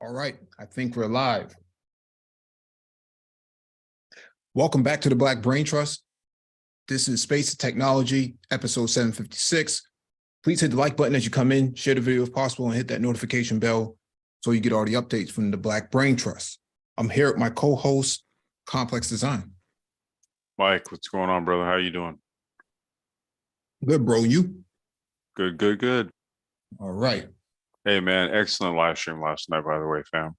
All right, I think we're live. Welcome back to the Black Brain Trust. This is Space and Technology, episode 756. Please hit the like button as you come in, share the video if possible, and hit that notification bell so you get all the updates from the Black Brain Trust. I'm here with my co-host, Complex Design. Mike, what's going on, brother? How you doing? Good, bro. You? Good. All right. Hey, man, excellent live stream last night, by the way, fam.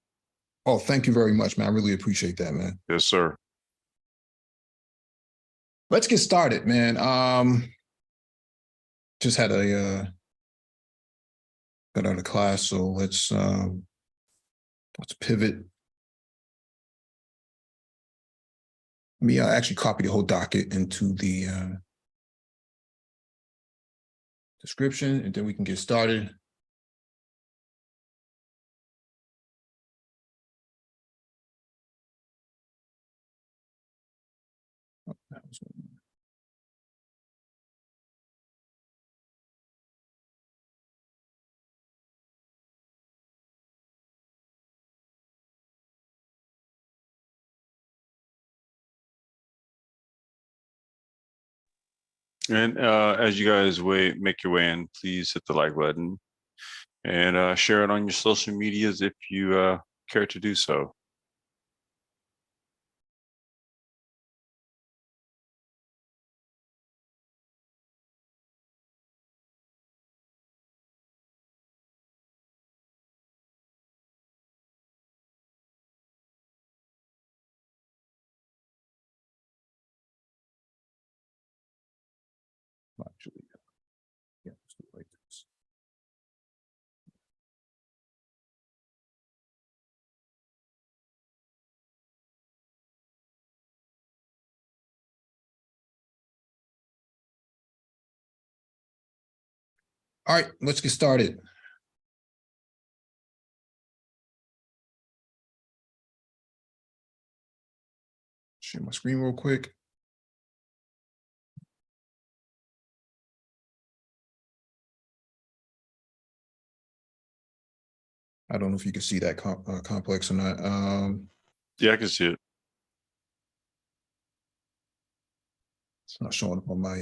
Oh, thank you very much, man. I really appreciate that, man. Yes, sir. Let's get started, man. Just had a got out of class, so let's pivot. Let me actually copy the whole docket into the description, and then we can get started. And as you guys make your way in, please hit the like button and share it on your social medias if you care to do so. Actually, yeah, let's do it like this. All right, let's get started. Share my screen real quick. I don't know if you can see that complex or not. Yeah, I can see it. It's not showing up on my.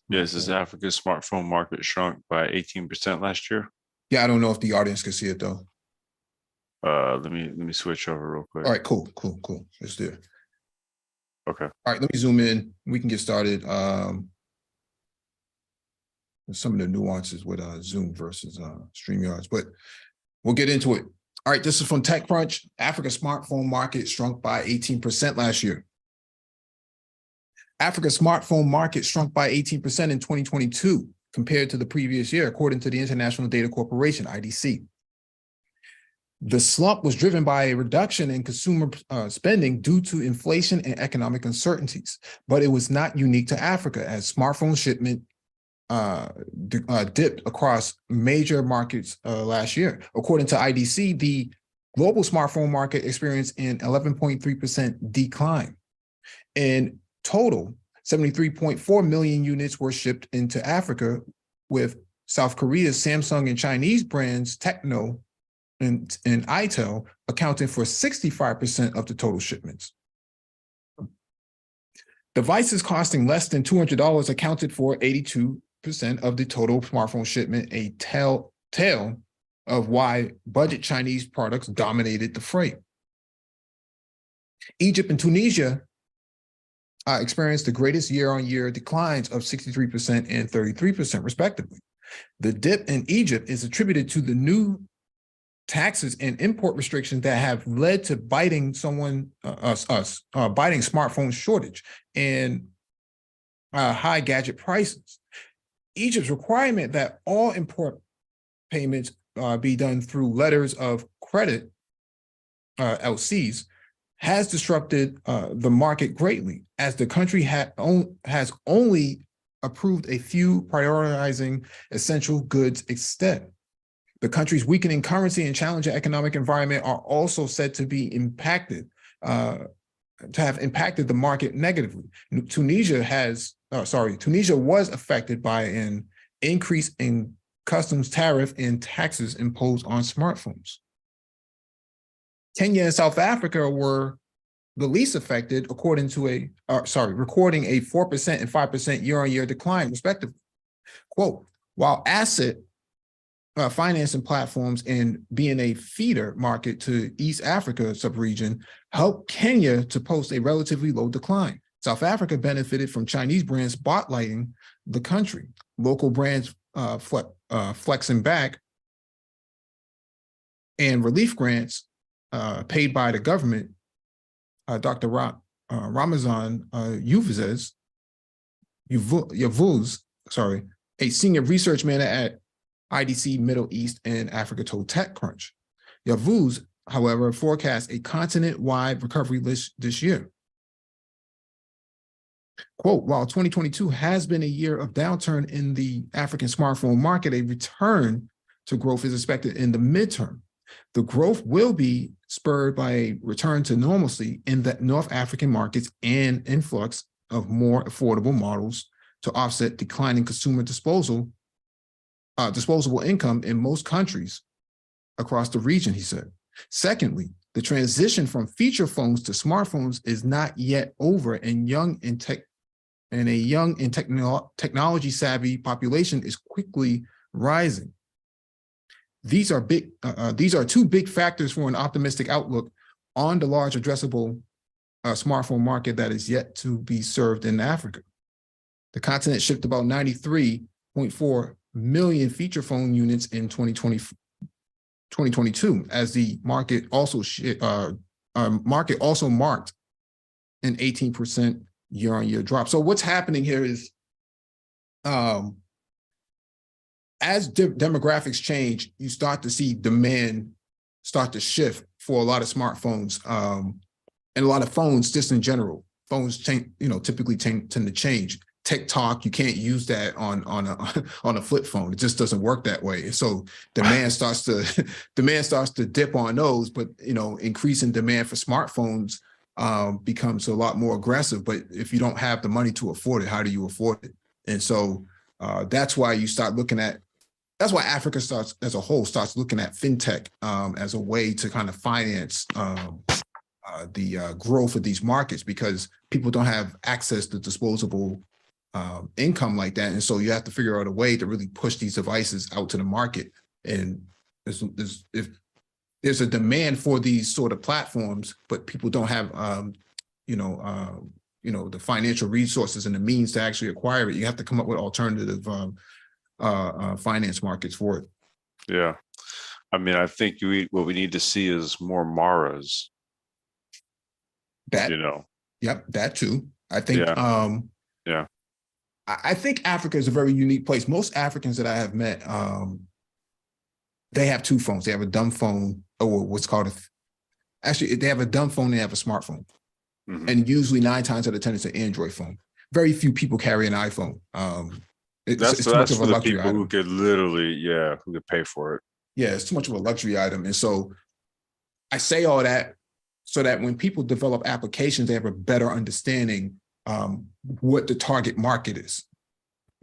Yes, this Africa's smartphone market shrunk by 18% last year. Yeah, I don't know if the audience can see it though. Let me switch over real quick. All right, cool. Let's do it. Okay. All right, let me zoom in. We can get started. Some of the nuances with Zoom versus StreamYards, but we'll get into it. All right, this is from TechCrunch. Africa's smartphone market shrunk by 18% last year. Africa's smartphone market shrunk by 18% in 2022 compared to the previous year, according to the International Data Corporation, IDC. The slump was driven by a reduction in consumer spending due to inflation and economic uncertainties, but it was not unique to Africa, as smartphone shipment dipped across major markets last year. According to IDC, the global smartphone market experienced an 11.3% decline. In total, 73.4 million units were shipped into Africa, with South Korea's Samsung and Chinese brands Tecno and Itel accounting for 65% of the total shipments. Devices costing less than $200 accounted for 82% of the total smartphone shipment, a telltale of why budget Chinese products dominated the fray. Egypt and Tunisia experienced the greatest year-on-year declines of 63% and 33%, respectively. The dip in Egypt is attributed to the new taxes and import restrictions that have led to biting smartphone shortage and high gadget prices. Egypt's requirement that all import payments be done through letters of credit, LCs, has disrupted the market greatly, as the country has only approved a few, prioritizing essential goods instead. The country's weakening currency and challenging economic environment are also said to be impacted, to have impacted the market negatively. Tunisia was affected by an increase in customs tariff and taxes imposed on smartphones. Kenya and South Africa were the least affected, recording a 4% and 5% year-on-year decline, respectively. Quote, while asset financing platforms and being a feeder market to East Africa sub-region helped Kenya to post a relatively low decline. South Africa benefited from Chinese brands spotlighting the country. Local brands flexing back, and relief grants paid by the government. Dr. Ramazan Yavuz, a senior research manager at IDC Middle East and Africa told TechCrunch. Yavuz, however, forecasts a continent-wide recovery this year. Quote, while 2022 has been a year of downturn in the African smartphone market, a return to growth is expected in the midterm. The growth will be spurred by a return to normalcy in the North African markets and influx of more affordable models to offset declining consumer disposable income in most countries across the region, he said. Secondly, the transition from feature phones to smartphones is not yet over, and a young and technology savvy population is quickly rising. These are two big factors for an optimistic outlook on the large addressable smartphone market that is yet to be served in Africa. The continent shipped about 93.4 million feature phone units in 2022, as the market also marked an 18% year-on-year drop. So what's happening here is, as demographics change, you start to see demand start to shift for a lot of smartphones, and a lot of phones just in general. Phones typically tend to change. TikTok, you can't use that on a flip phone. It just doesn't work that way. So demand starts to dip on those, but increasing demand for smartphones becomes a lot more aggressive. But if you don't have the money to afford it, how do you afford it? And so that's why Africa as a whole starts looking at fintech as a way to kind of finance the growth of these markets, because people don't have access to disposable income like that. And so you have to figure out a way to really push these devices out to the market. And if there's a demand for these sort of platforms, but people don't have the financial resources and the means to actually acquire it, you have to come up with alternative finance markets for it. Yeah. I mean, I think what we need to see is more Maras. Yep, that too. I think yeah. I think Africa is a very unique place. Most Africans that I have met, they have two phones. They have a dumb phone, or what's called they have a dumb phone, they have a smartphone. Mm-hmm. And usually 9 times out of 10, it's an Android phone. Very few people carry an iPhone. That's for the people item. Who could literally, who could pay for it. Yeah, it's too much of a luxury item. And so I say all that so that when people develop applications, they have a better understanding what the target market is.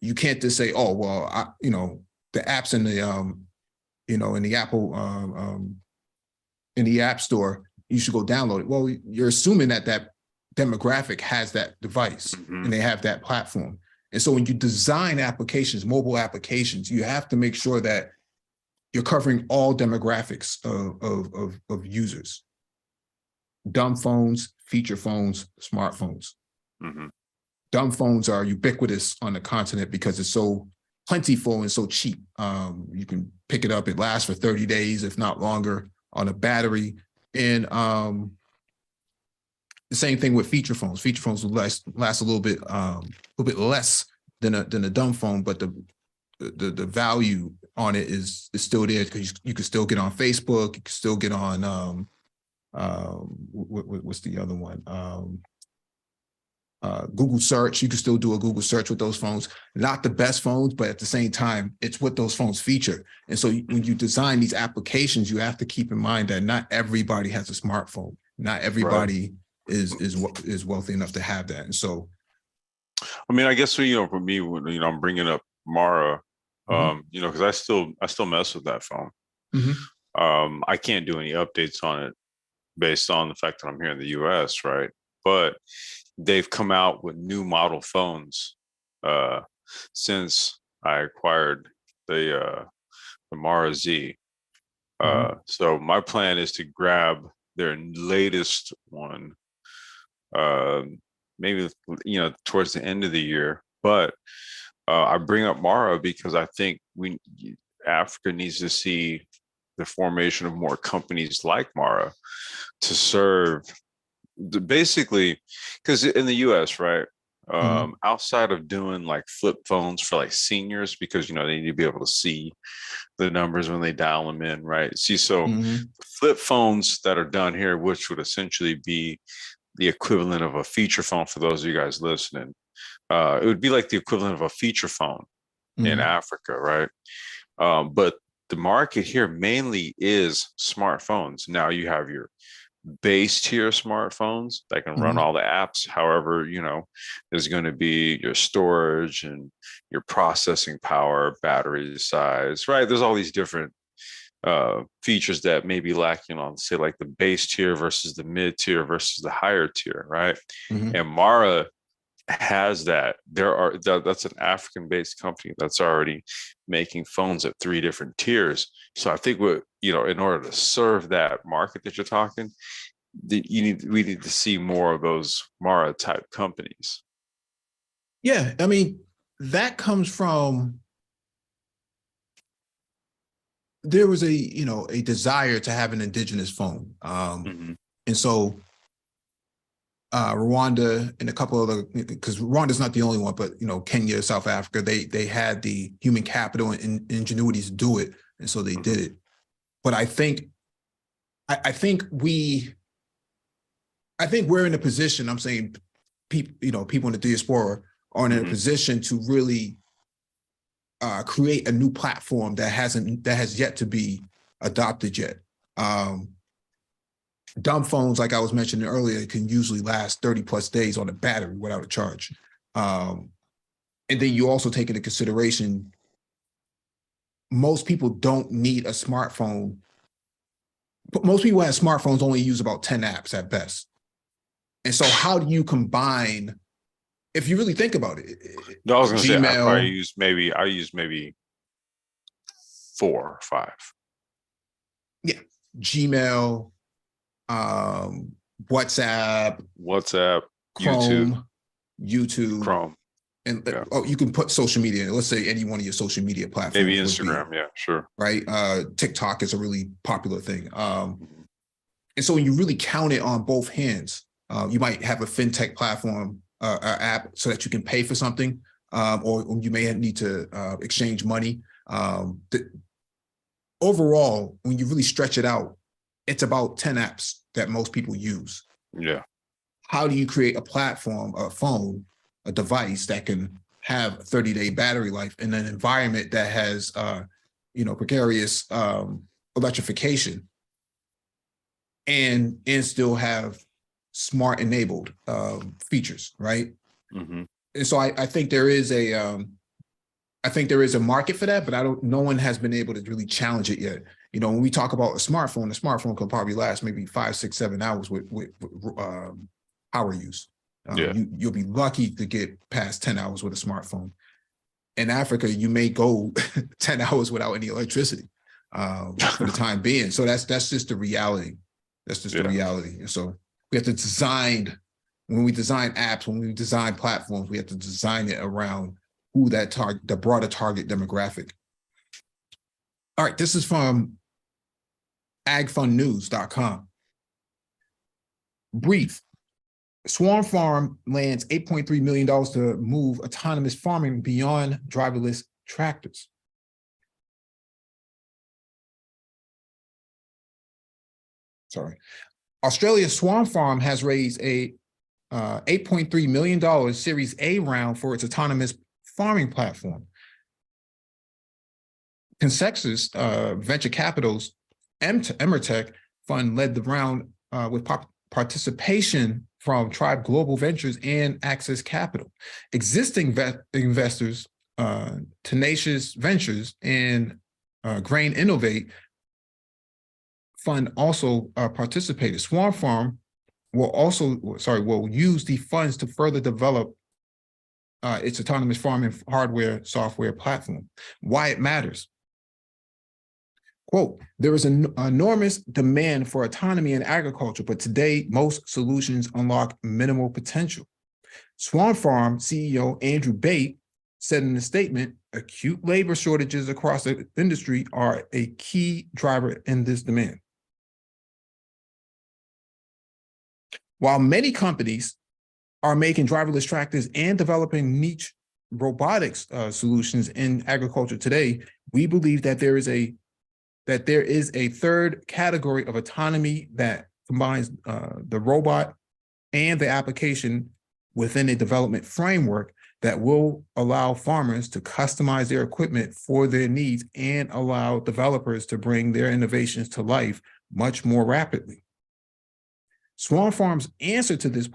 You can't just say, oh, well, the apps in the, in the Apple, in the App Store, you should go download it. Well, you're assuming that demographic has that device, mm-hmm. and they have that platform. And so when you design applications, mobile applications, you have to make sure that you're covering all demographics of users. Dumb phones, feature phones, smartphones. Mm-hmm. Dumb phones are ubiquitous on the continent because it's so plentiful and so cheap. You can pick it up, it lasts for 30 days, if not longer, on a battery. And the same thing with feature phones. Feature phones will last a little bit less than a dumb phone, but the value on it is still there, because you can still get on Facebook, you can still get on what's the other one? Google search. You can still do a Google search with those phones. Not the best phones, but at the same time, it's what those phones feature. And so when you design these applications, you have to keep in mind that not everybody has a smartphone. Not everybody is wealthy enough to have that. And so, I mean, I guess for me, when I'm bringing up Mara, mm-hmm. Because I still mess with that phone. Mm-hmm. I can't do any updates on it. based on the fact that I'm here in the US, right? But they've come out with new model phones since I acquired the Mara Z. So my plan is to grab their latest one, uh, maybe towards the end of the year. But I bring up Mara because I think Africa needs to see the formation of more companies like Mara to serve basically, because in the US, right? Outside of doing like flip phones for like seniors, because they need to be able to see the numbers when they dial them in, right? See, so flip phones that are done here, which would essentially be the equivalent of a feature phone for those of you guys listening. It would be like the equivalent of a feature phone in Africa, right? But the market here mainly is smartphones. Now you have your base tier smartphones that can run all the apps. However, there's going to be your storage and your processing power, battery size, right? There's all these different features that may be lacking on, say, like the base tier versus the mid tier versus the higher tier, right? And Mara has that. That's an African-based company that's already making phones at 3 different tiers. So I think in order to serve that market that you're talking, we need to see more of those Mara type companies. Yeah, I mean, that comes from, there was a desire to have an indigenous phone. And so Rwanda and a couple other, because Rwanda's not the only one, but Kenya, South Africa, they had the human capital and ingenuity to do it, and so they did it. But I think we're in a position. I'm saying people in the diaspora are in a position to really create a new platform that has yet to be adopted yet. Dumb phones, like I was mentioning earlier, can usually last 30+ days on a battery without a charge. And then you also take into consideration, most people don't need a smartphone. But most people who have smartphones only use about 10 apps at best. And so how do you combine, if you really think about it? No, I was going to say, I use maybe 4 or 5. Yeah, Gmail, WhatsApp, Chrome, YouTube, Chrome. And you can put social media in. Let's say any one of your social media platforms. Maybe Instagram, yeah, sure. Right. TikTok is a really popular thing. And so when you really count it on both hands, you might have a fintech platform app so that you can pay for something, or you may need to exchange money. Overall, when you really stretch it out, it's about 10 apps that most people use. Yeah. How do you create a platform, a phone, a device that can have a 30-day battery life in an environment that has, precarious electrification, and still have smart enabled features, right? And so I think there is a market for that, but no one has been able to really challenge it yet. When we talk about a smartphone could probably last maybe 5, 6, 7 hours with power use. You'll be lucky to get past 10 hours with a smartphone. In Africa, you may go 10 hours without any electricity for the time being. So that's just the reality. That's just the reality. And so we have to design, when we design apps, when we design platforms, we have to design it around who the broader target demographic. All right, this is from agfundnews.com. Brief. Swarm Farm lands $8.3 million to move autonomous farming beyond driverless tractors. Sorry. Australia's Swarm Farm has raised a $8.3 million Series A round for its autonomous farming platform. Consexus Venture Capital's Agri-tech fund led the round with participation from Tribe Global Ventures and Access Capital. Existing investors, Tenacious Ventures and Grain Innovate, fund also participated. Swarm Farm will use the funds to further develop its autonomous farming hardware software platform. Why it matters. Quote, there is an enormous demand for autonomy in agriculture, but today most solutions unlock minimal potential. Swan Farm CEO Andrew Bate said in a statement, acute labor shortages across the industry are a key driver in this demand. While many companies are making driverless tractors and developing niche robotics solutions in agriculture today, we believe that there is a third category of autonomy that combines the robot and the application within a development framework that will allow farmers to customize their equipment for their needs and allow developers to bring their innovations to life much more rapidly. Swan Farm's answer to this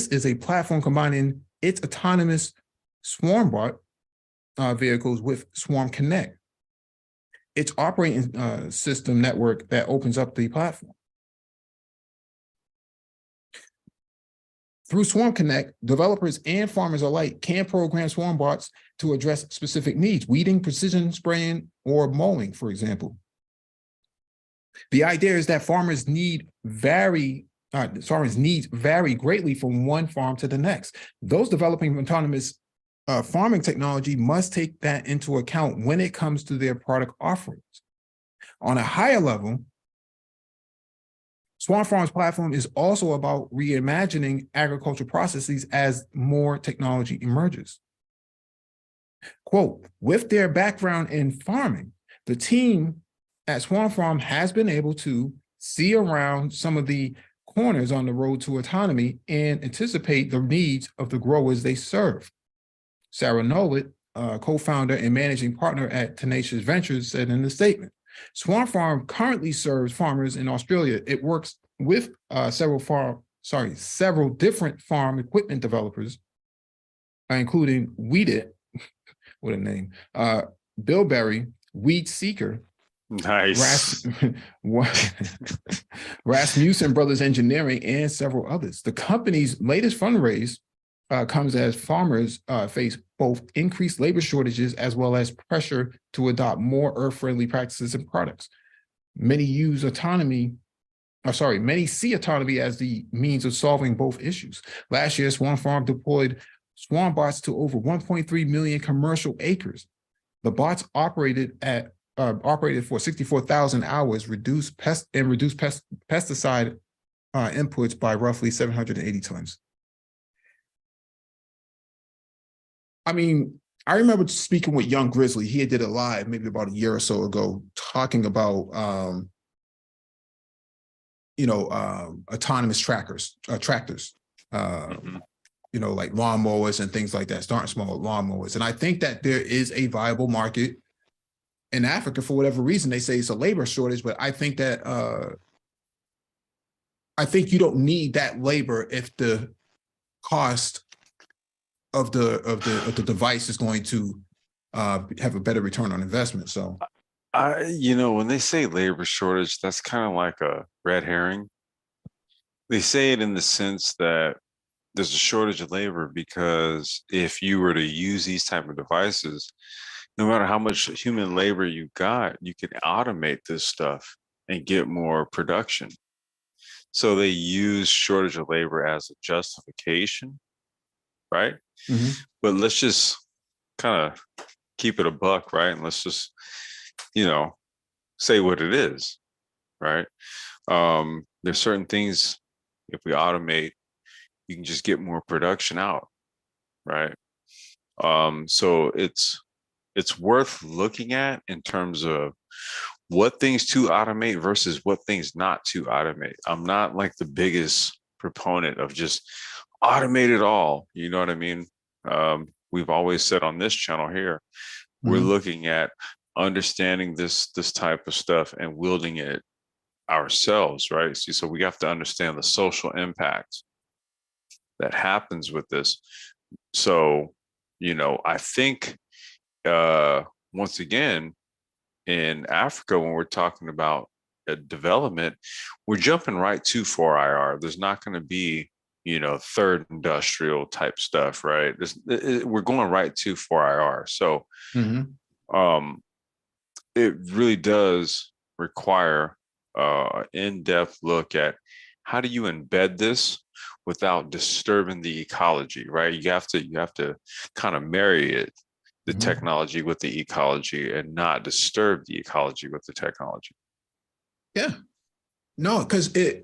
is a platform combining its autonomous SwarmBot vehicles with Swarm Connect, its operating system network that opens up the platform. Through Swarm Connect, developers and farmers alike can program SwarmBots to address specific needs, weeding, precision spraying, or mowing, for example. The idea is that farmers' needs vary greatly from one farm to the next. Those developing autonomous farming technology must take that into account when it comes to their product offerings. On a higher level, Swan Farm's platform is also about reimagining agriculture processes as more technology emerges. Quote, with their background in farming, the team at Swan Farm has been able to see around some of the corners on the road to autonomy and anticipate the needs of the growers they serve. Sarah Nolet, co-founder and managing partner at Tenacious Ventures, said in the statement, Swan Farm currently serves farmers in Australia. It works with several different farm equipment developers, including Weedit, what a name, Bilberry, Weed Seeker, nice, Rasmussen Brothers Engineering, and several others. The company's latest fundraise comes as farmers face both increased labor shortages as well as pressure to adopt more earth-friendly practices and products. Many see autonomy as the means of solving both issues. Last year, Swan Farm deployed Swan bots to over 1.3 million commercial acres. The bots operated for 64,000 hours, reduced pesticide inputs by roughly 780 tons. I mean, I remember speaking with Young Grizzly. He did a live maybe about a year or so ago talking about, autonomous tractors, like lawnmowers and things like that, starting small lawnmowers. And I think that there is a viable market in Africa for whatever reason. They say it's a labor shortage, but I think that you don't need that labor if the cost of the device is going to have a better return on investment. So, when they say labor shortage, that's kind of like a red herring. They say it in the sense that there's a shortage of labor because if you were to use these type of devices, no matter how much human labor you got, you can automate this stuff and get more production. So they use shortage of labor as a justification, right? Mm-hmm. But let's just kind of keep it a buck, right? And let's just, say what it is, right? There's certain things, if we automate, you can just get more production out, right? So it's worth looking at in terms of what things to automate versus what things not to automate. I'm not like the biggest proponent of just automate it all. You know what I mean? We've always said on this channel here, we're looking at understanding this type of stuff and wielding it ourselves, right? So we have to understand the social impact that happens with this. So, I think once again, in Africa, when we're talking about development, we're jumping right to 4IR. There's not going to be, third industrial type stuff, right? We're going right to 4IR. So um, it really does require in-depth look at how do you embed this without disturbing the ecology, right? You have to kind of marry it, the technology with the ecology, and not disturb the ecology with the technology. Yeah, no, because the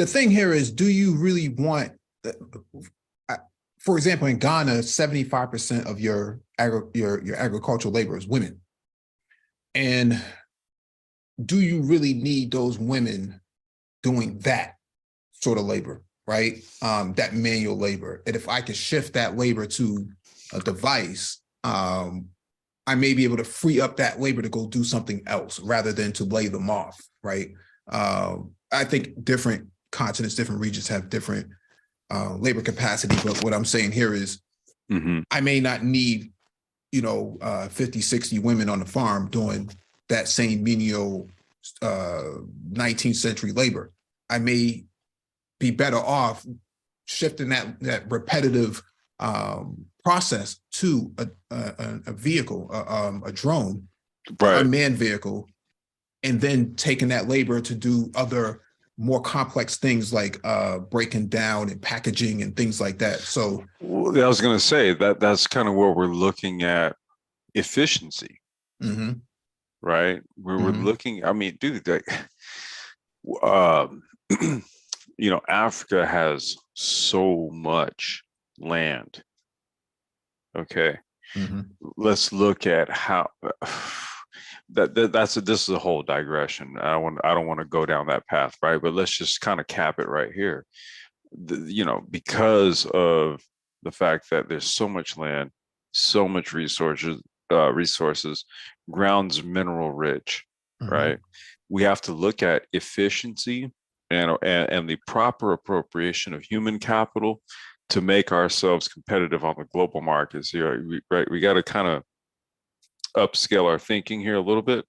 thing here is, do you really want, for example, in Ghana, 75% of your agricultural labor is women. And do you really need those women doing that sort of labor, right? That manual labor. And if I can shift that labor to a device, I may be able to free up that labor to go do something else rather than to lay them off, right? I think different continents, different regions have different labor capacity, but what I'm saying here is I may not need, 50, 60 women on the farm doing that same menial 19th century labor. I may be better off shifting that repetitive process to a vehicle, a drone, right, a manned vehicle, and then taking that labor to do other more complex things like breaking down and packaging and things like that. So I was going to say that's kind of where we're looking at efficiency, right? We're looking, I mean, dude, Africa has so much land. Okay. Let's look at how this is a whole digression. I don't want to go down that path, right? But let's just kind of cap it right here. Because of the fact that there's so much land, so much resources, ground's mineral rich, right? We have to look at efficiency and the proper appropriation of human capital to make ourselves competitive on the global markets here. We got to kind of upscale our thinking here a little bit,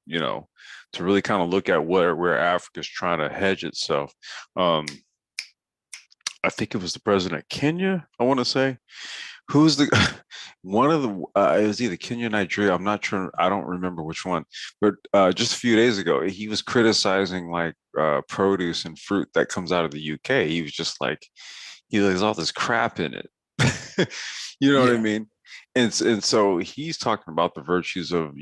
to really kind of look at where Africa's trying to hedge itself. I think it was the president of Kenya, I want to say, who's one of the it was either Kenya or Nigeria, I'm not sure, I don't remember which one, but just a few days ago he was criticizing like produce and fruit that comes out of the UK. He was just like, there's all this crap in it. What I mean? And so he's talking about the virtues of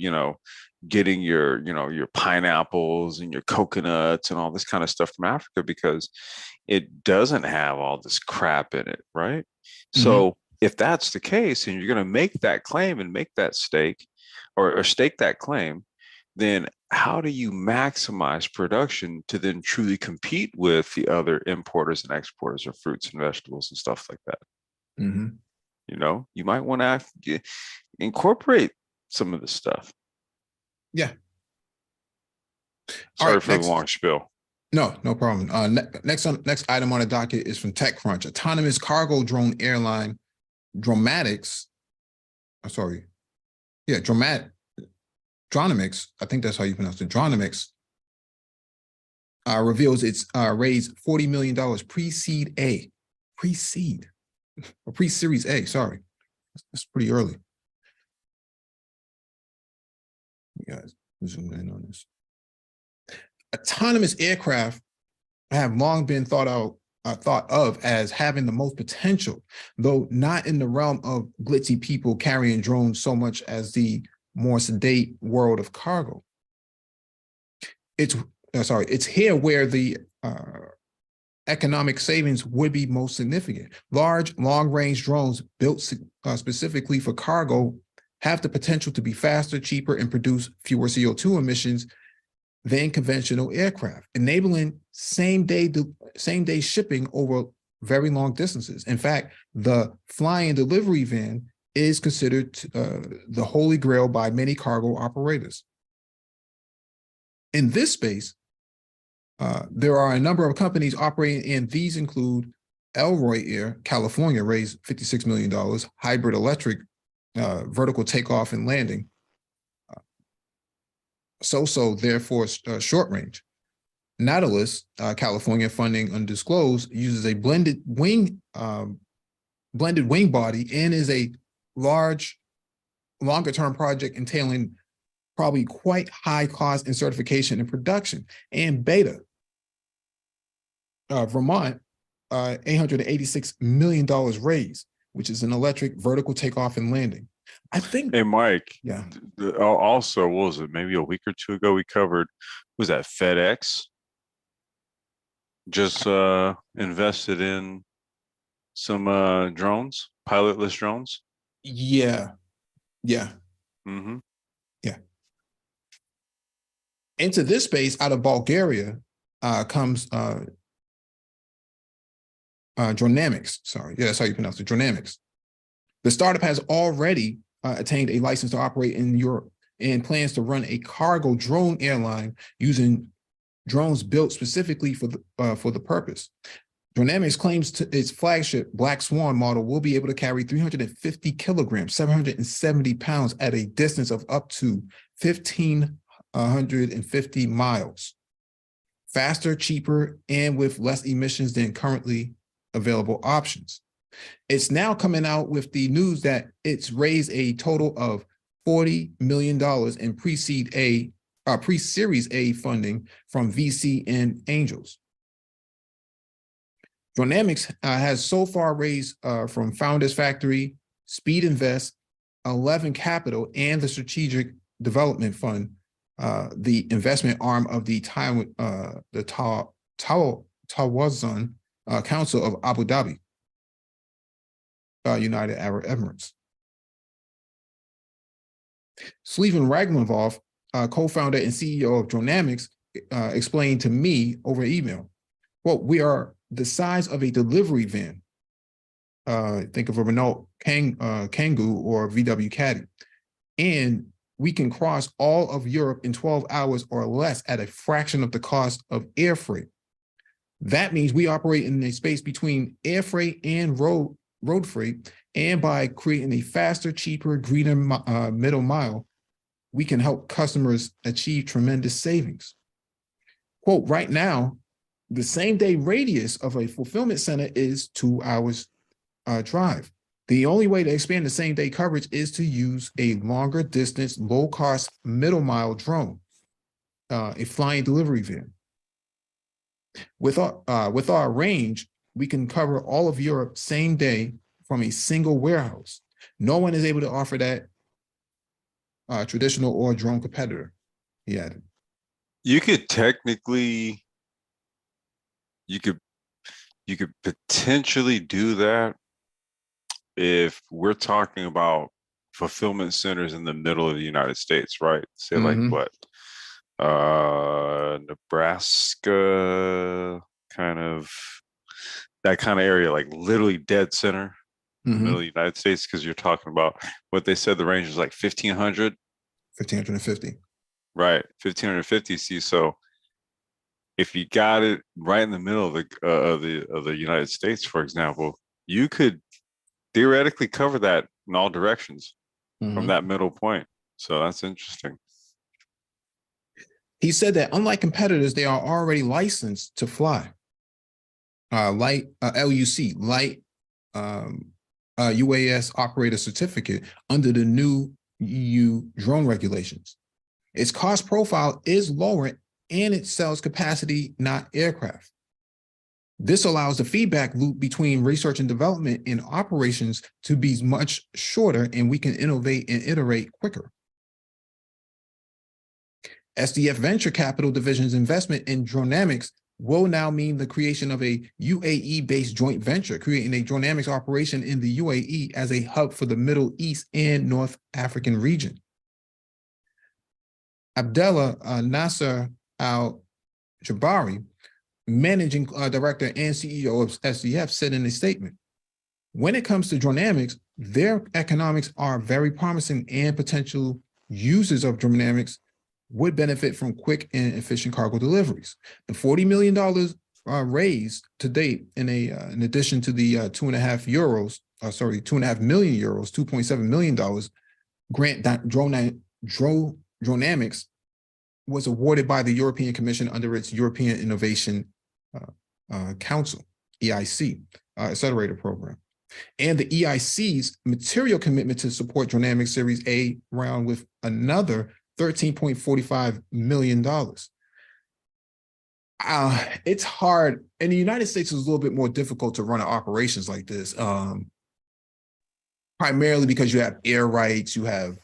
getting your pineapples and your coconuts and all this kind of stuff from Africa, because it doesn't have all this crap in it, right? So if that's the case, and you're going to make that claim and make that stake or stake that claim, then how do you maximize production to then truly compete with the other importers and exporters of fruits and vegetables and stuff like that? You might want to incorporate some of this stuff. Yeah. Sorry for the long spiel. No problem. Next item on the docket is from TechCrunch. Autonomous cargo drone airline Dronomics. Dronomics. I think that's how you pronounce it. Dronomics reveals it's raised $40 million pre-seed or pre-series A. Sorry, that's pretty early. You guys zoom in on this. Autonomous aircraft have long been thought of as having the most potential, though not in the realm of glitzy people carrying drones so much as the more sedate world of cargo. It's here where the economic savings would be most significant. Large, long-range drones built specifically for cargo have the potential to be faster, cheaper, and produce fewer CO2 emissions than conventional aircraft, enabling same-day shipping over very long distances. In fact, the fly-in delivery van is considered the holy grail by many cargo operators. In this space, there are a number of companies operating, and these include Elroy Air, California, raised $56 million, Hybrid Electric, vertical takeoff and landing, so therefore short range. Nautilus, California funding undisclosed, uses a blended wing body and is a longer term project entailing probably quite high cost in certification and production. And Beta, Vermont, $886 million raised, which is an electric vertical takeoff and landing. I think. Hey, Mike. Yeah. Also, what was it? Maybe a week or two ago, we covered. Was that FedEx? Just invested in some drones, pilotless drones. Yeah. Yeah. Mm-hmm. Yeah. Into this space out of Bulgaria comes Dronamics. Sorry. Yeah, that's how you pronounce it. Dronamics. The startup has already attained a license to operate in Europe and plans to run a cargo drone airline using drones built specifically for the purpose. Dronamics claims its flagship Black Swan model will be able to carry 350 kilograms, 770 pounds at a distance of up to 1,550 miles. Faster, cheaper, and with less emissions than currently available options. It's now coming out with the news that it's raised a total of $40 million in pre-Series A funding from VC and angels. Dronamics has so far raised from Founders Factory, Speed Invest, 11 Capital, and the Strategic Development Fund, the investment arm of the Tawazun Council of Abu Dhabi, United Arab Emirates. Sleven Raglanvoff, co-founder and CEO of Dronamics, explained to me over email, quote, "We are the size of a delivery van. Think of a Renault Kangoo or VW Caddy. And we can cross all of Europe in 12 hours or less at a fraction of the cost of air freight. That means we operate in a space between air freight and road freight. And by creating a faster, cheaper, greener middle mile, we can help customers achieve tremendous savings." Quote, "Right now, the same day radius of a fulfillment center is 2 hours drive. The only way to expand the same day coverage is to use a longer distance, low cost middle mile drone, a flying delivery van. With our range, we can cover all of Europe same day from a single warehouse. No one is able to offer that traditional or drone competitor," he added. You could technically, you could potentially do that if we're talking about fulfillment centers in the middle of the United States, right? Say like what? Nebraska, that kind of area, like literally dead center in the middle of the United States, because you're talking about what they said the range is like 1,500. 1,550. Right, 1,550. See, so if you got it right in the middle of the United States, for example, you could theoretically cover that in all directions from that middle point. So that's interesting. He said that unlike competitors, they are already licensed to fly. Light LUC, light UAS operator certificate under the new EU drone regulations. Its cost profile is lower and it sells capacity, not aircraft. This allows the feedback loop between research and development and operations to be much shorter, and we can innovate and iterate quicker. SDF Venture Capital Division's investment in Dronamics will now mean the creation of a UAE-based joint venture, creating a Dronamics operation in the UAE as a hub for the Middle East and North African region. Abdullah Nasser Al-Jabari, managing director and CEO of SDF, said in a statement, "When it comes to Dronamics, their economics are very promising and potential users of Dronamics would benefit from quick and efficient cargo deliveries. The $40 million raised to date in addition to the 2.5 million euros, $2.7 million grant Dronamics was awarded by the European Commission under its European Innovation Council, EIC, accelerator program. And the EIC's material commitment to support Dronamic Series A round with another $13.45 million. It's hard. In the United States, it's a little bit more difficult to run operations like this, primarily because you have air rights, you have,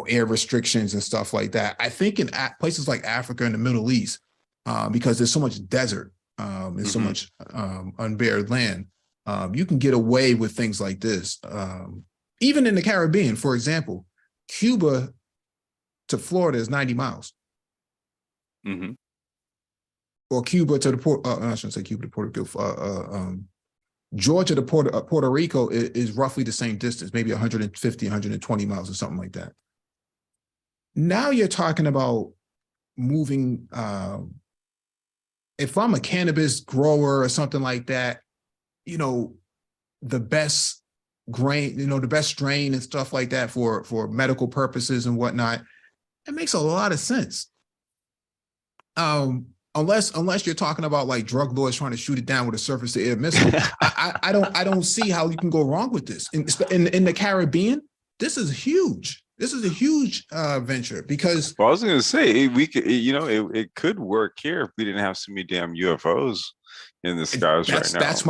air restrictions and stuff like that. I think in places like Africa and the Middle East, because there's so much desert and so much unbared land, you can get away with things like this. Even in the Caribbean, for example, Cuba to Florida is 90 miles. Or Cuba to the port, I shouldn't say Cuba to Puerto Rico, Georgia to Puerto Rico is roughly the same distance, maybe 150, 120 miles or something like that. Now you're talking about moving, if I'm a cannabis grower or something like that, the best grain, the best strain and stuff like that for medical purposes and whatnot, it makes a lot of sense. Unless you're talking about like drug lords trying to shoot it down with a surface to air missile, I don't see how you can go wrong with this. In the Caribbean, this is huge. This is a huge venture because. Well, I was going to say we could, it could work here if we didn't have so many damn UFOs in the skies right now. That's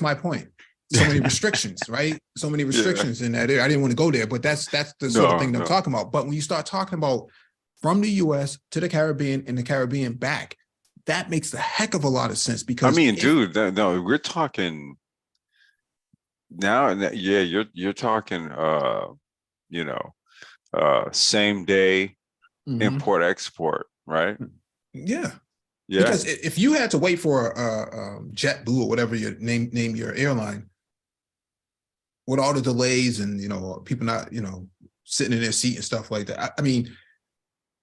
my point. So many restrictions, right? So many restrictions in that area. I didn't want to go there, but that's the sort of thing that I'm talking about. But when you start talking about from the U.S. to the Caribbean and the Caribbean back, that makes a heck of a lot of sense because dude, no, we're talking now. You're talking, same day import export, right? Yeah. Because if you had to wait for JetBlue or whatever you name your airline, with all the delays and people not sitting in their seat and stuff like that, I mean,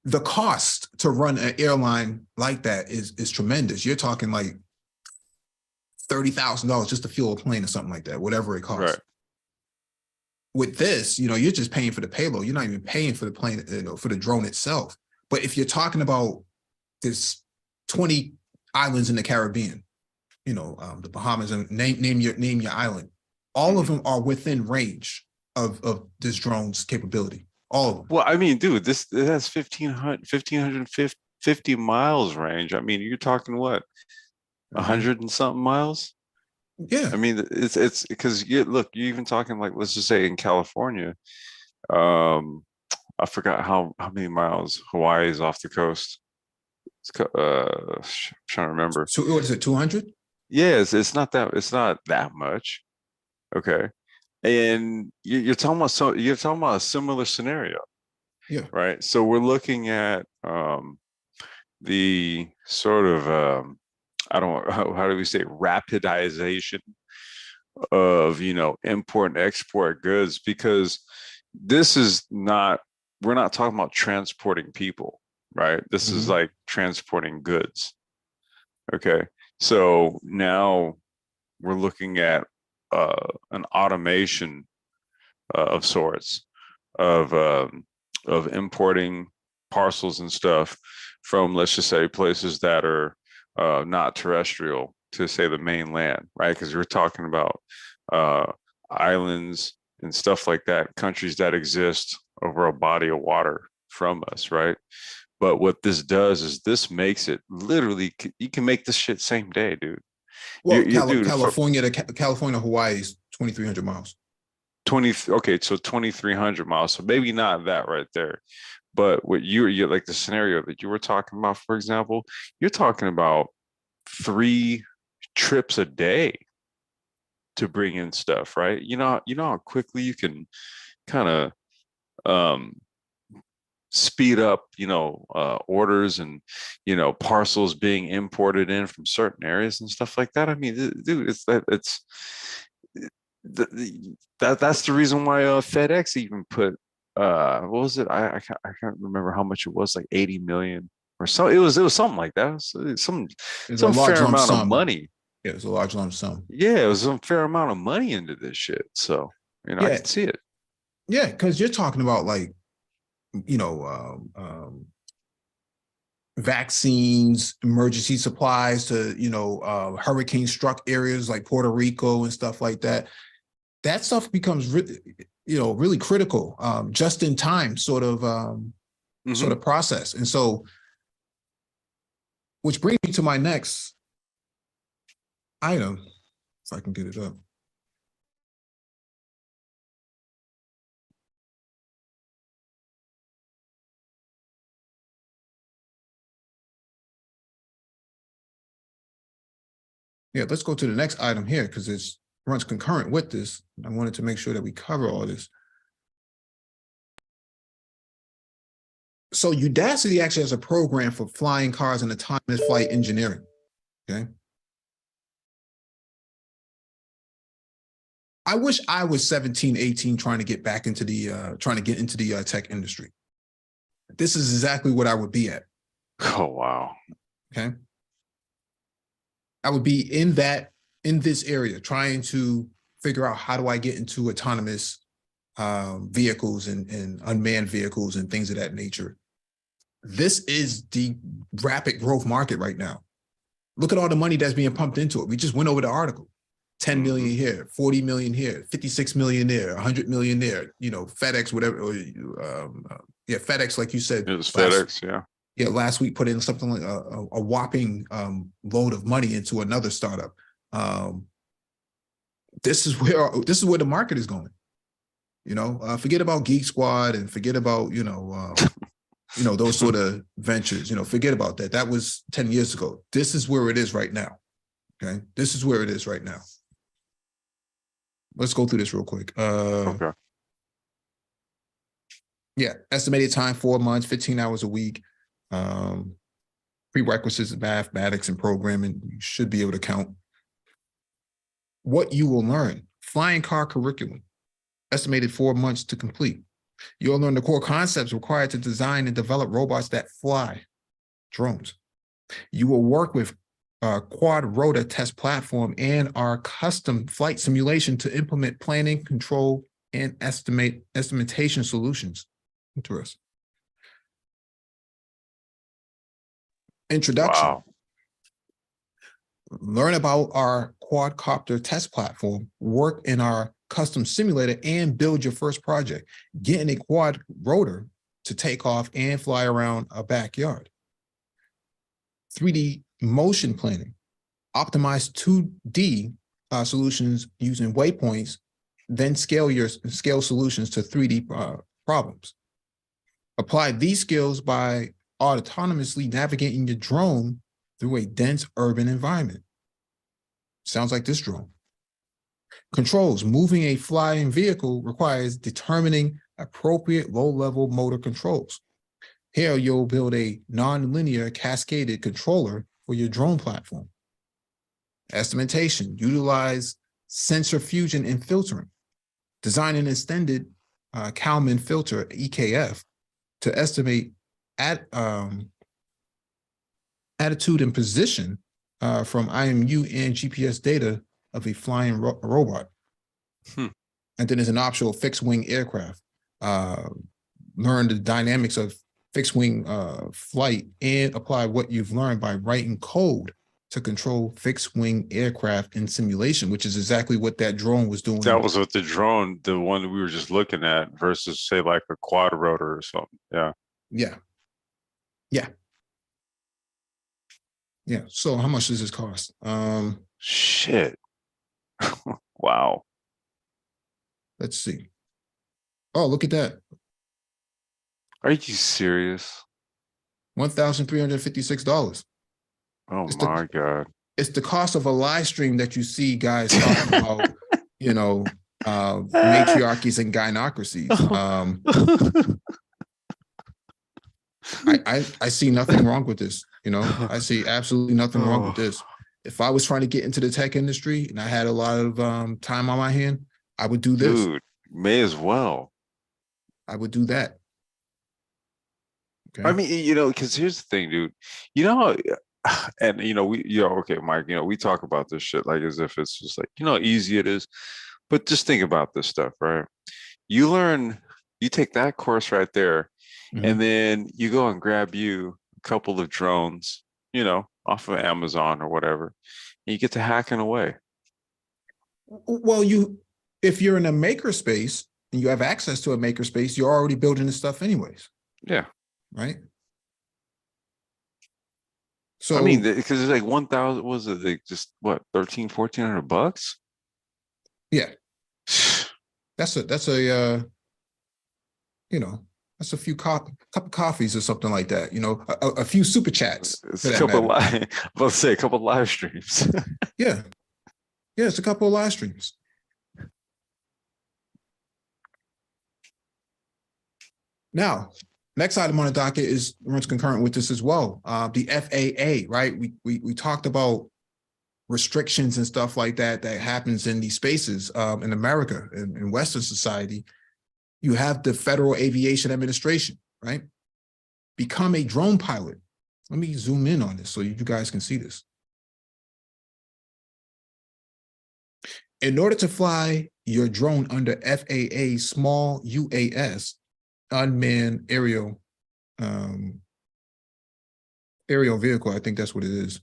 the cost to run an airline like that is tremendous. You're talking like $30,000 just to fuel a plane or something like that, whatever it costs. Right. With this, you're just paying for the payload. You're not even paying for the plane, for the drone itself. But if you're talking about this 20 islands in the Caribbean, the Bahamas, and name your island, all of them are within range of this drone's capability. All of them. Well, I mean, dude, that's 1,550 miles range. I mean, you're talking what, 100 and something miles? Yeah. I mean, it's because you're even talking like, let's just say in California, I forgot how many miles Hawaii is off the coast. It's I'm trying to remember. So what is it, 200? Yes, it's not that much. Okay. And you're talking about a similar scenario. Yeah. Right. So we're looking at the sort of how do we say rapidization of import and export goods, because we're not talking about transporting people, right? This is like transporting goods. Okay. So now we're looking at an automation of sorts of importing parcels and stuff from, let's just say, places that are not terrestrial to, say, the mainland, right? Because we're talking about islands and stuff like that, countries that exist over a body of water from us, right? But what this does is this makes it literally, you can make this shit same day, dude. Well, California to Hawaii is 2,300 miles. Okay, so 2,300 miles. So maybe not that right there. But what you're like the scenario that you were talking about, for example, you're talking about 3 trips a day to bring in stuff, right? You know how quickly you can kind of speed up, orders and, parcels being imported in from certain areas and stuff like that. I mean, dude, that's the reason why FedEx even put what was it? I can't remember how much it was, like 80 million or so. It was something like that. It was some fair amount of money. Yeah, it was a large lump sum. Yeah, it was some fair amount of money into this shit. So I can see it. Yeah, because you're talking about like, vaccines, emergency supplies to, hurricane struck areas like Puerto Rico and stuff like that. That stuff becomes really critical, just in time sort of process. And so, which brings me to my next item, if I can get it up. Yeah, let's go to the next item here because it runs concurrent with this. I wanted to make sure that we cover all this. So Udacity actually has a program for flying cars and autonomous flight engineering, okay? I wish I was 17, 18 trying to get back into the tech industry. This is exactly what I would be at. Oh, wow. Okay. I would be in this area trying to figure out how do I get into autonomous vehicles and unmanned vehicles and things of that nature. This is the rapid growth market right now. Look at all the money that's being pumped into it. We just went over the article. 10 million here, 40 million here, 56 million there, 100 million there, FedEx, whatever. FedEx, like you said. It was FedEx, yeah. Yeah, last week put in something like a whopping load of money into another startup. This is where the market is going. Forget about Geek Squad and forget about those sort of ventures. Forget about that. That was 10 years ago. This is where it is right now. Okay, this is where it is right now. Let's go through this real quick. Okay. Yeah, estimated time 4 months, 15 hours a week. Prerequisites of mathematics and programming, you should be able to count. What you will learn: flying car curriculum, estimated 4 months to complete. You'll learn the core concepts required to design and develop robots that fly, drones. You will work with quad rotor test platform and our custom flight simulation to implement planning, control, and estimation solutions. Interesting. Introduction. Wow. Learn about our quadcopter test platform, work in our custom simulator, and build your first project. Getting a quad rotor to take off and fly around a backyard. 3D motion planning. Optimize 2D solutions using waypoints, then scale solutions to 3D problems. Apply these skills by autonomously navigating your drone through a dense urban environment. Sounds like this drone. Controls. Moving a flying vehicle requires determining appropriate low-level motor controls. Here, you'll build a non-linear cascaded controller for your drone platform. Estimation. Utilize sensor fusion and filtering. Design an extended Kalman filter, EKF, to estimate attitude and position from IMU and GPS data of a flying robot. And then there's an optional fixed-wing aircraft. Learn the dynamics of fixed-wing flight and apply what you've learned by writing code to control fixed-wing aircraft in simulation, which is exactly what that drone was doing. That was with the drone, the one that we were just looking at, versus say like a quad rotor or something. Yeah. Yeah. Yeah. Yeah. So how much does this cost? Shit. Wow. Let's see. Oh, look at that. Are you serious? $1,356. Oh my God. It's the cost of a live stream that you see guys talking about, matriarchies and gynocracies. I see nothing wrong with this. I see absolutely nothing wrong with this. If I was trying to get into the tech industry and I had a lot of time on my hand, I would do this. Dude, may as well. I would do that. Okay. I mean, because here's the thing, dude. And okay, Mike, we talk about this shit like as if it's just like, how easy it is. But just think about this stuff, right? You take that course right there, and then you go and grab you couple of drones, off of Amazon or whatever, and you get to hacking away. Well, if you're in a makerspace and you have access to a makerspace, you're already building this stuff anyways. Yeah. Right. So I mean, because it's like 1,000, was it like just what, 1,400 bucks? Yeah. That's a that's a few cup of coffees or something like that. A few super chats. It's a couple let's say a couple live streams. Yeah. Yeah, it's a couple of live streams. Now, next item on the docket runs concurrent with this as well. The FAA, right? We talked about restrictions and stuff like that happens in these spaces in America, in Western society. You have the Federal Aviation Administration, right? Become a drone pilot. Let me zoom in on this so you guys can see this. In order to fly your drone under FAA small UAS, unmanned aerial vehicle, I think that's what it is.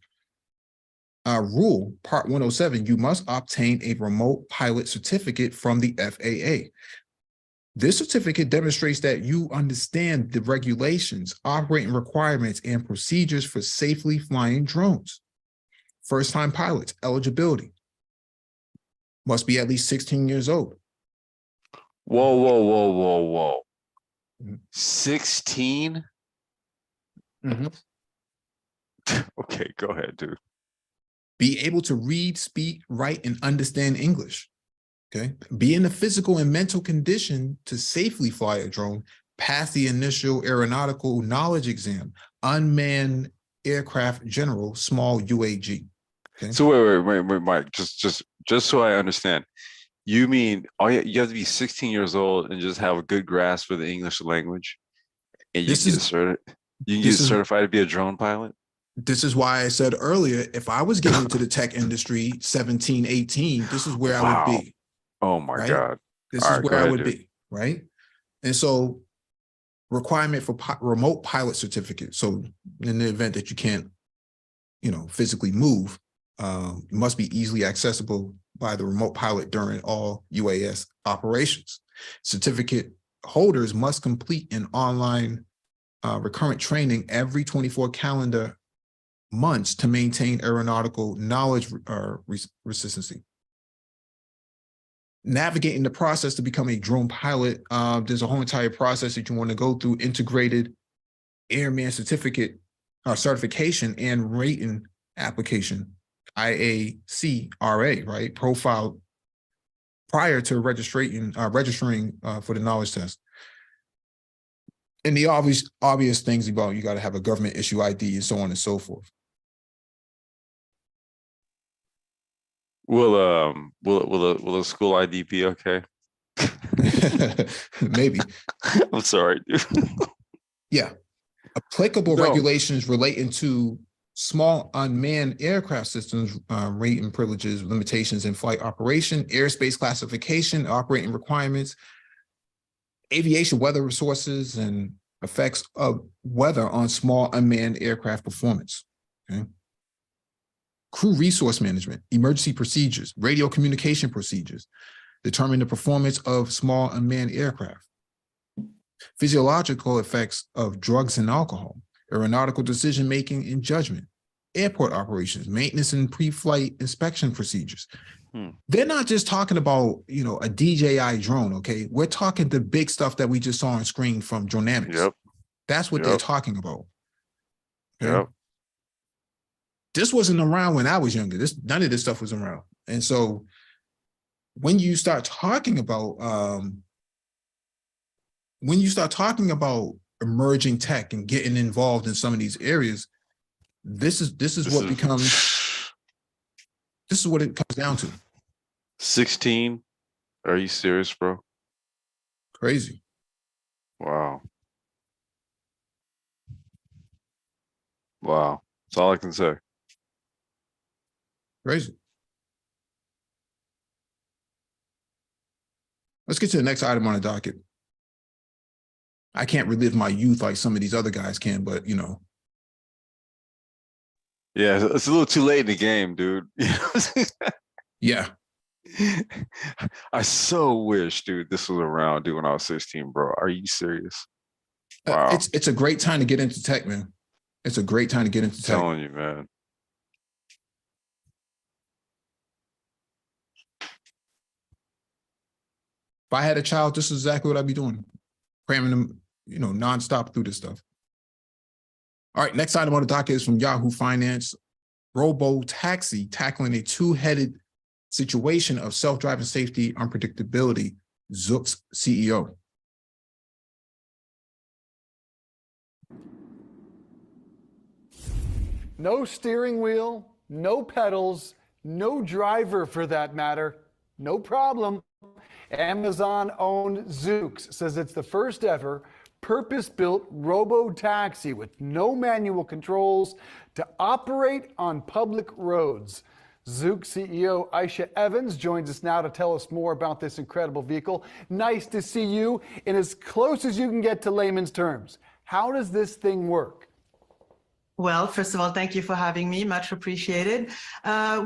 Rule Part 107, you must obtain a remote pilot certificate from the FAA. This certificate demonstrates that you understand the regulations, operating requirements, and procedures for safely flying drones. First-time pilots, eligibility. Must be at least 16 years old. Whoa. 16? Mm-hmm. Okay, go ahead, dude. Be able to read, speak, write, and understand English. Okay. Be in the physical and mental condition to safely fly a drone, pass the initial aeronautical knowledge exam, unmanned aircraft general, small UAG. Okay. So wait, Mike, just so I understand, you mean you have to be 16 years old and just have a good grasp of the English language, and you can get certified to be a drone pilot? This is why I said earlier, if I was getting into the tech industry 17, 18, this is where I would be. Oh my God. This is where I would be, right? And so requirement for remote pilot certificate. So in the event that you can't, physically move, it must be easily accessible by the remote pilot during all UAS operations. Certificate holders must complete an online recurrent training every 24 calendar months to maintain aeronautical knowledge resistency. Navigating the process to become a drone pilot, there's a whole entire process that you want to go through: integrated airman certificate certification and rating application, IACRA, right? Profile prior to registering for the knowledge test. And the obvious things about, you got to have a government issue ID and so on and so forth. Will a school ID be okay? Maybe. I'm sorry, dude. Yeah. Applicable regulations relating to small unmanned aircraft systems, rating privileges, limitations in flight operation, airspace classification, operating requirements, aviation weather resources, and effects of weather on small unmanned aircraft performance. Okay. Crew resource management, emergency procedures, radio communication procedures, determine the performance of small unmanned aircraft. Physiological effects of drugs and alcohol, aeronautical decision-making and judgment, airport operations, maintenance and pre-flight inspection procedures. They're not just talking about, a DJI drone, okay? We're talking the big stuff that we just saw on screen from Dronamics. Yep. That's what they're talking about. Okay? Yep. This wasn't around when I was younger. None of this stuff was around. And so when you start talking about emerging tech and getting involved in some of these areas, this is what it comes down to. 16? Are you serious, bro? Crazy. Wow. That's all I can say. Crazy. Let's get to the next item on the docket. I can't relive my youth like some of these other guys can, but Yeah, it's a little too late in the game, dude. Yeah. I so wish, dude, this was around, dude, when I was 16, bro. Are you serious? Wow. It's a great time to get into tech, man. It's a great time to get into tech. Telling you, man. If I had a child, this is exactly what I'd be doing. Cramming them, nonstop through this stuff. All right, next item on the docket is from Yahoo Finance. Robotaxi tackling a two-headed situation of self-driving safety unpredictability. Zook's CEO. No steering wheel, no pedals, no driver for that matter. No problem. Amazon-owned Zoox says it's the first ever purpose-built robo-taxi with no manual controls to operate on public roads. Zook CEO Aisha Evans joins us now to tell us more about this incredible vehicle. Nice to see you. And as close as you can get to layman's terms, how does this thing work? Well, first of all, thank you for having me. Much appreciated.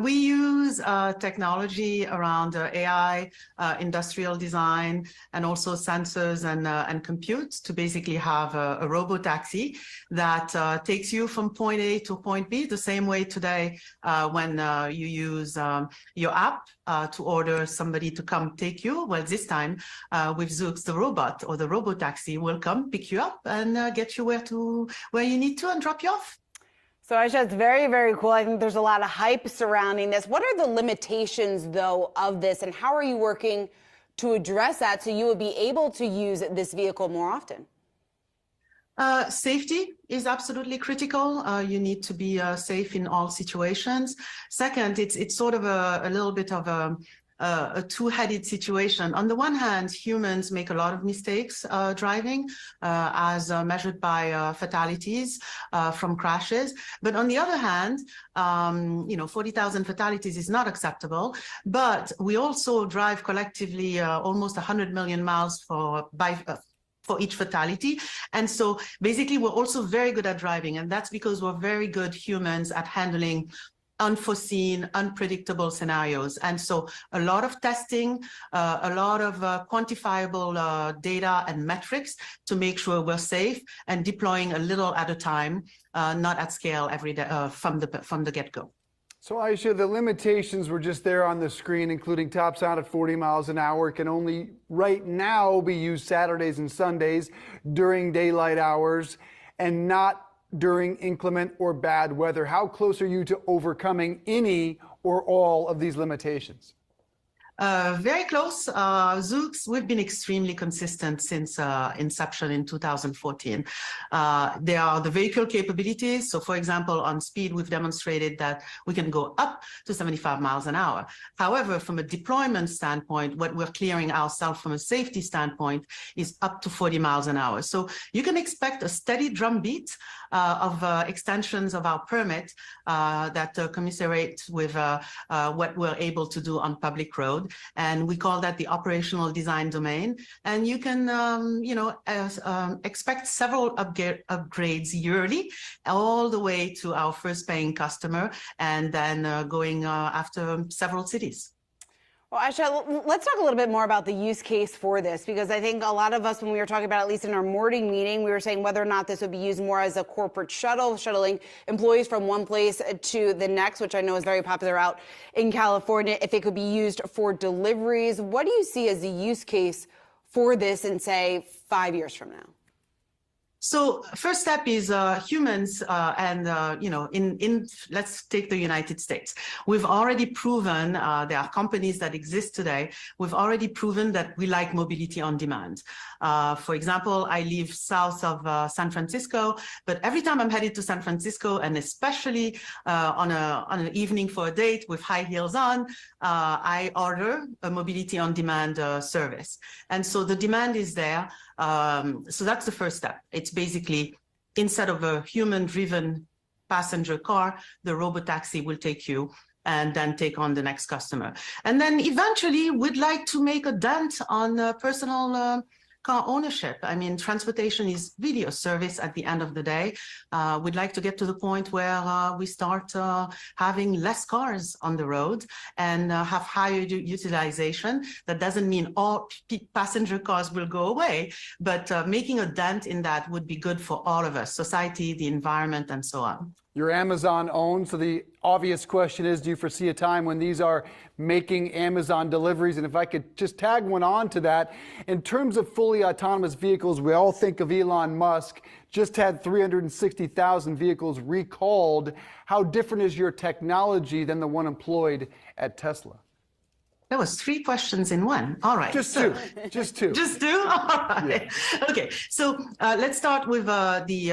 We use technology around AI, industrial design, and also sensors and compute to basically have a robotaxi that takes you from point A to point B the same way today when you use your app to order somebody to come take you. Well, this time with Zoox, the robot or the robotaxi will come pick you up and get you where you need to and drop you off. So Aisha, it's very, very cool. I think there's a lot of hype surrounding this. What are the limitations, though, of this, and how are you working to address that so you will be able to use this vehicle more often? Safety is absolutely critical. You need to be safe in all situations. Second, it's sort of a little bit of a two-headed situation. On the one hand, humans make a lot of mistakes driving, as measured by fatalities from crashes. But on the other hand, 40,000 fatalities is not acceptable. But we also drive collectively almost 100 million miles for each fatality. And so basically, we're also very good at driving. And that's because we're very good humans at handling unforeseen, unpredictable scenarios. And so a lot of testing, a lot of quantifiable data and metrics to make sure we're safe and deploying a little at a time, not at scale every day from the get-go. So Aisha, the limitations were just there on the screen, including top sound at 40 miles an hour. It can only right now be used Saturdays and Sundays during daylight hours and not during inclement or bad weather. How close are you to overcoming any or all of these limitations? Very close. Zoox, we've been extremely consistent since inception in 2014. There are the vehicle capabilities. So for example, on speed, we've demonstrated that we can go up to 75 miles an hour. However, from a deployment standpoint, what we're clearing ourselves from a safety standpoint is up to 40 miles an hour. So you can expect a steady drumbeat of extensions of our permit that commiserate with what we're able to do on public road. And we call that the operational design domain. And you can, expect several upgrades yearly, all the way to our first paying customer, and then going after several cities. Well, Aisha, let's talk a little bit more about the use case for this, because I think a lot of us, when we were talking about, at least in our morning meeting, we were saying whether or not this would be used more as a corporate shuttle, shuttling employees from one place to the next, which I know is very popular out in California, if it could be used for deliveries. What do you see as the use case for this in, say, 5 years from now? So first step is humans, let's take the United States. We've already proven, there are companies that exist today, we've already proven that we like mobility on demand. For example, I live south of San Francisco, but every time I'm headed to San Francisco, and especially on an evening for a date with high heels on, I order a mobility on demand service. And so the demand is there. So that's the first step. It's basically, instead of a human-driven passenger car, the robotaxi will take you and then take on the next customer. And then eventually, we'd like to make a dent on personal car ownership. I mean, transportation is really a service at the end of the day. We'd like to get to the point where we start having less cars on the road and have higher utilization. That doesn't mean all passenger cars will go away, but making a dent in that would be good for all of us, society, the environment, and so on. You're Amazon owned, so the obvious question is, do you foresee a time when these are making Amazon deliveries? And if I could just tag one on to that, in terms of fully autonomous vehicles, we all think of Elon Musk, just had 360,000 vehicles recalled. How different is your technology than the one employed at Tesla? There was 3 questions in one. All right. Just two. Just two. Just two. All right. Yeah. Okay. So let's start with the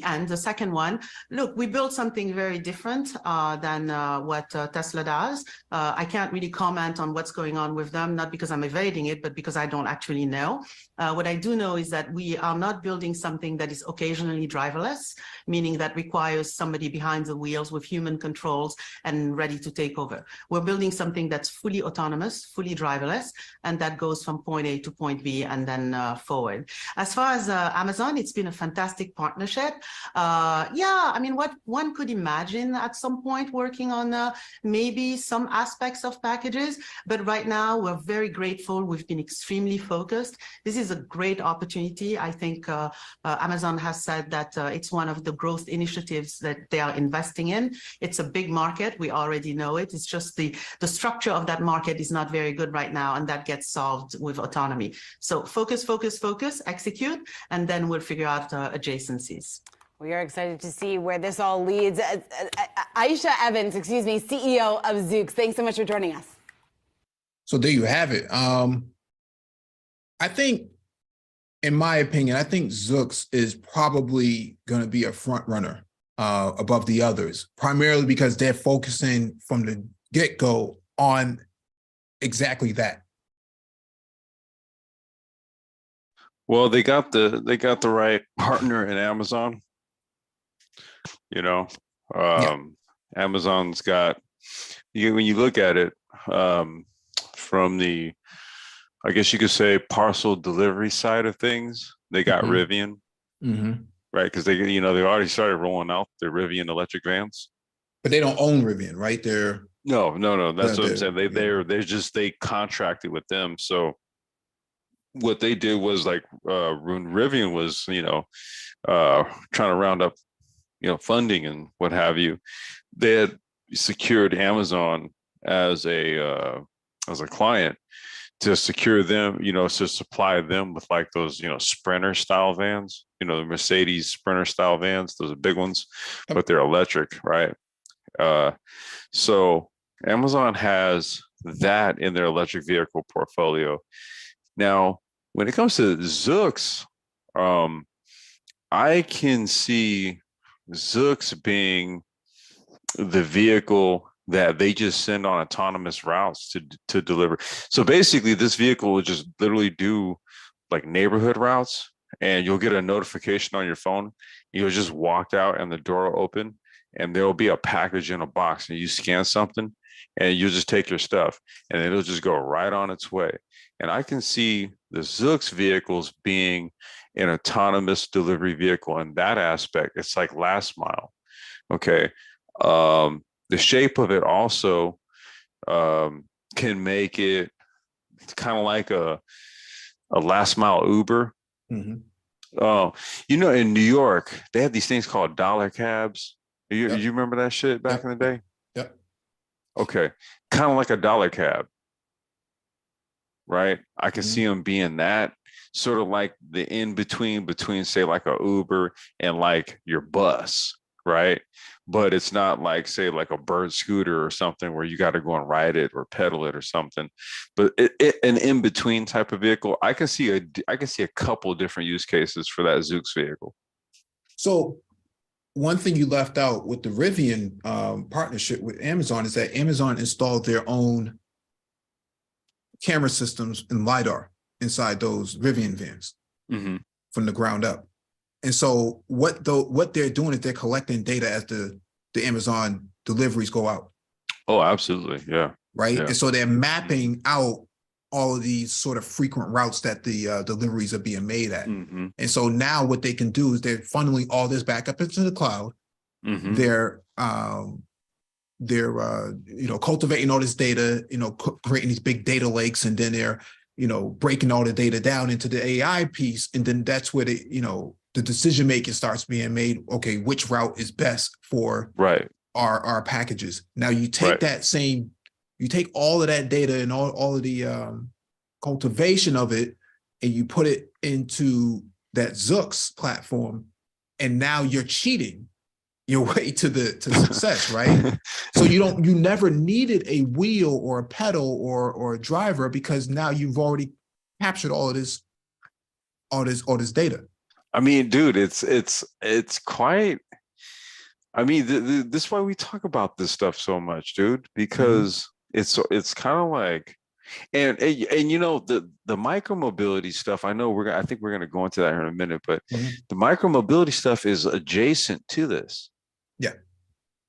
end, the second one. Look, we built something very different than what Tesla does. I can't really comment on what's going on with them, not because I'm evading it, but because I don't actually know. What I do know is that we are not building something that is occasionally driverless, meaning that requires somebody behind the wheels with human controls and ready to take over. We're building something that's fully autonomous, fully driverless, and that goes from point A to point B and then forward. As far as Amazon, it's been a fantastic partnership. Yeah, I mean, what one could imagine at some point working on maybe some aspects of packages, but right now we're very grateful. We've been extremely focused. This is a great opportunity. I think Amazon has said that it's one of the growth initiatives that they are investing in. It's a big market. We already know it. It's just the structure of that market is not very good right now, and that gets solved with autonomy. So focus, focus, focus, execute, and then we'll figure out adjacencies. We are excited to see where this all leads. Aisha Evans, CEO of Zook. Thanks so much for joining us. So there you have it. I think, in my opinion, I think Zoox is probably going to be a front runner above the others, primarily because they're focusing from the get-go on exactly that. Well, they got the right partner in Amazon. You know, Amazon's got, when you look at it from the, I guess you could say, parcel delivery side of things, they got Rivian, right? Because they already started rolling out the Rivian electric vans. But they don't own Rivian, right? They're no. That's what I'm saying. They contracted with them. So what they did was, like, when Rivian was, trying to round up, funding and what have you, they had secured Amazon as a client to secure them, to supply them with, like, those, Sprinter style vans, the Mercedes Sprinter style vans. Those are big ones, but they're electric, right? So Amazon has that in their electric vehicle portfolio. Now, when it comes to Zoox, I can see Zoox being the vehicle that they just send on autonomous routes to deliver. So basically, this vehicle will just literally do, like, neighborhood routes, and you'll get a notification on your phone. You'll just walk out and the door will open, and there'll be a package in a box, and you scan something and you just take your stuff, and it'll just go right on its way. And I can see the Zoox vehicles being an autonomous delivery vehicle in that aspect. It's like last mile. Okay. The shape of it also can make it kind of like a last mile Uber. In New York, they have these things called dollar cabs. You remember that shit back in the day? Yep. Okay. Kind of like a dollar cab, right? I can see them being that, sort of like the in-between say, like a Uber and, like, your bus, right? But it's not like, say, like a bird scooter or something where you got to go and ride it or pedal it or something. But an in-between type of vehicle, I can see a couple of different use cases for that Zoox vehicle. So one thing you left out with the Rivian partnership with Amazon is that Amazon installed their own camera systems and LiDAR inside those Rivian vans from the ground up. And so what they're doing is they're collecting data as the Amazon deliveries go out. Oh, absolutely. Yeah. Right. Yeah. And so they're mapping out all of these sort of frequent routes that the deliveries are being made at. Mm-hmm. And so now what they can do is they're funneling all this back up into the cloud. Mm-hmm. They're cultivating all this data, creating these big data lakes, and then they're, breaking all the data down into the AI piece. And then that's where the decision making starts being made. Okay, which route is best for our packages? Now you take you take all of that data and all of the cultivation of it, and you put it into that Zoox platform, and now you're cheating your way to success, right? So you never needed a wheel or a pedal or a driver, because now you've already captured all this data. I mean, dude, it's quite. I mean, this is why we talk about this stuff so much, dude, because it's kind of like, and the micromobility stuff. I think we're gonna go into that here in a minute, but the micromobility stuff is adjacent to this. Yeah,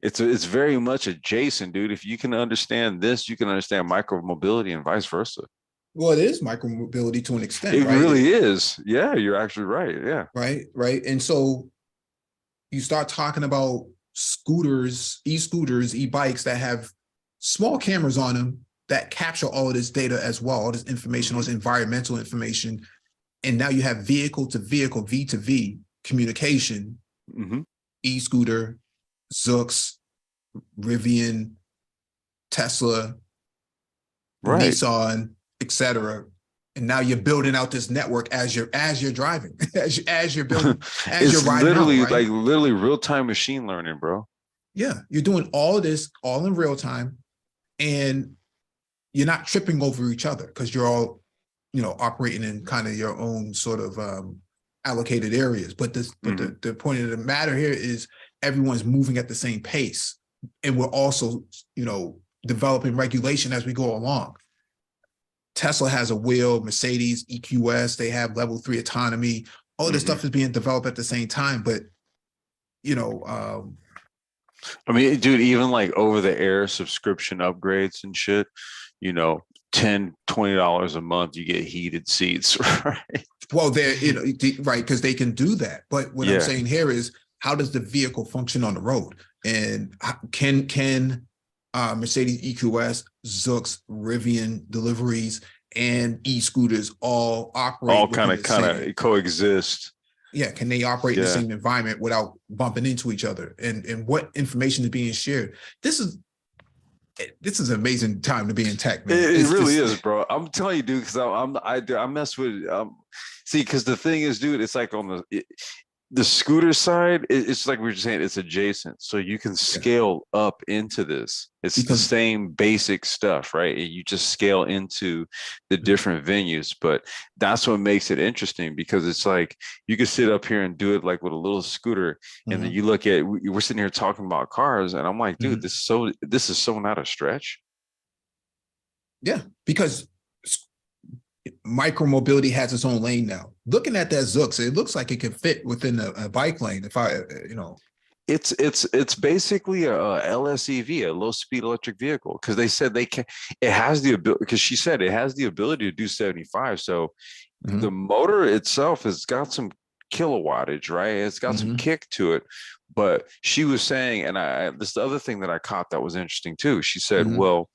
it's very much adjacent, dude. If you can understand this, you can understand micromobility and vice versa. Well, it is micromobility to an extent. It right? really is. Yeah, you're actually right. Yeah. Right. And so you start talking about scooters, e-bikes that have small cameras on them that capture all of this data as well, all this information, all this environmental information. And now you have vehicle to vehicle, V2V communication, e-scooter, Zoox, Rivian, Tesla, Nissan, etc. And now you're building out this network as you're driving, as you're building, as you're riding. Literally, out, right? literally real-time machine learning, bro. Yeah, you're doing all of this all in real time, and you're not tripping over each other because you're all, operating in kind of your own sort of allocated areas. But the point of the matter here is everyone's moving at the same pace, and we're also, developing regulation as we go along. Tesla has a wheel, Mercedes, EQS, they have level 3 autonomy. All this stuff is being developed at the same time. But, I mean, dude, even like over the air subscription upgrades and shit, $10, $20 a month, you get heated seats, right? Well, they're, right, because they can do that. But what I'm saying here is, how does the vehicle function on the road? And can Mercedes EQS, Zoox, Rivian deliveries, and e-scooters all operate? All kind of coexist. Yeah, can they operate in the same environment without bumping into each other? And what information is being shared? This is an amazing time to be in tech, man. It really is, bro. I'm telling you, dude, because I mess with see, because the thing is, dude, it's like on the scooter side, it's like we were just saying, it's adjacent, so you can scale up into this. It's the same basic stuff, right? You just scale into the different venues, but that's what makes it interesting, because it's like you can sit up here and do it like with a little scooter, and then you look at, we're sitting here talking about cars, and I'm like, dude, this is so not a stretch. Yeah, because micromobility has its own lane now. Looking at that Zoox, it looks like it could fit within a bike lane. If it's basically a LSEV, a low speed electric vehicle, because they said it has the ability, because she said it has the ability to do 75. So the motor itself has got some kilowattage, right? It's got some kick to it. But she was saying, and this the other thing that I caught that was interesting too. She said, well,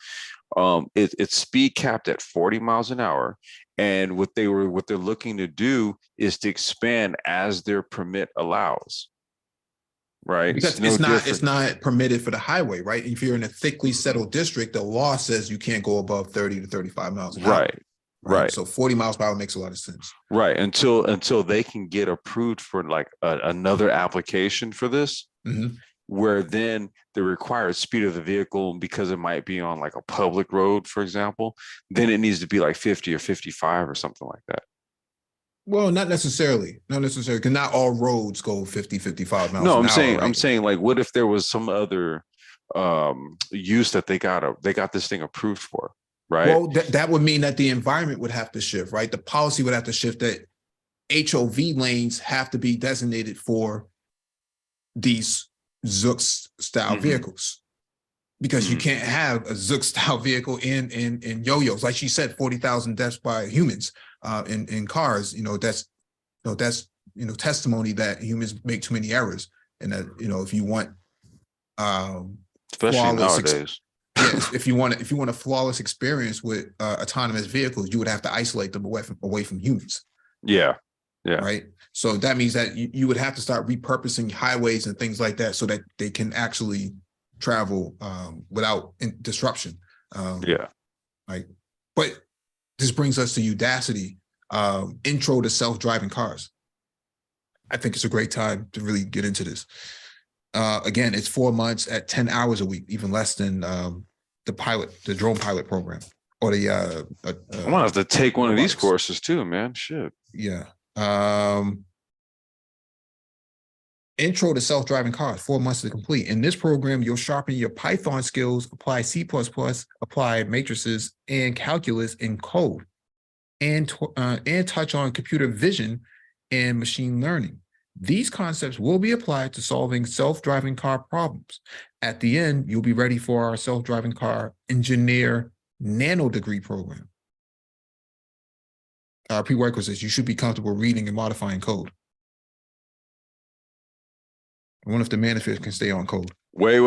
it's speed capped at 40 miles an hour, and what they're looking to do is to expand as their permit allows, right? Because it's not permitted for the highway, right? If you're in a thickly settled district, the law says you can't go above 30 to 35 miles an hour. Right. So 40 miles per hour makes a lot of sense. Right. Until they can get approved for like another application for this, where then the required speed of the vehicle, because it might be on like a public road, for example, then it needs to be like 50 or 55 or something like that. Well, not necessarily, because not all roads go 50, 55 miles. No, I'm saying, right? I'm saying, like, what if there was some other use that they got this thing approved for, right? Well, that would mean that the environment would have to shift, right? The policy would have to shift, that HOV lanes have to be designated for these Zoox style vehicles. because you can't have a Zook style vehicle in yo-yos. Like she said, 40,000 deaths by humans in cars. That's testimony that humans make too many errors, and that if you want especially nowadays. Yes, if you want a flawless experience with autonomous vehicles, you would have to isolate them away from humans. Yeah. Right. So that means that you would have to start repurposing highways and things like that so that they can actually travel without disruption. Right. But this brings us to Udacity, intro to self-driving cars. I think it's a great time to really get into this. Again, it's 4 months at 10 hours a week, even less than the drone pilot program, or the I'm gonna have to take one of these courses too, man. Shit. Yeah. Intro to self-driving cars, 4 months to complete. In this program, you'll sharpen your Python skills, apply C++, apply matrices and calculus in code, and touch on computer vision and machine learning. These concepts will be applied to solving self-driving car problems. At the end, you'll be ready for our self-driving car engineer nano degree program. Prerequisites: you should be comfortable reading and modifying code. I wonder if the manifest can stay on code. Wait.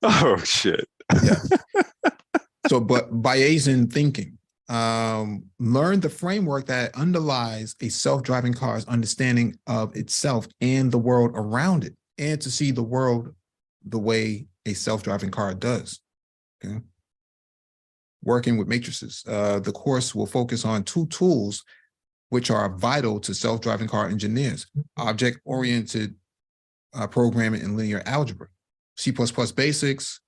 Oh shit. Yeah. So, but Bayesian thinking. Learn the framework that underlies a self-driving car's understanding of itself and the world around it, and to see the world the way a self-driving car does. Okay. Working with matrices. The course will focus on 2 tools which are vital to self-driving car engineers: object-oriented programming and linear algebra, C++ basics,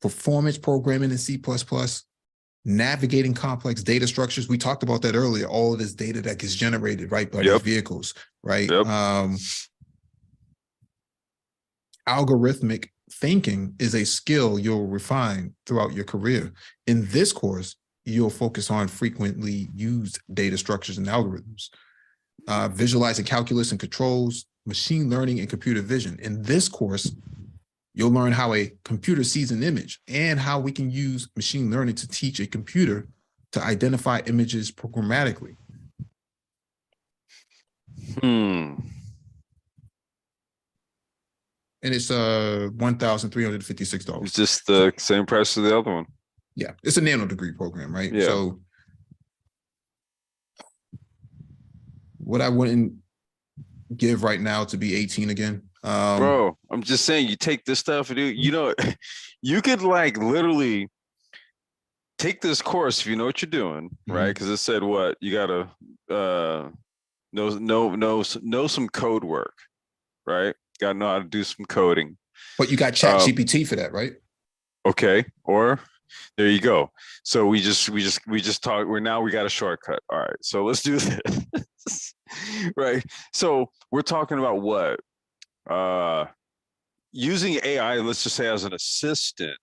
performance programming in C++, navigating complex data structures. We talked about that earlier, all of this data that gets generated, right, by these vehicles, right? Algorithmic thinking is a skill you'll refine throughout your career. In this course, you'll focus on frequently used data structures and algorithms, visualizing calculus and controls, machine learning and computer vision. In this course, you'll learn how a computer sees an image and how we can use machine learning to teach a computer to identify images programmatically. And it's $1,356. It's just the same price as the other one. Yeah, it's a nano degree program, right? Yeah. So what I wouldn't give right now to be 18 again. Bro, I'm just saying, you take this stuff, dude, you could like literally take this course if you know what you're doing, right? Because it said what you gotta know some code work, right? Gotta know how to do some coding. But you got ChatGPT for that, right? Okay, or there you go. So we just talked. We got a shortcut. All right, so let's do this. Right. So we're talking about what? Using AI, let's just say, as an assistant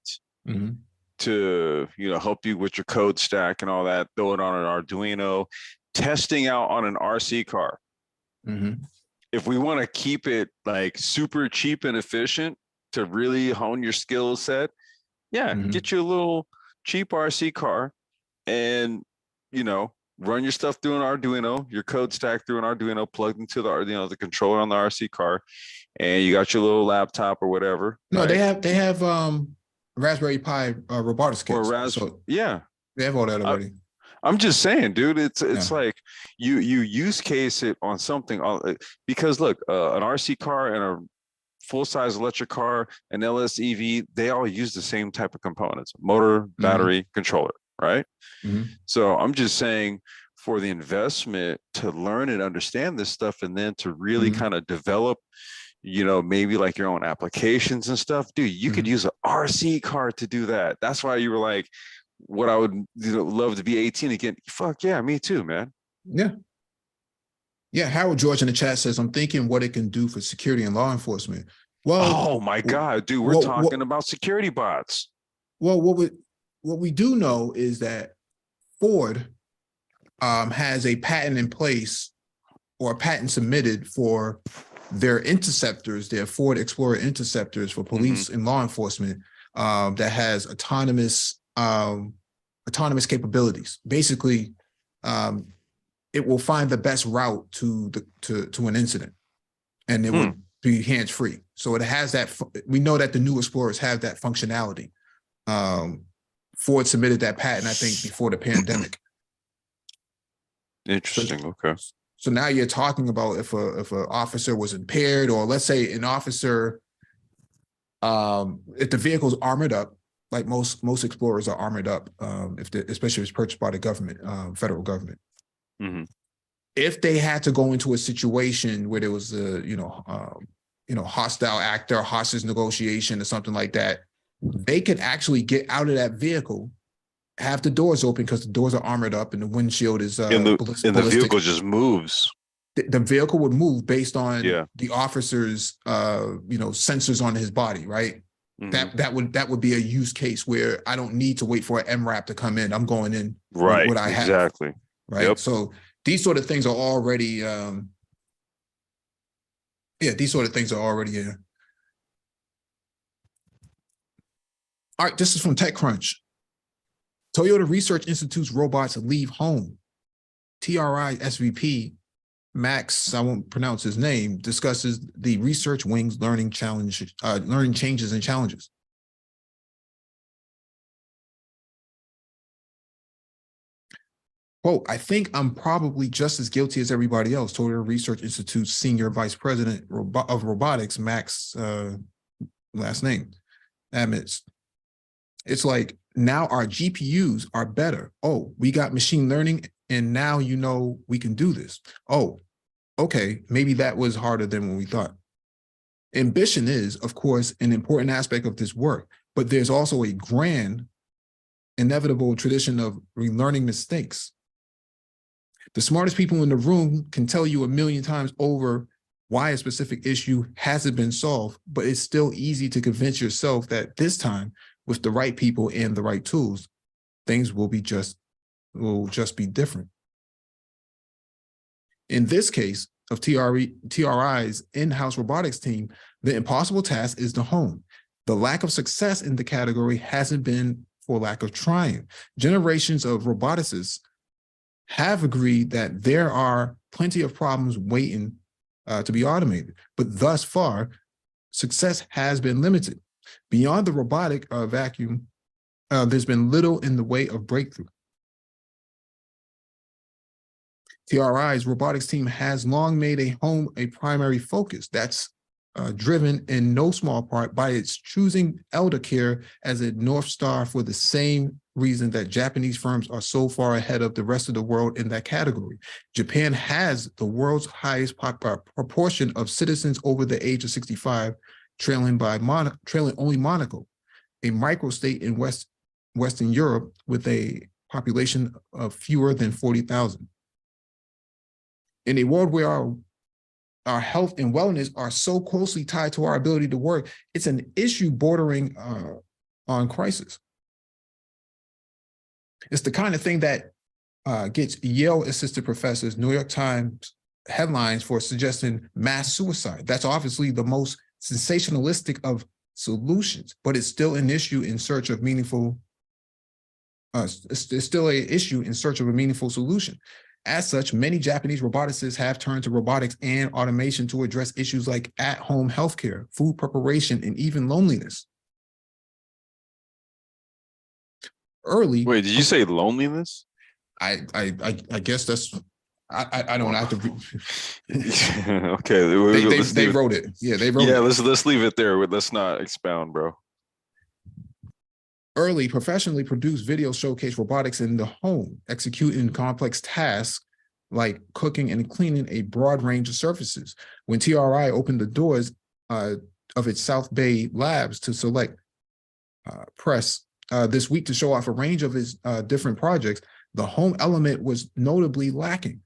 to help you with your code stack and all that. Throw it on an Arduino, testing out on an RC car. If we want to keep it like super cheap and efficient to really hone your skill set, get you a little cheap RC car and, run your stuff through an Arduino, your code stack through an Arduino, plugged into the controller on the RC car, and you got your little laptop or whatever. No, right? they have Raspberry Pi robotics kits. They have all that already. I'm just saying, dude, it's like you use case it on something, because look, an RC car and a full-size electric car, an LSEV, they all use the same type of components: motor, battery, controller, right? So I'm just saying, for the investment to learn and understand this stuff, and then to really kind of develop, maybe like your own applications and stuff, dude, you could use an RC car to do that. That's why you were like, what I would love to be 18 again. Fuck yeah, me too, man. Yeah, Harold George in the chat says, I'm thinking what it can do for security and law enforcement. Well, oh my God, dude, we're talking about security bots. Well, what we do know is that Ford has a patent in place, or a patent submitted for their interceptors, their Ford Explorer interceptors for police and law enforcement, that has autonomous capabilities. Basically, it will find the best route to an incident, and it would be hands-free. So it has that. We know that the new Explorers have that functionality. Ford submitted that patent, I think, before the pandemic. Interesting. Okay. So now you're talking about if an officer was impaired, or let's say an officer, if the vehicle's armored up, like most Explorers are armored up, especially if it's purchased by the government, federal government. If they had to go into a situation where there was a hostile actor, hostage negotiation, or something like that, they could actually get out of that vehicle, have the doors open because the doors are armored up and the windshield is and the vehicle just moves. The vehicle would move based on the officer's sensors on his body, right? That would be a use case where I don't need to wait for an MRAP to come in. I'm going in right. what I have. Exactly. Right. Yep. So these sort of things are already these sort of things are already All right, this is from TechCrunch. Toyota Research Institute's robots leave home. TRI SVP Max, I won't pronounce his name, discusses the research wing's learning changes and challenges. Quote, I think I'm probably just as guilty as everybody else, Toyota Research Institute's Senior Vice President of Robotics, Max, last name, admits. It's like, now our GPUs are better. Oh, we got machine learning, and now we can do this. Oh, okay, maybe that was harder than what we thought. Ambition is, of course, an important aspect of this work, but there's also a grand, inevitable tradition of relearning mistakes. The smartest people in the room can tell you a million times over why a specific issue hasn't been solved, but it's still easy to convince yourself that this time, with the right people and the right tools, things will just be different. In this case of TRI's in-house robotics team, the impossible task is the home. The lack of success in the category hasn't been for lack of trying. Generations of roboticists have agreed that there are plenty of problems waiting to be automated, but thus far, success has been limited. Beyond the robotic vacuum, there's been little in the way of breakthrough. TRI's robotics team has long made a home a primary focus. That's driven in no small part by its choosing elder care as a North Star for the same reason that Japanese firms are so far ahead of the rest of the world in that category. Japan has the world's highest proportion of citizens over the age of 65, trailing only Monaco, a microstate in Western Europe with a population of fewer than 40,000. In a world where our health and wellness are so closely tied to our ability to work, it's an issue bordering on crisis. It's the kind of thing that gets Yale assistant professors New York Times headlines for suggesting mass suicide. That's obviously the most sensationalistic of solutions, but it's still an issue in search of meaningful. It's still an issue in search of a meaningful solution. As such, many Japanese roboticists have turned to robotics and automation to address issues like at-home healthcare, food preparation, and even loneliness. Wait, did you say loneliness? I guess that's. I don't have to. Okay, they wrote it. Yeah, they wrote it. Yeah, let's leave it there. Let's not expound, bro. Early professionally produced videos showcase robotics in the home, executing complex tasks like cooking and cleaning a broad range of surfaces. When TRI opened the doors of its South Bay labs to select press this week to show off a range of its different projects, the home element was notably lacking.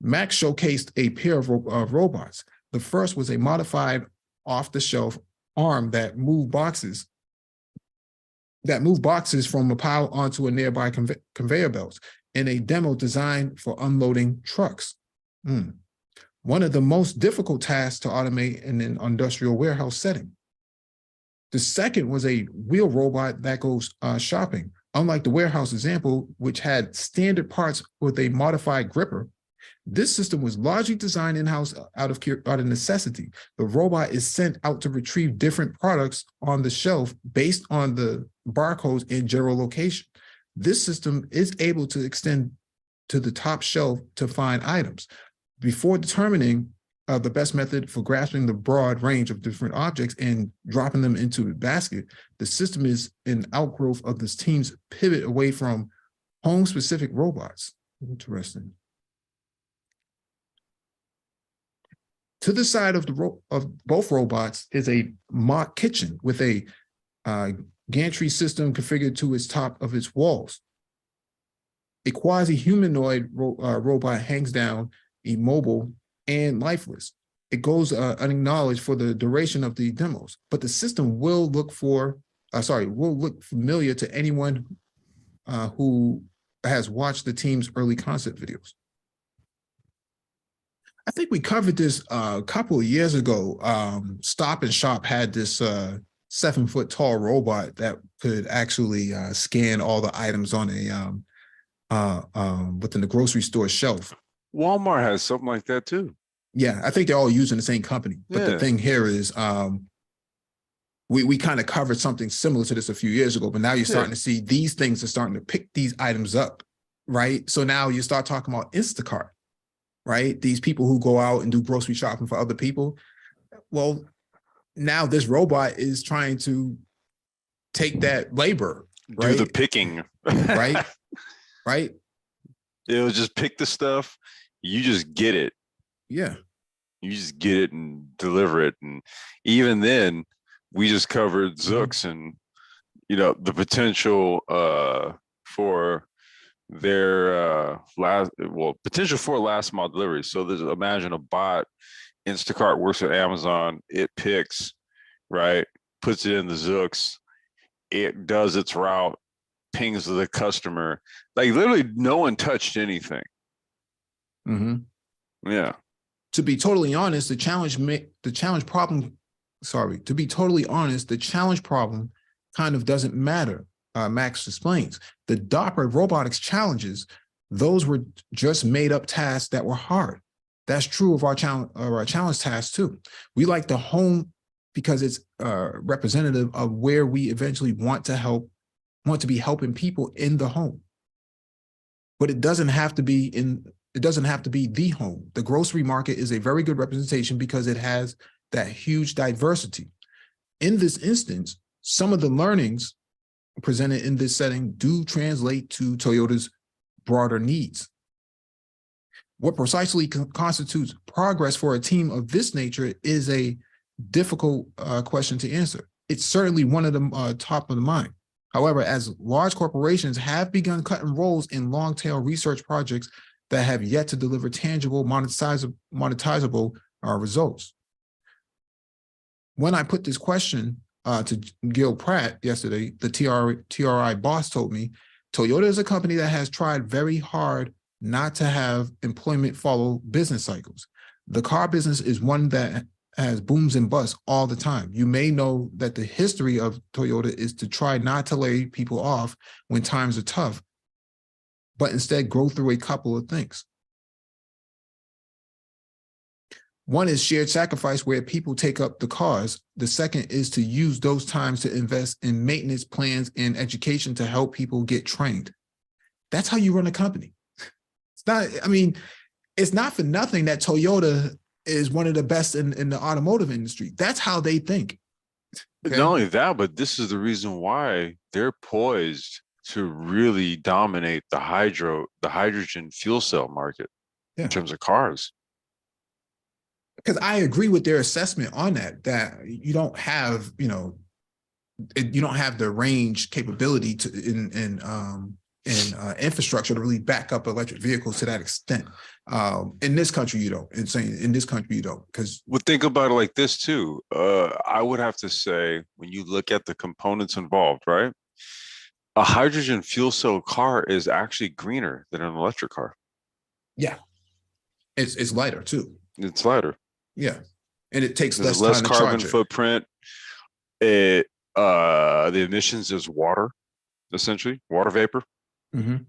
Max showcased a pair of robots. The first was a modified off-the-shelf arm that moved boxes from a pile onto a nearby conveyor belts in a demo designed for unloading trucks. one of the most difficult tasks to automate in an industrial warehouse setting. The second was a wheel robot that goes shopping. Unlike the warehouse example, which had standard parts with a modified gripper, this system was largely designed in-house out of necessity. The robot is sent out to retrieve different products on the shelf based on the barcodes and general location. This system is able to extend to the top shelf to find items. Before determining the best method for grasping the broad range of different objects and dropping them into the basket, the system is an outgrowth of this team's pivot away from home-specific robots. Interesting. To the side of both robots is a mock kitchen with a gantry system configured to its top of its walls. A quasi-humanoid robot hangs down, immobile and lifeless. It goes unacknowledged for the duration of the demos, but the system will look familiar to anyone who has watched the team's early concept videos. I think we covered this a couple of years ago. Stop and Shop had this 7-foot tall robot that could actually scan all the items on a within the grocery store shelf. Walmart has something like that too. Yeah, I think they're all using the same company. But the thing here is we kind of covered something similar to this a few years ago, but now you're starting to see these things are starting to pick these items up, right? So now you start talking about Instacart, right? These people who go out and do grocery shopping for other people. Well, now this robot is trying to take that labor, right? Do the picking. Right? Right? It'll just pick the stuff. You just get it. Yeah. You just get it and deliver it. And even then, we just covered Zoox and, the potential for their potential for last mile delivery. So imagine a bot. Instacart works with Amazon. It picks, right? Puts it in the Zoox. It does its route, pings to the customer. Like literally no one touched anything. Mm-hmm. Yeah. To be totally honest, the challenge problem kind of doesn't matter. Max explains. The DARPA robotics challenges, those were just made up tasks that were hard. That's true of our challenge tasks too. We like the home because it's representative of where we eventually want to be helping people in the home. But it doesn't have to be the home. The grocery market is a very good representation because it has that huge diversity. In this instance, some of the learnings presented in this setting do translate to Toyota's broader needs. What precisely constitutes progress for a team of this nature is a difficult question to answer. It's certainly one of the top of the mind. However, as large corporations have begun cutting roles in long-tail research projects that have yet to deliver tangible, monetizable results. When I put this question to Gil Pratt yesterday, the TRI boss told me, Toyota is a company that has tried very hard not to have employment follow business cycles. The car business is one that has booms and busts all the time. You may know that the history of Toyota is to try not to lay people off when times are tough, but instead grow through a couple of things. One is shared sacrifice, where people take up the cause. The second is to use those times to invest in maintenance plans and education to help people get trained. That's how you run a company. It's not for nothing that Toyota is one of the best in the automotive industry. That's how they think. Okay? Not only that, but this is the reason why they're poised to really dominate the hydrogen fuel cell market in terms of cars. Because I agree with their assessment on that you don't have, you don't have the range capability to in infrastructure to really back up electric vehicles to that extent. In this country, you don't. In this country, you don't. Because think about it like this too. I would have to say, when you look at the components involved, right? A hydrogen fuel cell car is actually greener than an electric car. Yeah, it's lighter too. It's lighter. Yeah. And it takes There's less less time to carbon charge it. footprint. The emissions is water, essentially water vapor. Mhm.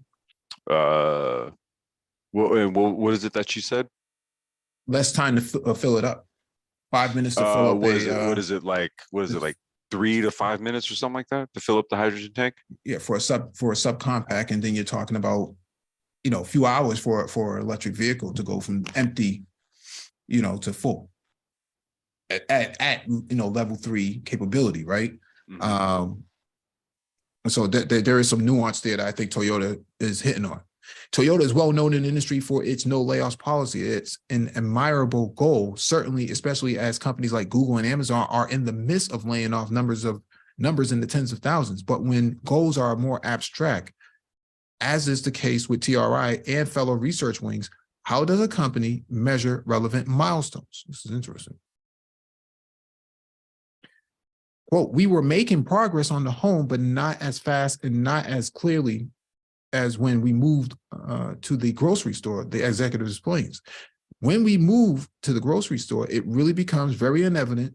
What is it that you said? Less time to fill it up. 5 minutes to fill up What is it? What is it like? What is it like? 3 to 5 minutes or something like that to fill up the hydrogen tank? Yeah, for a subcompact, and then you're talking about, a few hours for an electric vehicle to go from empty, to full at level 3 capability, right? Mm-hmm. So there is some nuance there that I think Toyota is hitting on. Toyota is well known in the industry for its no layoffs policy. It's an admirable goal, certainly, especially as companies like Google and Amazon are in the midst of laying off numbers in the tens of thousands. But when goals are more abstract, as is the case with TRI and fellow research wings, how does a company measure relevant milestones? This is interesting. Quote, we were making progress on the home, but not as fast and not as clearly as when we moved to the grocery store, the executive explains. When we move to the grocery store, it really becomes very evident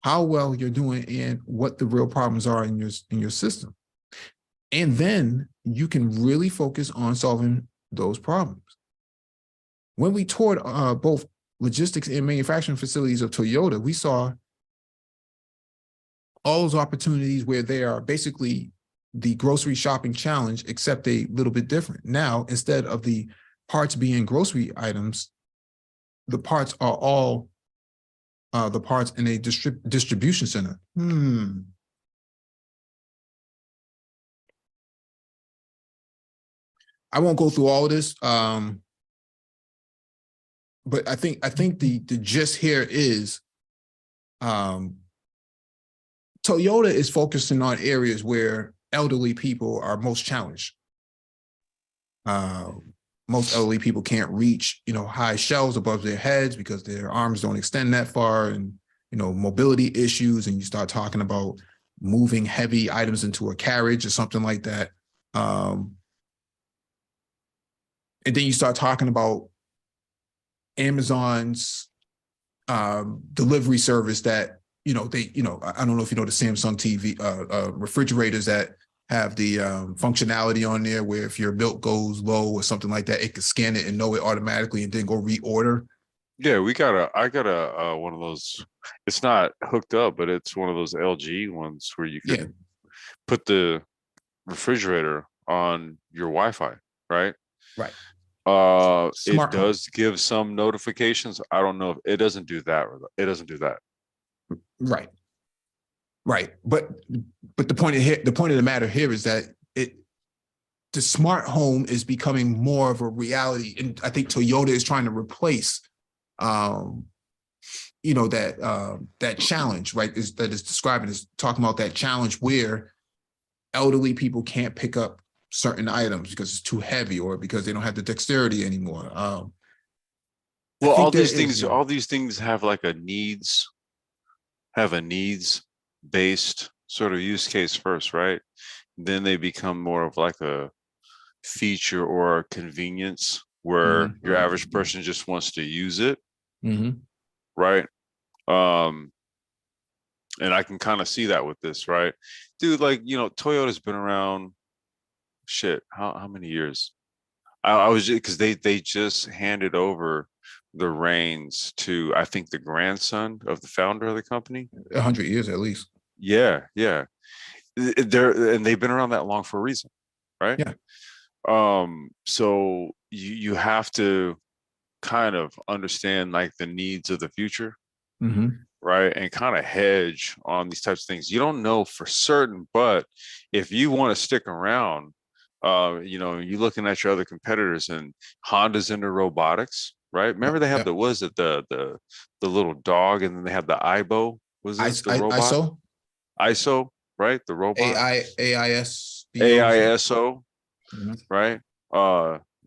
how well you're doing and what the real problems are in your system. And then you can really focus on solving those problems. When we toured both logistics and manufacturing facilities of Toyota, we saw all those opportunities where they are basically the grocery shopping challenge, except a little bit different. Now, instead of the parts being grocery items, the parts are all the parts in a distribution center. I won't go through all of this, but I think the gist here is Toyota is focusing on areas where elderly people are most challenged. Most elderly people can't reach, high shelves above their heads because their arms don't extend that far, and, mobility issues. And you start talking about moving heavy items into a carriage or something like that. And then you start talking about Amazon's delivery service that, I don't know if you know the Samsung TV refrigerators that have the functionality on there where if your milk goes low or something like that, it can scan it and know it automatically and then go reorder. Yeah, I got a one of those. It's not hooked up, but it's one of those LG ones where you can put the refrigerator on your Wi-Fi, right? Right. It does give some notifications. I don't know if it doesn't do that. It doesn't do that. Right. But the point of the matter here is that the smart home is becoming more of a reality, and I think Toyota is trying to replace, that challenge, right? That is describing is talking about that challenge where elderly people can't pick up certain items because it's too heavy or because they don't have the dexterity anymore. Well, all these things have like a needs based sort of use case first, right? Then they become more of like a feature or a convenience where your average person just wants to use it, right? And I can kind of see that with this, right? Dude, like, Toyota's been around, shit, how many years? I was just, because they just handed over the reins to, I think, the grandson of the founder of the company. 100 years at least. Yeah. They've been around that long for a reason, right? Yeah. So you have to kind of understand like the needs of the future, right? And kind of hedge on these types of things. You don't know for certain, but if you want to stick around, you're looking at your other competitors, and Honda's into robotics, right? Remember they have the little dog, and then they have the IBO. Was it the robot? ISO, right? The robot. AISO, right?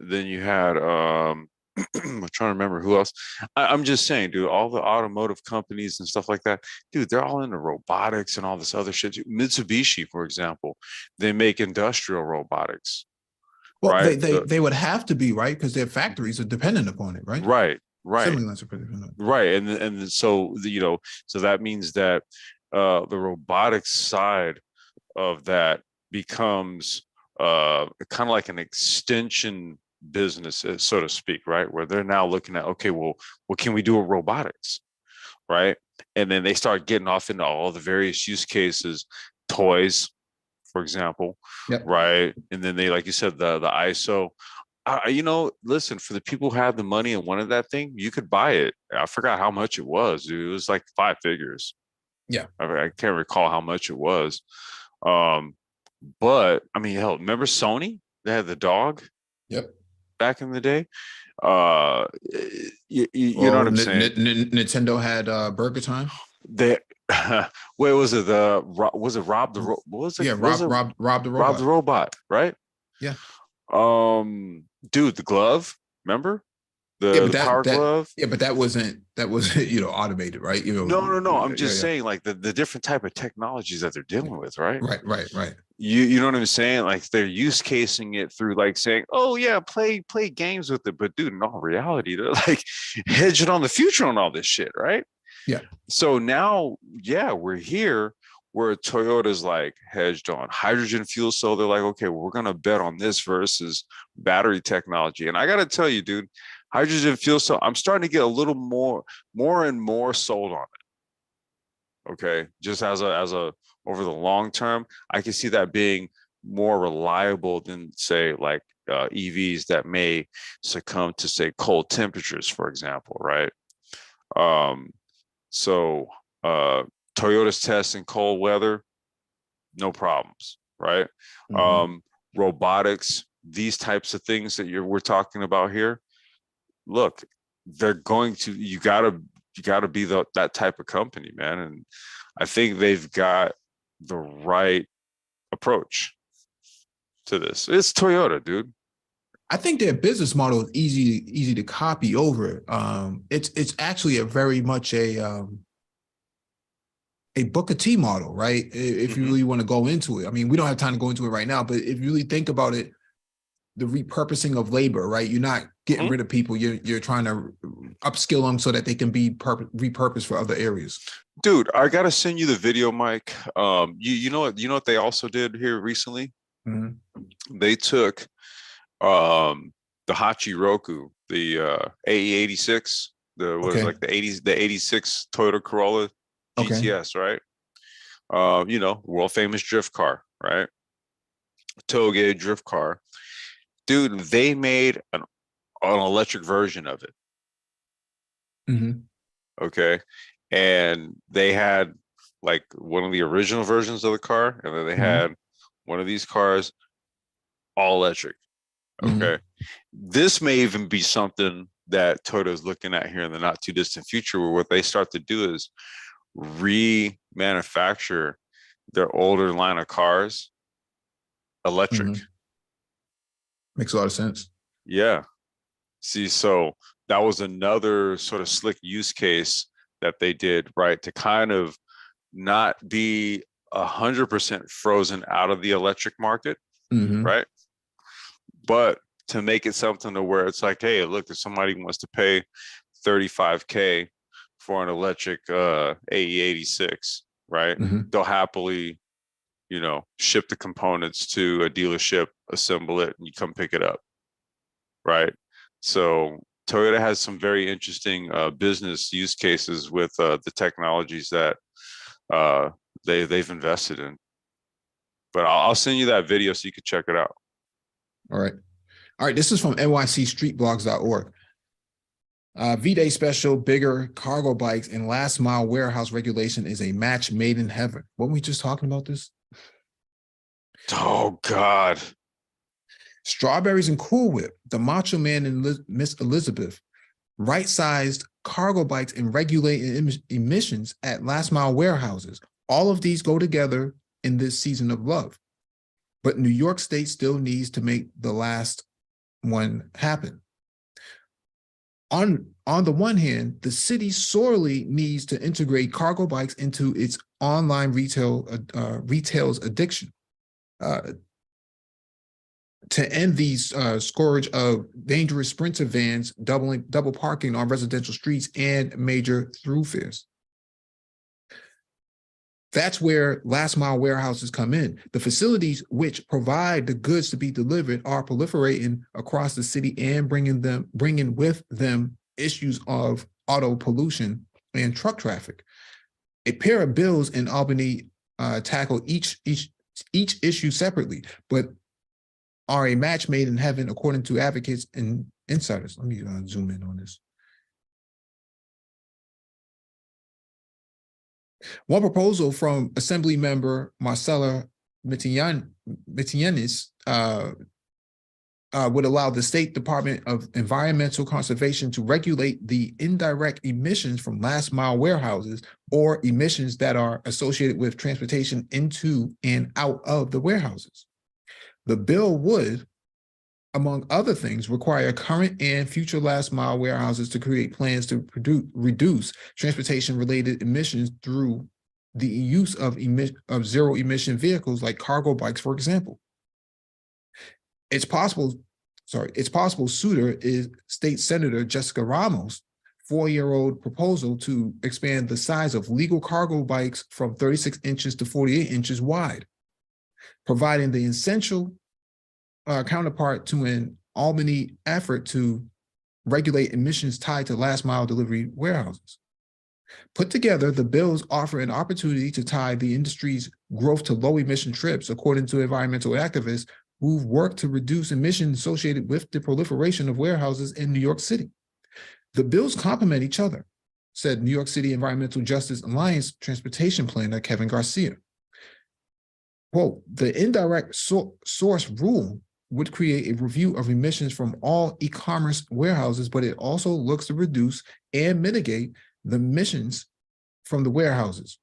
Then you had I'm trying to remember who else. I'm just saying, dude, all the automotive companies and stuff like that, dude, they're all into robotics and all this other shit. Mitsubishi, for example, they make industrial robotics. Well, right? they would have to be, right? Because their factories are dependent upon it, right? Right. Right. Less unpredictable. Right. And so, so that means that the robotics side of that becomes kind of like an extension business, so to speak, right? Where they're now looking at, okay, well, what can we do with robotics? Right. And then they start getting off into all the various use cases, toys, for example, Yep. right? And then they, like you said, the ISO. Listen, for the people who had the money and wanted that thing, you could buy it. I forgot how much it was, dude. It was like 5 figures. Yeah. I can't recall how much it was. But I mean, hell, remember Sony? They had the dog. Yep. Back in the day. You know what I'm saying? Nintendo had Burger Time. They where was it? Was it Rob the what was it? Yeah, Rob the Rob the Robot. Rob the Robot, right? Yeah. Dude, the glove, remember? Yeah, but The power glove. Yeah, but that wasn't automated, right? No. I'm just saying, like the different type of technologies that they're dealing with, right? Right. You know what I'm saying? Like they're use casing it through like saying, oh yeah, play games with it. But dude, in all reality, they're like hedging on the future on all this shit, right? Yeah. So now, yeah, we're here where Toyota's like hedged on hydrogen fuel cell. They're like, okay, well, we're gonna bet on this versus battery technology. And I gotta tell you, dude, hydrogen fuel cell, I'm starting to get a little more and more sold on it. Okay. Just as a over the long term, I can see that being more reliable than say like EVs that may succumb to say cold temperatures, for example, right? So Toyota's test in cold weather, no problems, right? Mm-hmm. Robotics, these types of things that we're talking about here, look, they're going to, you gotta be that type of company, man. And I think they've got the right approach to this. It's Toyota, dude. I think their business model is easy to copy over. It's actually a very much a Booker T model, right? If you really want to go into it. I mean, we don't have time to go into it right now, but if you really think about it, the repurposing of labor, right? You're not getting rid of people. You're trying to upskill them so that they can be repurposed for other areas. Dude, I gotta send you the video, Mike. You know what they also did here recently? Mm-hmm. They took the Hachiroku, the AE86, like the 80s, the 86 Toyota Corolla GTS, right? World famous drift car, right? Toge drift car. Dude, they made an electric version of it. Mm-hmm. Okay. And they had like one of the original versions of the car, and then they had one of these cars all electric. Okay. This may even be something that Toyota is looking at here in the not too distant future, where what they start to do is remanufacture their older line of cars electric. Makes a lot of sense. Yeah. See, so that was another sort of slick use case that they did, right? To kind of not be 100% frozen out of the electric market, right? But to make it something to where it's like, hey, look, if somebody wants to pay $35K for an electric AE86, right? They'll happily, ship the components to a dealership, assemble it, and you come pick it up, right? So Toyota has some very interesting business use cases with the technologies that they've invested in. But I'll send you that video so you can check it out. All right. This is from nycstreetblogs.org. V-Day special, bigger cargo bikes and last mile warehouse regulation is a match made in heaven. Weren't we just talking about this? Oh, God. Strawberries and Cool Whip, the Macho Man and Miss Elizabeth, right-sized cargo bikes and regulating emissions at last mile warehouses. All of these go together in this season of love. But New York State still needs to make the last one happen. On the one hand, the city sorely needs to integrate cargo bikes into its online retail's addiction. to end these scourge of dangerous sprinter vans, double parking on residential streets and major thoroughfares. That's where last mile warehouses come in. The facilities which provide the goods to be delivered are proliferating across the city and bringing with them issues of auto pollution and truck traffic. A pair of bills in Albany tackle each issue separately, but are a match made in heaven, according to advocates and insiders. Let me zoom in on this. One proposal from Assembly Member Marcela Mitianis would allow the State Department of Environmental Conservation to regulate the indirect emissions from last mile warehouses or emissions that are associated with transportation into and out of the warehouses. The bill would, among other things, require current and future last mile warehouses to create plans to reduce transportation-related emissions through the use of zero emission vehicles like cargo bikes, for example. It's possible suitor is State Senator Jessica Ramos' 4-year-old proposal to expand the size of legal cargo bikes from 36 inches to 48 inches wide, providing the essential counterpart to an Albany effort to regulate emissions tied to last mile delivery warehouses. Put together, the bills offer an opportunity to tie the industry's growth to low emission trips, according to environmental activists who've worked to reduce emissions associated with the proliferation of warehouses in New York City. The bills complement each other, said New York City Environmental Justice Alliance transportation planner Kevin Garcia. Quote, the indirect source rule would create a review of emissions from all e-commerce warehouses, but it also looks to reduce and mitigate the emissions from the warehouses.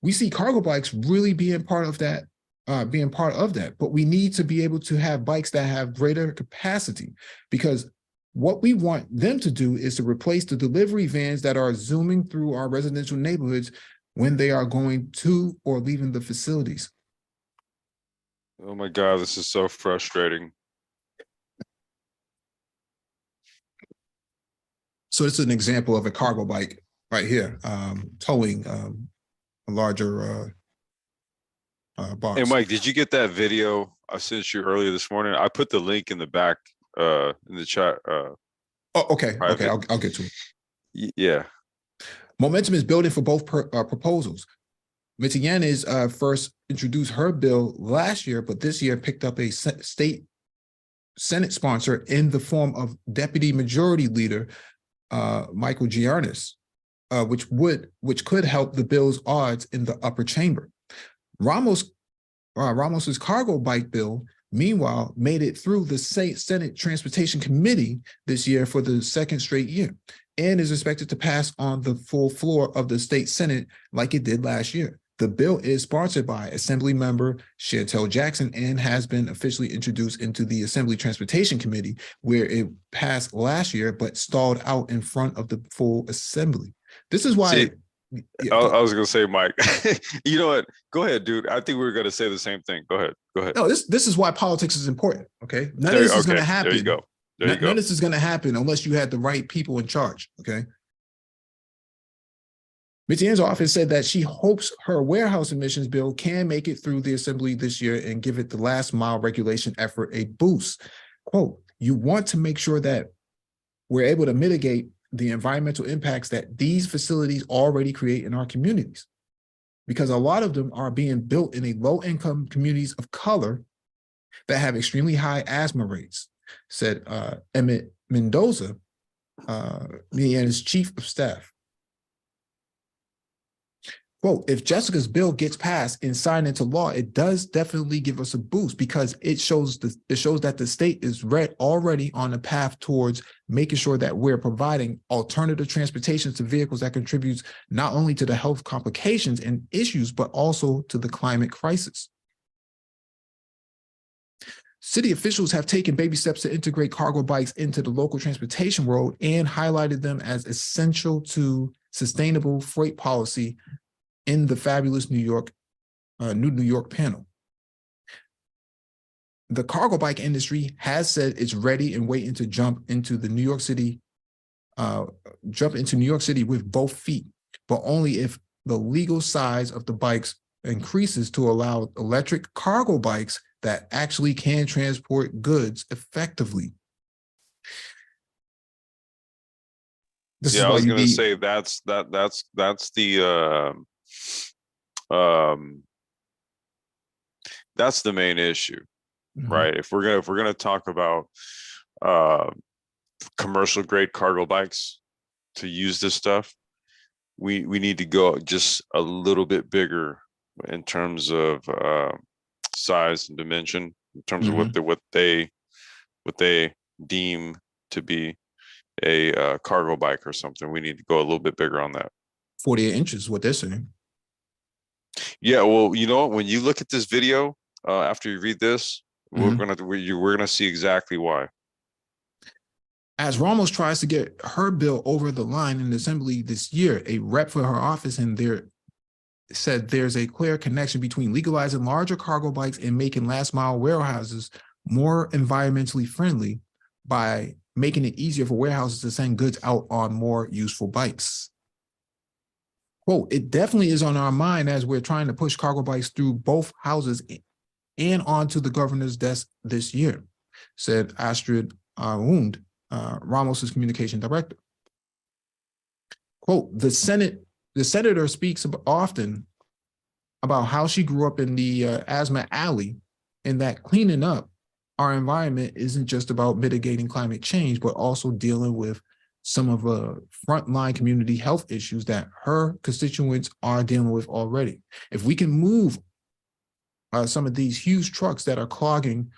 We see cargo bikes really being part of that, but we need to be able to have bikes that have greater capacity, because what we want them to do is to replace the delivery vans that are zooming through our residential neighborhoods when they are going to or leaving the facilities. Oh my God, this is so frustrating. So it's an example of a cargo bike right here, towing a larger box. Hey, Mike, did you get that video I sent you earlier this morning? I put the link in the back in the chat. Oh, okay, private. okay, I'll get to it. Yeah. Momentum is building for both proposals. Mitianis first introduced her bill last year, but this year picked up a state Senate sponsor in the form of Deputy Majority Leader Michael Giannis, which could help the bill's odds in the upper chamber. Ramos's cargo bike bill, meanwhile, made it through the Senate Transportation Committee this year for the second straight year, and is expected to pass on the full floor of the state Senate like it did last year. The bill is sponsored by Assembly Member Chantel Jackson and has been officially introduced into the Assembly Transportation Committee, where it passed last year but stalled out in front of the full Assembly. This is why. I was going to say, Mike, you know what? Go ahead, dude. I think we were going to say the same thing. Go ahead. Go ahead. No, this is why politics is important. Okay. None of this is going to happen. There you go. None of this is going to happen unless you had the right people in charge. Okay. Mitianis' office said that she hopes her warehouse emissions bill can make it through the Assembly this year and give it the last mile regulation effort a boost. Quote, you want to make sure that we're able to mitigate the environmental impacts that these facilities already create in our communities, because a lot of them are being built in a low-income communities of color that have extremely high asthma rates, said Emmett Mendoza, Mitianis' chief of staff. Quote, if Jessica's bill gets passed and signed into law, it does definitely give us a boost, because it shows that the state is already on a path towards making sure that we're providing alternative transportation to vehicles that contributes not only to the health complications and issues, but also to the climate crisis. City officials have taken baby steps to integrate cargo bikes into the local transportation world and highlighted them as essential to sustainable freight policy in the fabulous New York panel. the cargo bike industry has said it's ready and waiting to jump into New York City with both feet, but only if the legal size of the bikes increases to allow electric cargo bikes that actually can transport goods effectively. This is I why was you gonna need, say that's the main issue, right? If we're gonna talk about commercial grade cargo bikes to use this stuff, we need to go just a little bit bigger in terms of size and dimension, in terms of what they deem to be a cargo bike or something. We need to go a little bit bigger on that. 48 inches, what they're saying. Yeah, well, you know what? When you look at this video, after you read this, we're gonna see exactly why. As Ramos tries to get her bill over the line in assembly this year, a rep for her office in there said there's a clear connection between legalizing larger cargo bikes and making last mile warehouses more environmentally friendly by making it easier for warehouses to send goods out on more useful bikes. Quote, it definitely is on our mind as we're trying to push cargo bikes through both houses and onto the governor's desk this year, said Astrid Wund, Ramos's communication director. Quote, the senator speaks often about how she grew up in the asthma alley, and that cleaning up our environment isn't just about mitigating climate change, but also dealing with some of the frontline community health issues that her constituents are dealing with already. If we can move some of these huge trucks that are clogging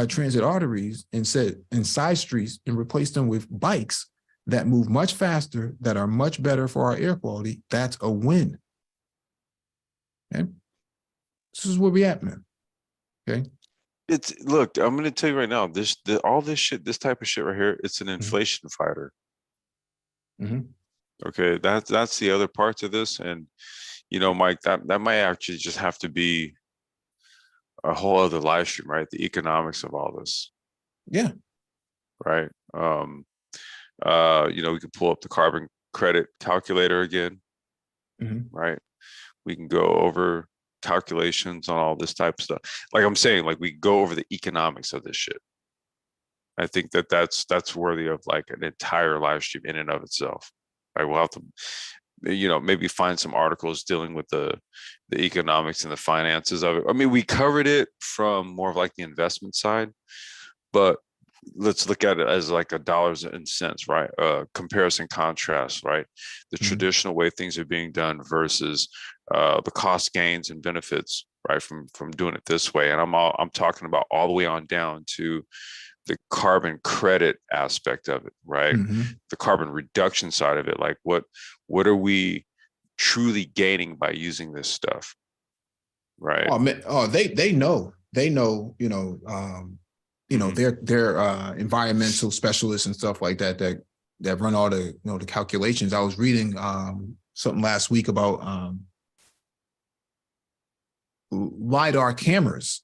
transit arteries and side streets and replace them with bikes that move much faster, that are much better for our air quality, that's a win. Okay, this is where we at, man. Okay. Look, I'm going to tell you right now, all this shit, this type of shit right here, it's an inflation fighter. Okay, that's the other part to this, and Mike, that might actually just have to be a whole other live stream, right? The economics of all this. Yeah. Right. We could pull up the carbon credit calculator again. Right. We can go over calculations on all this type of stuff. Like I'm saying, like we go over the economics of this shit. I think that's worthy of like an entire live stream in and of itself. Right. We'll have to, maybe find some articles dealing with the economics and the finances of it. I mean, we covered it from more of like the investment side, but let's look at it as like a dollars and cents, right? Comparison contrast, right? The traditional way things are being done versus the cost gains and benefits, right? From doing it this way. And I'm talking about all the way on down to the carbon credit aspect of it, right? The carbon reduction side of it. Like what are we truly gaining by using this stuff? Right. Oh man, they know, they're environmental specialists and stuff like that run all the the calculations. I was reading something last week about LiDAR cameras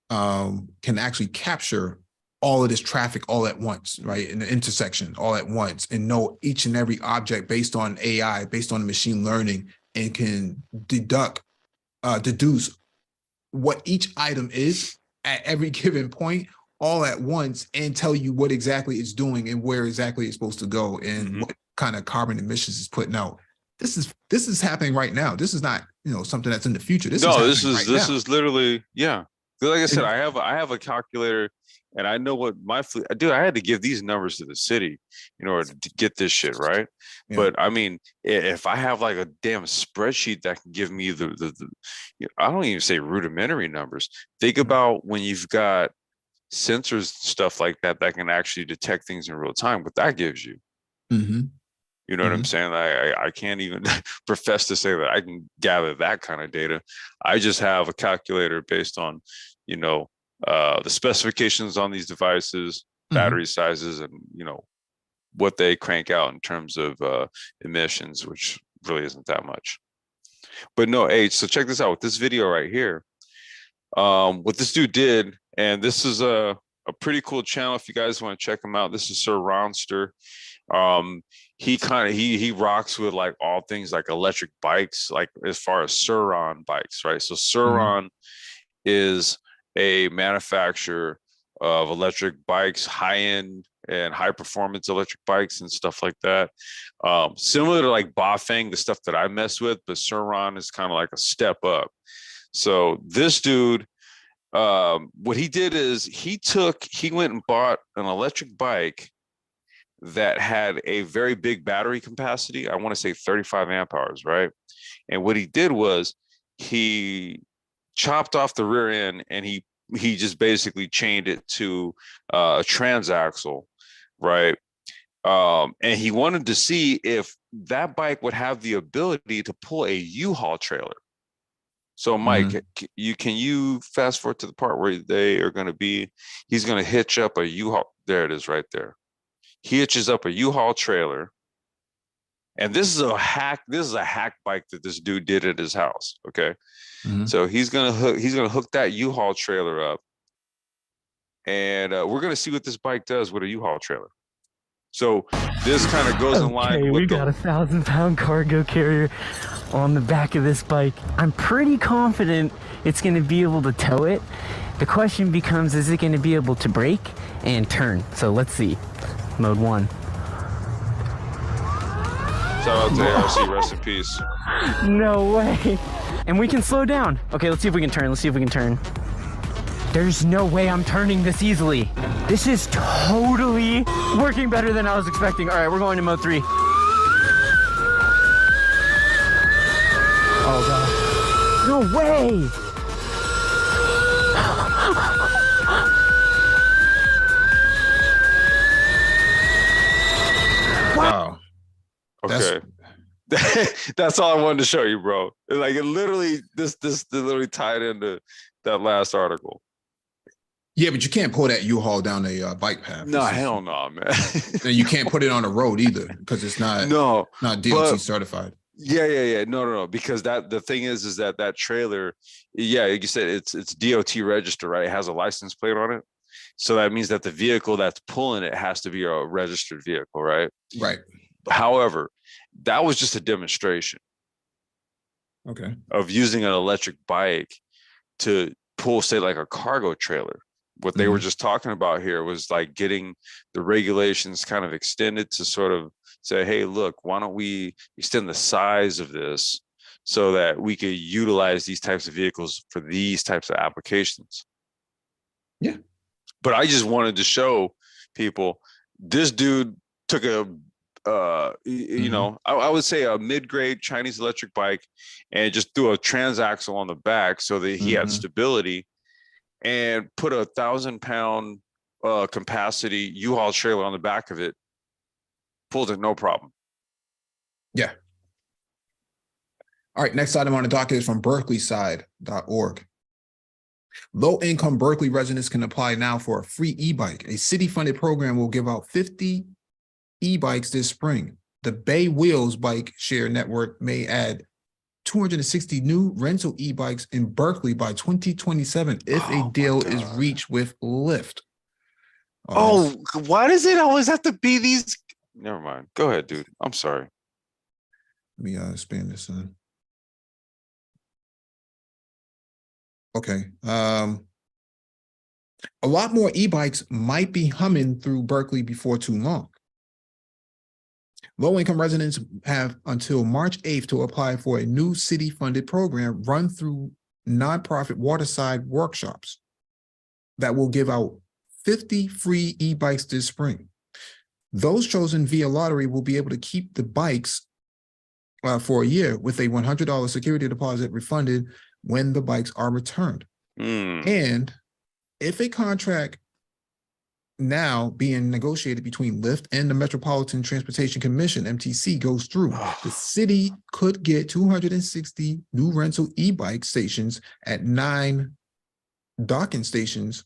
can actually capture all of this traffic all at once, right? In the intersection all at once, and know each and every object based on AI, based on machine learning, and can deduce what each item is at every given point all at once, and tell you what exactly it's doing and where exactly it's supposed to go and what kind of carbon emissions it's putting out. This is happening right now. This is not something that's in the future. This is literally, yeah. Like I said, I have a calculator, and I know what my fleet. Dude, I had to give these numbers to the city in order to get this shit right. Yeah. But I mean, if I have like a damn spreadsheet that can give me the I don't even say rudimentary numbers. Think about when you've got sensors, stuff like that can actually detect things in real time. What that gives you. You know what I'm saying? I can't even profess to say that I can gather that kind of data. I just have a calculator based on, the specifications on these devices, battery sizes, and, what they crank out in terms of emissions, which really isn't that much. But no, so check this out with this video right here. What this dude did And this is a pretty cool channel if you guys want to check him out. This is Sir Ronster. He rocks with like all things like electric bikes, like as far as Suron bikes, right? So Suron is a manufacturer of electric bikes, high-end and high-performance electric bikes and stuff like that. Similar to like Bafang, the stuff that I mess with, but Suron is kind of like a step up. So this dude, what he did is he went and bought an electric bike that had a very big battery capacity. I want to say 35 amp hours, right? And what he did was he chopped off the rear end and he just basically chained it to a transaxle, right? And he wanted to see if that bike would have the ability to pull a U-Haul trailer. So Mike, can you fast forward to the part where they are going to be, he's going to hitch up a U-Haul. There it is right there. He hitches up a U-Haul trailer. And this is a hack bike that this dude did at his house. Okay. So he's gonna hook that U-Haul trailer up. And we're gonna see what this bike does with a U-Haul trailer. So this kind of goes in line with we got a 1,000-pound cargo carrier on the back of this bike. I'm pretty confident it's going to be able to tow it. The question becomes, is it going to be able to brake and turn? So let's see. Mode 1. Shout out to ARC, rest in peace. No way. And we can slow down. Okay, let's see if we can turn. There's no way I'm turning this easily. This is totally working better than I was expecting. All right, we're going to mode 3. Oh God. No way. Wow. Okay. That's all I wanted to show you, bro. Like it literally, this literally tied into that last article. Yeah, but you can't pull that U-Haul down a bike path. No, hell no, man. And you can't put it on the road either because it's not DOT certified. Yeah. No. Because the thing is that trailer, yeah, like you said, it's DOT registered, right? It has a license plate on it. So that means that the vehicle that's pulling it has to be a registered vehicle, right? Right. However, that was just a demonstration. Okay. Of using an electric bike to pull, say, like a cargo trailer. What they were just talking about here was like getting the regulations kind of extended to sort of say, hey, look, why don't we extend the size of this so that we could utilize these types of vehicles for these types of applications? Yeah. But I just wanted to show people this dude took a, you know, I would say a mid-grade Chinese electric bike and just threw a transaxle on the back so that he had stability, and put a 1,000-pound capacity U-Haul trailer on the back of it, pulled it no problem. Yeah. All right, next item on the docket is from berkeleyside.org. Low-income Berkeley residents can apply now for a free e-bike. A city-funded program will give out 50 e-bikes this spring. The Bay Wheels bike share network may add 260 new rental e-bikes in Berkeley by 2027 if a deal is reached with Lyft. Why does it always have to be these? Never mind. Go ahead, dude. I'm sorry. Let me expand this on. Okay. A lot more e-bikes might be humming through Berkeley before too long. Low-income residents have until March 8th to apply for a new city-funded program run through nonprofit Waterside workshops that will give out 50 free e-bikes this spring. Those chosen via lottery will be able to keep the bikes for a year with a $100 security deposit refunded when the bikes are returned. And if a contract now being negotiated between Lyft and the Metropolitan Transportation Commission, MTC, goes through, the city could get 260 new rental e-bike stations at 9 docking stations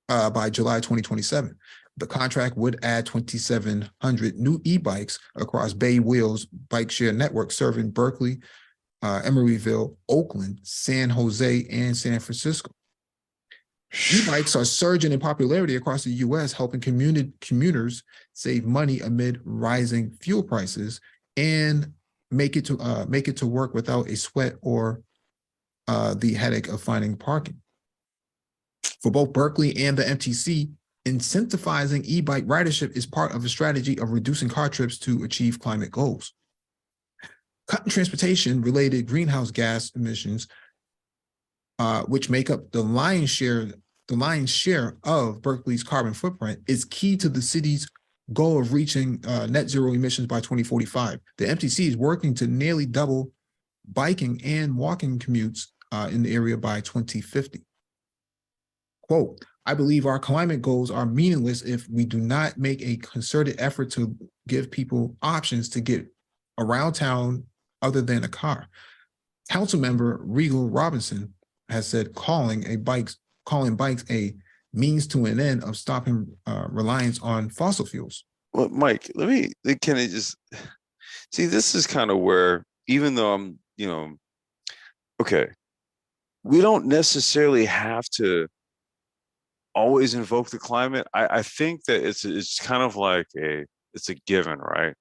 by July 2027. The contract would add 2,700 new e-bikes across Bay Wheels bike share network serving Berkeley, Emeryville, Oakland, San Jose, and San Francisco. E-bikes are surging in popularity across the U.S., helping commuters save money amid rising fuel prices and make it to work without a sweat or the headache of finding parking. For both Berkeley and the MTC, incentivizing e-bike ridership is part of a strategy of reducing car trips to achieve climate goals. Cutting transportation-related greenhouse gas emissions, which make up the lion's share of Berkeley's carbon footprint, is key to the city's goal of reaching net zero emissions by 2045. The MTC is working to nearly double biking and walking commutes in the area by 2050. Quote, I believe our climate goals are meaningless if we do not make a concerted effort to give people options to get around town other than a car. Councilmember Regal Robinson has said calling bikes a means to an end of stopping reliance on fossil fuels. Well, Mike, can I just see, this is kind of where, even though I'm, okay, we don't necessarily have to always invoke the climate. I think that it's kind of like it's a given, right?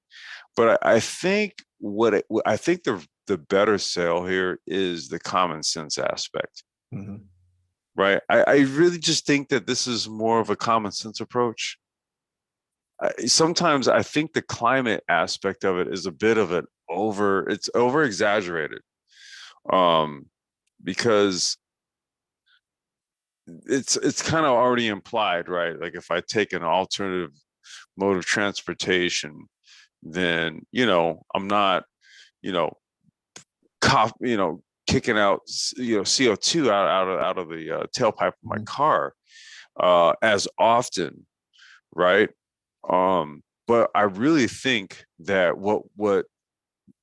But I think the better sale here is the common sense aspect. Mm-hmm. Right. I really just think that this is more of a common sense approach. Sometimes I think the climate aspect of it is a bit of it's over exaggerated, because it's kind of already implied, right? Like if I take an alternative mode of transportation, then, I'm not, kicking out, CO2 out of the tailpipe of my car as often, right? But I really think that what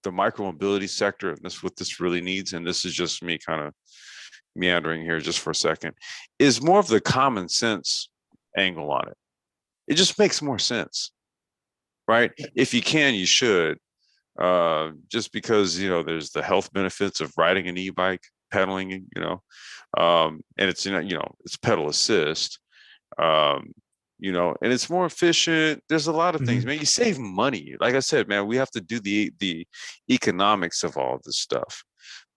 the micromobility sector, and what this really needs, and this is just me kind of meandering here just for a second, is more of the common sense angle on it. It just makes more sense, right? If you can, you should. Just because there's the health benefits of riding an e-bike, pedaling, and it's it's pedal assist, and it's more efficient. There's a lot of things, man. You save money. Like I said, man, we have to do the economics of all of this stuff,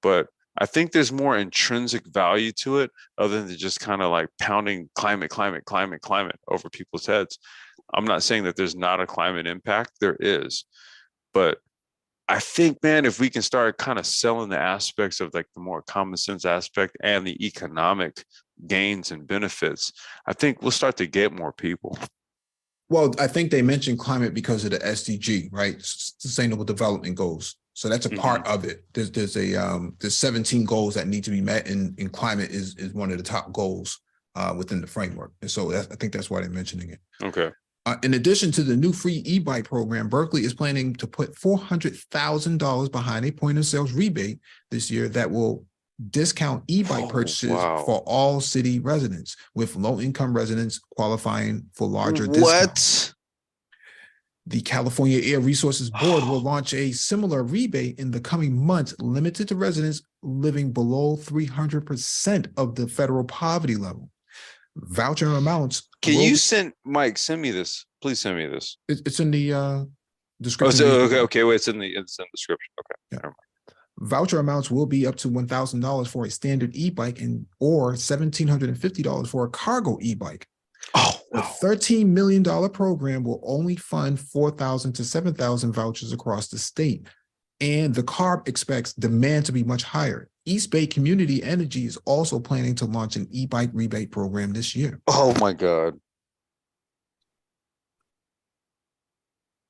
but I think there's more intrinsic value to it other than just kind of like pounding climate over people's heads. I'm not saying that there's not a climate impact. There is, but I think, man, if we can start kind of selling the aspects of like the more common sense aspect and the economic gains and benefits, I think we'll start to get more people. Well, I think they mentioned climate because of the SDG, right? Sustainable Development Goals. So that's a part of it. There's 17 goals that need to be met, and climate is one of the top goals within the framework. And so I think that's why they're mentioning it. Okay. In addition to the new free e-bike program, Berkeley is planning to put $400,000 behind a point of sales rebate this year that will discount e-bike purchases for all city residents, with low-income residents qualifying for larger discounts. The California Air Resources Board will launch a similar rebate in the coming months, limited to residents living below 300% of the federal poverty level. Voucher amounts. Can you send me this? Please send me this. It's in the description. Okay. Wait, it's in the description. Okay. Yeah. Voucher amounts will be up to $1,000 for a standard e-bike or $1,750 for a cargo e-bike. Oh, the $13 million program will only fund 4,000 to 7,000 vouchers across the state, and the CARB expects demand to be much higher. East Bay Community Energy is also planning to launch an e-bike rebate program this year. Oh my God.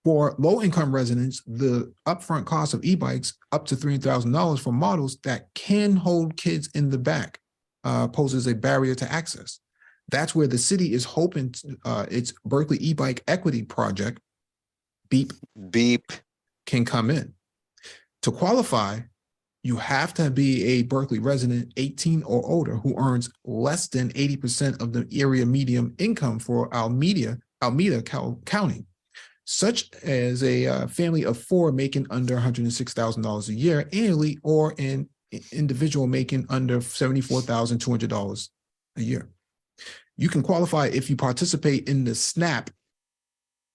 For low-income residents, the upfront cost of e-bikes up to $3,000 for models that can hold kids in the back poses a barrier to access. That's where the city is hoping its Berkeley e-bike equity project, BEEP, can come in. To qualify, you have to be a Berkeley resident 18 or older who earns less than 80% of the area median income for Alameda County, such as a family of four making under $106,000 a year annually, or an individual making under $74,200 a year. You can qualify if you participate in the SNAP,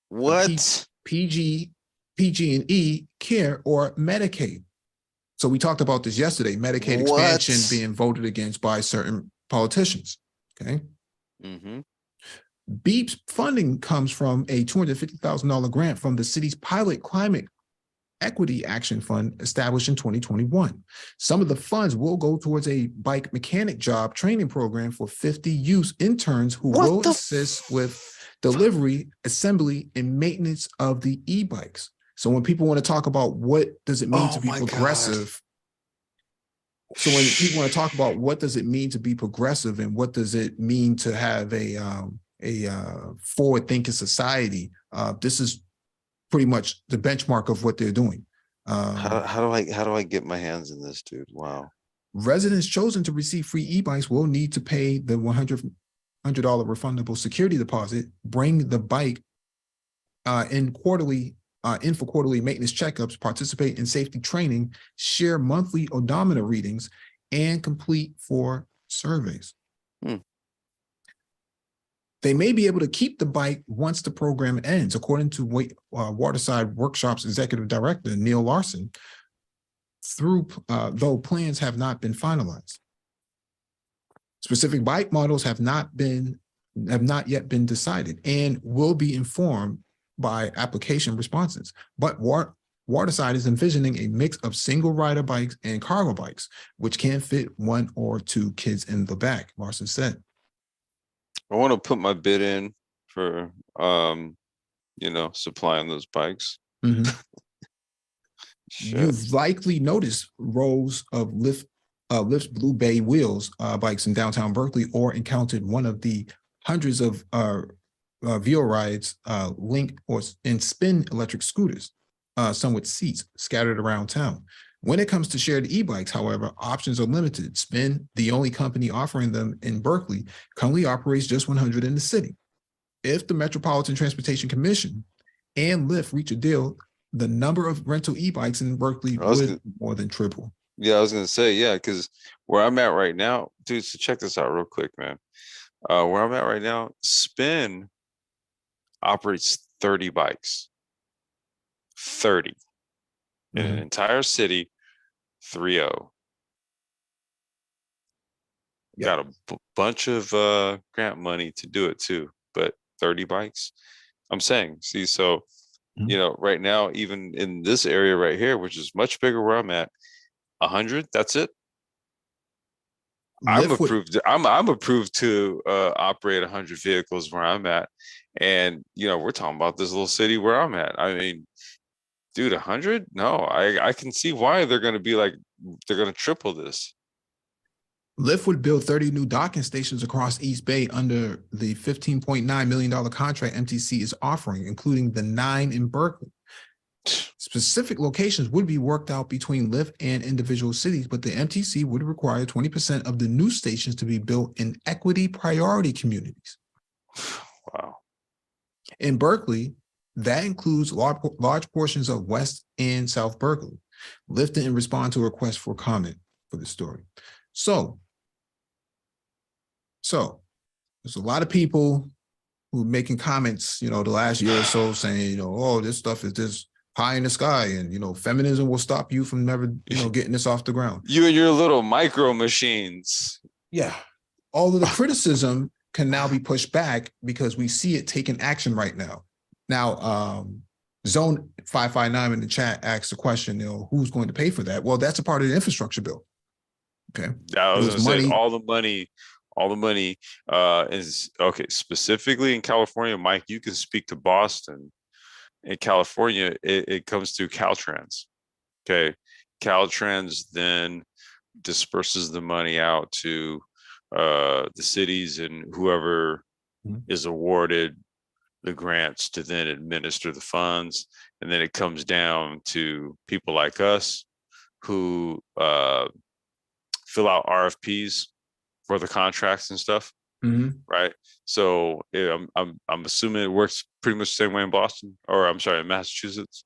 What? PG&E care or Medicaid. So we talked about this yesterday, Medicaid expansion being voted against by certain politicians. Okay. Mm-hmm. BEEP's funding comes from a $250,000 grant from the city's pilot climate equity action fund established in 2021. Some of the funds will go towards a bike mechanic job training program for 50 youth interns who will assist with delivery, assembly, and maintenance of the e-bikes. So when people want to talk about what does it mean to be progressive, so when people want to talk about what does it mean to be progressive and what does it mean to have a forward-thinking society, this is pretty much the benchmark of what they're doing. How do I get my hands in this, dude? Wow. Residents chosen to receive free e-bikes will need to pay the $100 refundable security deposit, bring the bike in for quarterly maintenance checkups, participate in safety training, share monthly odometer readings, and complete 4 surveys. They may be able to keep the bike once the program ends, according to Waterside Workshop's executive director, Neil Larson, though plans have not been finalized. Specific bike models have not yet been decided and will be informed by application responses. But Waterside is envisioning a mix of single rider bikes and cargo bikes, which can fit 1 or 2 kids in the back, Larson said. I want to put my bid in for, supplying those bikes. Mm-hmm. You've likely noticed rows of Lyft's Blue Bay Wheels bikes in downtown Berkeley, or encountered one of the hundreds of Veo rides, link and spin electric scooters, some with seats scattered around town. When it comes to shared e-bikes, however, options are limited. Spin, the only company offering them in Berkeley, currently operates just 100 in the city. If the Metropolitan Transportation Commission and Lyft reach a deal, the number of rental e-bikes in Berkeley would more than triple. Yeah, I was going to say, yeah, because where I'm at right now, dude, so check this out real quick, man. Where I'm at right now, Spin operates 30 bikes. 30. In an entire city, 30. Got a bunch of grant money to do it too, but 30 bikes. I'm saying, see, so right now, even in this area right here, which is much bigger where I'm at, 100, that's it. I'm approved to operate 100 vehicles where I'm at, and we're talking about this little city where I'm at. I mean, dude, 100? No, I can see why they're going to triple this. Lyft would build 30 new docking stations across East Bay under the $15.9 million contract MTC is offering, including the 9 in Berkeley. Specific locations would be worked out between Lyft and individual cities, but the MTC would require 20% of the new stations to be built in equity priority communities. Wow. In Berkeley, that includes large portions of West and South Berkeley. Lyft didn't respond to a request for comment for the story. So there's a lot of people who are making comments, the last year or so saying, oh, this stuff is just pie in the sky, and feminism will stop you from never, getting this off the ground. You and your little micro machines. Yeah. All of the criticism can now be pushed back because we see it taking action right now. Now, Zone 559 in the chat asked the question, who's going to pay for that? Well, that's a part of the infrastructure bill. Okay. I was going to say all the money is okay. Specifically in California, Mike, you can speak to Boston. In California, it comes through Caltrans. Okay. Caltrans then disperses the money out to the cities and whoever is awarded the grants to then administer the funds. And then it comes down to people like us who fill out RFPs for the contracts and stuff. Right. So I'm assuming it works pretty much the same way in Boston, or I'm sorry, in Massachusetts.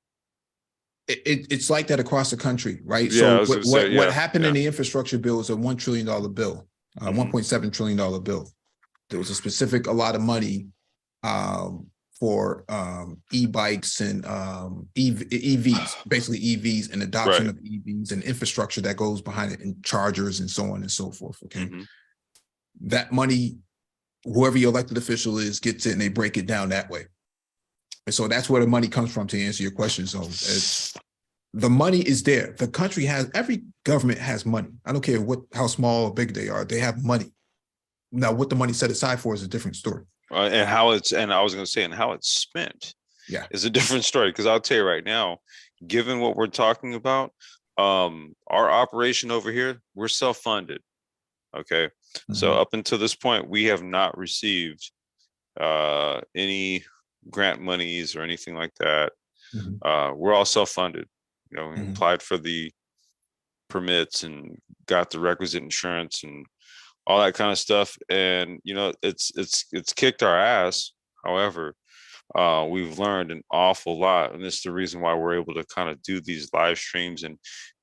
It's like that across the country, right? Yeah, so what happened in the infrastructure bill is a $1 trillion bill, $1.7 trillion bill. there was a lot of money for e-bikes and EVs, basically EVs and adoption Right. of EVs and infrastructure that goes behind it and chargers and so on and so forth. Okay. Mhm. That money, whoever your elected official is, gets it and they break it down that way. And so that's where the money comes from, to answer your question. So the money is there. The country has, every government has money. I don't care how small or big they are, they have money. Now, what the money set aside for is a different story. And how it's, and I was going to say, and how it's spent, is a different story. Because I'll tell you right now, given what we're talking about, our operation over here, we're self-funded. Okay, so up until this point, we have not received any grant monies or anything like that. We're all self-funded. You know, we applied for the permits and got the requisite insurance and all that kind of stuff. And, you know, it's kicked our ass. However, we've learned an awful lot. And this is the reason why we're able to kind of do these live streams and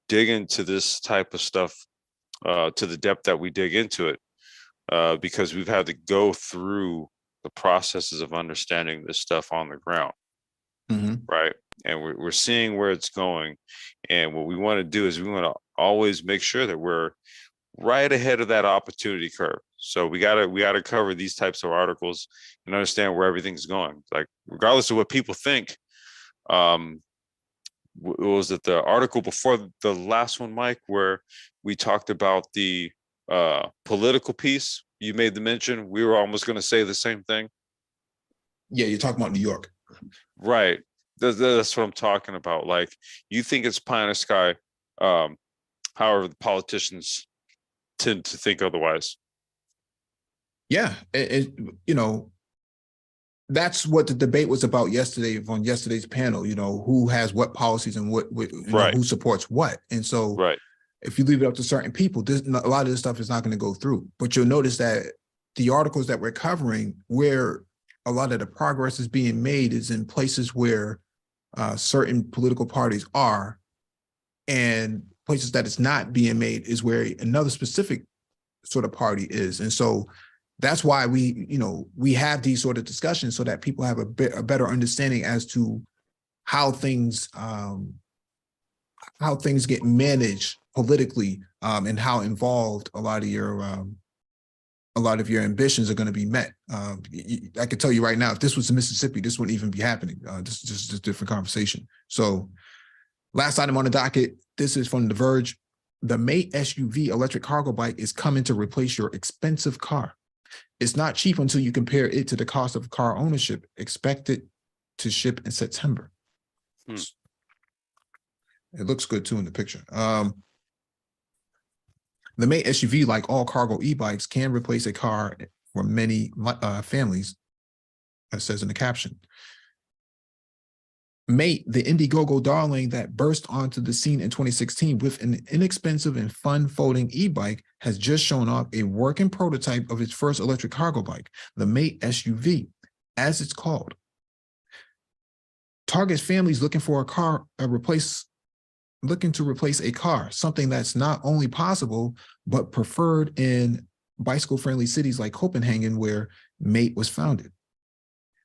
dig into this type of stuff to the depth that we dig into it, because we've had to go through the processes of understanding this stuff on the ground. Right. And we're seeing where it's going. And what we want to do is we want to always make sure that we're right ahead of that opportunity curve. So we gotta cover these types of articles and understand where everything's going. Like, regardless of what people think, was it the article before the last one, Mike, where we talked about the political piece? You made the mention. We were almost going to say the same thing. Yeah, you're talking about New York. Right. That's what I'm talking about. Like, you think it's pie in the sky. However, the politicians tend to think otherwise. Yeah, you know, that's what the debate was about yesterday on yesterday's panel. You know, who has what policies and what you know, who supports what. And so if you leave it up to certain people, a lot of this stuff is not going to go through. But you'll notice that the articles that we're covering, where a lot of the progress is being made, is in places where certain political parties are, and places that it's not being made is where another specific sort of party is. And so that's why we have these sort of discussions, so that people have a better understanding as to how things get managed politically, and how involved a lot of your ambitions are going to be met. I can tell you right now, if this was in Mississippi, this wouldn't even be happening. This is just a different conversation. So, last item on the docket, this is from The Verge. The Mate SUV electric cargo bike is coming to replace your expensive car. It's not cheap until you compare it to the cost of car ownership, expected to ship in September. It looks good too in the picture. The Mate SUV, like all cargo e-bikes, can replace a car for many families, as says in the caption. Mate, the Indiegogo darling that burst onto the scene in 2016 with an inexpensive and fun folding e-bike, has just shown off a working prototype of its first electric cargo bike, the Mate SUV, as it's called. Targets families looking for a car, looking to replace a car, something that's not only possible, but preferred in bicycle-friendly cities like Copenhagen, where Mate was founded.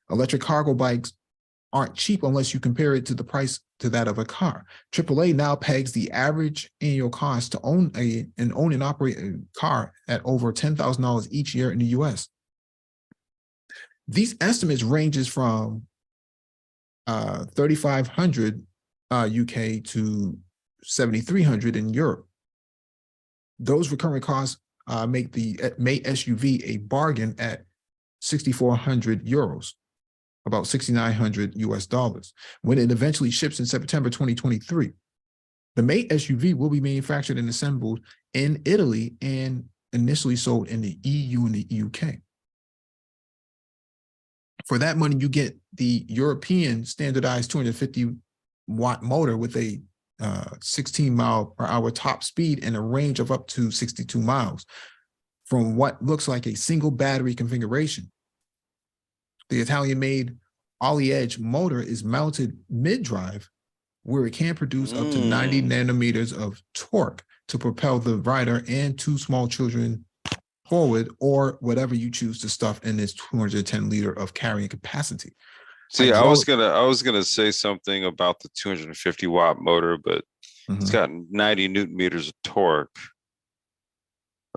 Electric cargo bikes aren't cheap unless you compare it to the price to that of a car. AAA now pegs the average annual cost to own and operate a car at over $10,000 each year in the US. These estimates ranges from 3,500 UK to 7,300 in Europe. Those recurring costs make the Mate SUV a bargain at 6,400 euros, about 6,900 US dollars, when it eventually ships in September 2023. The Mate SUV will be manufactured and assembled in Italy and initially sold in the EU and the UK. For that money, you get the European standardized 250-watt motor with a 16-mile-per-hour top speed and a range of up to 62 miles from what looks like a single battery configuration. The Italian-made Ollie Edge motor is mounted mid-drive, where it can produce up to 90 nanometers of torque to propel the rider and two small children forward, or whatever you choose to stuff in this 210 liter of carrying capacity. See, I was gonna say something about the 250 watt motor, but it's got 90 newton meters of torque,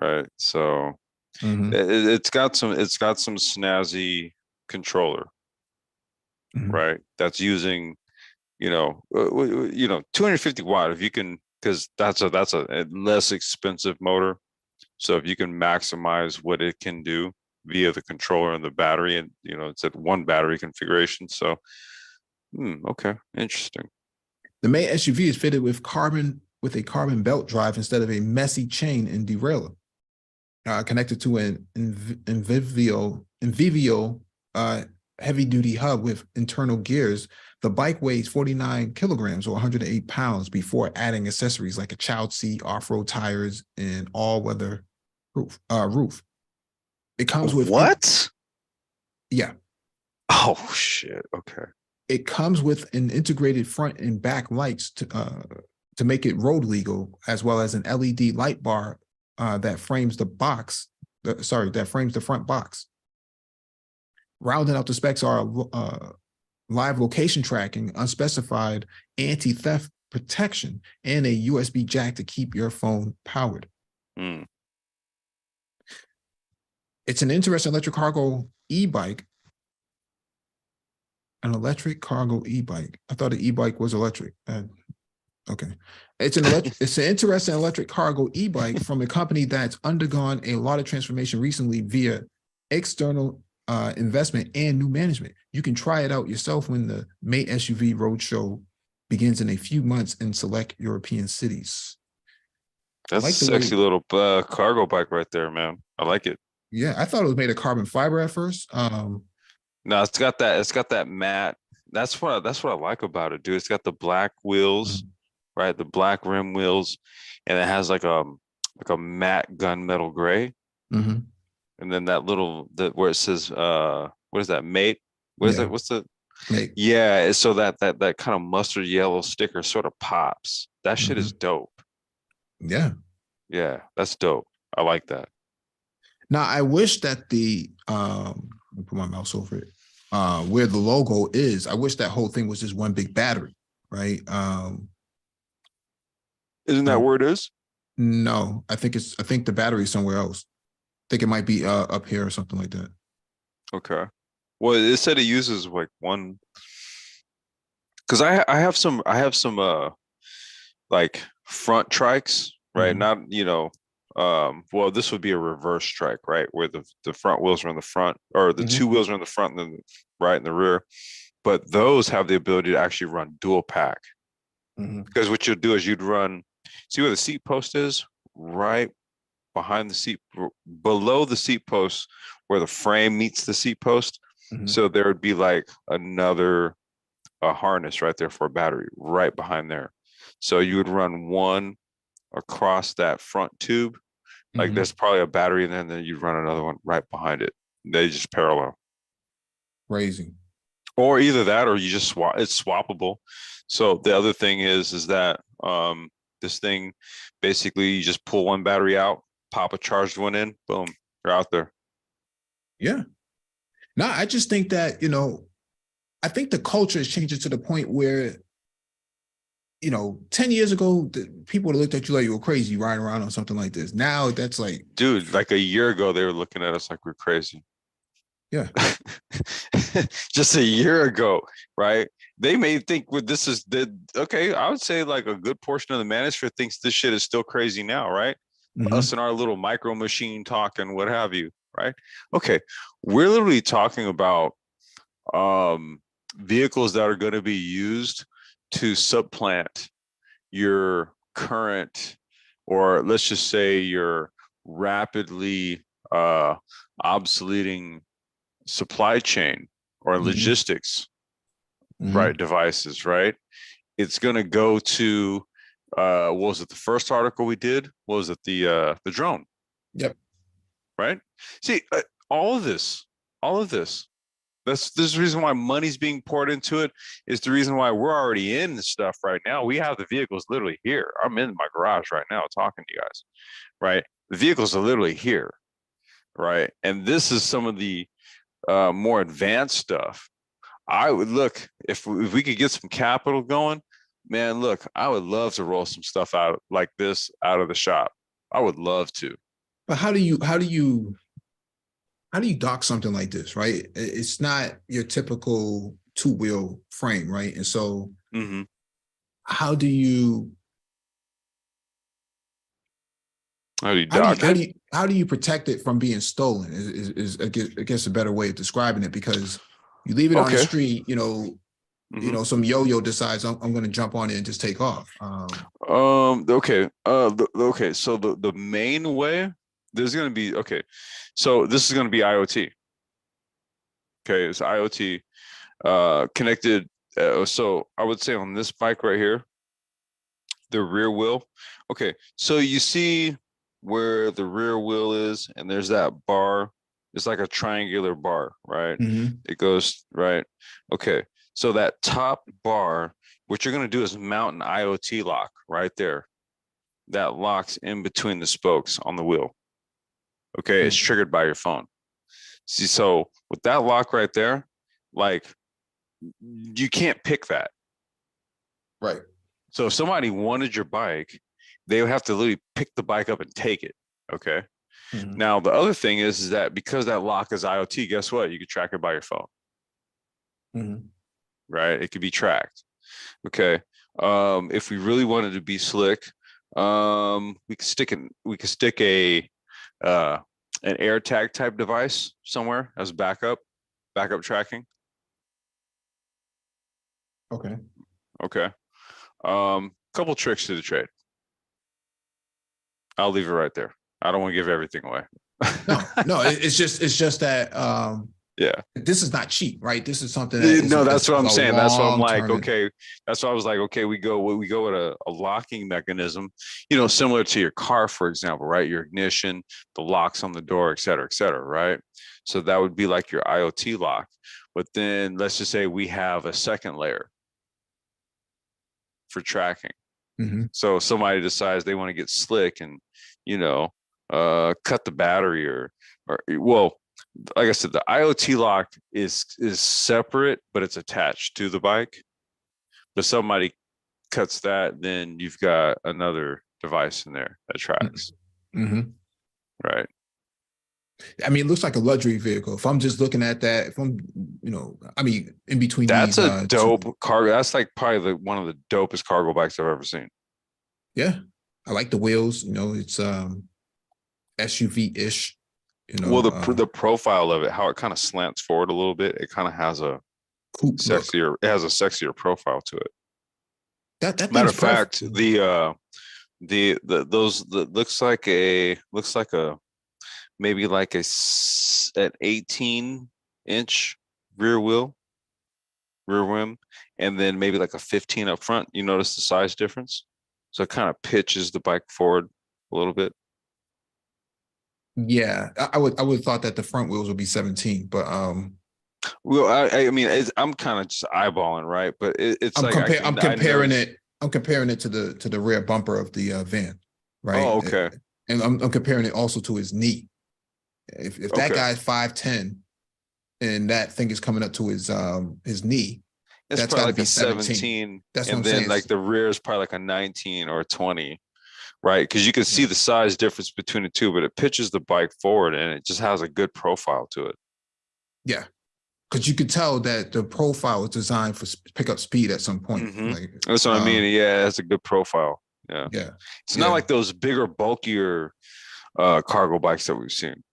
right? So it's got some snazzy controller, right? That's using, 250 watt. If you can, because that's a less expensive motor. So if you can maximize what it can do via the controller and the battery, and it's at one battery configuration. So, okay, interesting. The Mate SUV is fitted with a carbon belt drive instead of a messy chain and derailleur. Connected to an Envivio heavy-duty hub with internal gears. The bike weighs 49 kilograms or 108 pounds before adding accessories like a child seat, off-road tires, and all-weather roof. It comes with what? Yeah. Oh shit. Okay. It comes with an integrated front and back lights to make it road legal, as well as an LED light bar that frames the front box. Rounding out the specs are live location tracking, unspecified anti-theft protection, and a USB jack to keep your phone powered. It's an interesting electric cargo e-bike. An electric cargo e-bike. I thought an e-bike was electric. Okay. It's an interesting electric cargo e-bike from a company that's undergone a lot of transformation recently via external investment and new management. You can try it out yourself when the Mate SUV Roadshow begins in a few months in select European cities. That's a sexy little cargo bike right there, man. I like it. Yeah, I thought it was made of carbon fiber at first. No, it's got that matte. That's what I like about it, dude. It's got the black wheels, right? The black rim wheels, and it has like a matte gunmetal gray. And then where it says what is that, Mate? What is that? What's the Mate? Yeah, so that kind of mustard yellow sticker sort of pops. That shit is dope. Yeah, that's dope. I like that. Now I wish that let me put my mouse over it. Where the logo is, I wish that whole thing was just one big battery, right? Isn't that where it is? No, I think the battery is somewhere else. I think it might be up here or something like that. Okay. Well, it said it uses like one, because I have some like front trikes, right? Not well, this would be a reverse trike, right? Where the front wheels are in the front, or the two wheels are in the front and then right in the rear. But those have the ability to actually run dual pack. Because what you'll do is you'd run, see where the seat post is? Right behind the seat, below the seat post, where the frame meets the seat post. So there would be like a harness right there for a battery right behind there. So you would run one across that front tube. Like there's probably a battery, and then you'd run another one right behind it. They just parallel. Crazy. Or either that, or you just swap. It's swappable. So the other thing is that this thing, basically you just pull one battery out, pop a charged one in, boom, you're out there. Yeah. No, I just think that, I think the culture is changing to the point where, 10 years ago, people would have looked at you like you were crazy riding around on something like this. Now that's like, dude, like a year ago, they were looking at us like we're crazy. Yeah. Just a year ago, right? They may think okay, I would say like a good portion of the manosphere thinks this shit is still crazy now, right? Us and our little micro machine talk and what have you, right? Okay, we're literally talking about vehicles that are going to be used to supplant your current, or let's just say your rapidly obsoleting supply chain or logistics, right, devices, right? It's going to go to what was it, the first article we did? What was it, the drone? Yep. Right. See, all of this, this is the reason why money's being poured into it. Is the reason why we're already in this stuff right now. We have the vehicles literally here. I'm in my garage right now talking to you guys, right? The vehicles are literally here. right? And this is some of the more advanced stuff. I would look if we could get some capital going, man. Look, I would love to roll some stuff out like this out of the shop. I would love to. But how do you dock something like this, right? It's not your typical two-wheel frame, right? And so how do you dock it? how do you protect it from being stolen is I guess a better way of describing it, because you leave it on the street, some yo-yo decides I'm going to jump on it and just take off. Okay. So the main way there's going to be, so this is going to be IoT. Okay. It's IoT connected. So I would say on this bike right here, the rear wheel. Okay. So you see where the rear wheel is, and there's that bar. It's like a triangular bar, right? It goes right. Okay. So that top bar, what you're going to do is mount an IoT lock right there. That locks in between the spokes on the wheel. Okay. It's triggered by your phone. See, so with that lock right there, like you can't pick that. Right. So if somebody wanted your bike, they would have to literally pick the bike up and take it. Okay. Now, the other thing is that because that lock is IoT, guess what? You can track it by your phone. Right? It could be tracked. Okay. If we really wanted to be slick, we could stick a an AirTag type device somewhere as backup tracking. Okay. Couple tricks to the trade. I'll leave it right there. I don't want to give everything away. No, it's just that this is not cheap, right? This is something that that's what I'm saying. That's why I'm like, term. okay. That's why I was like, okay, we go with a locking mechanism, similar to your car, for example, right? Your ignition, the locks on the door, et cetera, right? So that would be like your IoT lock. But then let's just say we have a second layer for tracking. So somebody decides they want to get slick and, cut the battery or well, like I said, the IoT lock is separate, but it's attached to the bike. But somebody cuts that, then you've got another device in there that tracks. Right. I mean, it looks like a luxury vehicle. If I'm just looking at that, if I'm, in between that's these, a dope cargo. That's like probably one of the dopest cargo bikes I've ever seen. Yeah. I like the wheels, it's SUV-ish. Well, the profile of it, how it kind of slants forward a little bit, it kind of has a coupe sexier look. It has a sexier profile to it. That matter of fact, those looks like a maybe like an 18-inch rear rim, and then maybe like a 15 up front. You notice the size difference? So it kind of pitches the bike forward a little bit. Yeah, I would have thought that the front wheels would be 17, but well, I mean, I'm kind of just eyeballing, right? But it's I'm comparing it to the rear bumper of the van, right? Oh, okay. And I'm comparing it also to his knee. If that guy's 5'10", and that thing is coming up to his knee, that's probably like a 17. That's and what I'm then saying. Like the rear is probably like a 19 or a 20, right? Because you can see the size difference between the two, but it pitches the bike forward and it just has a good profile to it. Yeah, because you could tell that the profile was designed for pickup speed at some point. That's what I mean. Yeah, that's a good profile. Yeah. It's not like those bigger, bulkier cargo bikes that we've seen.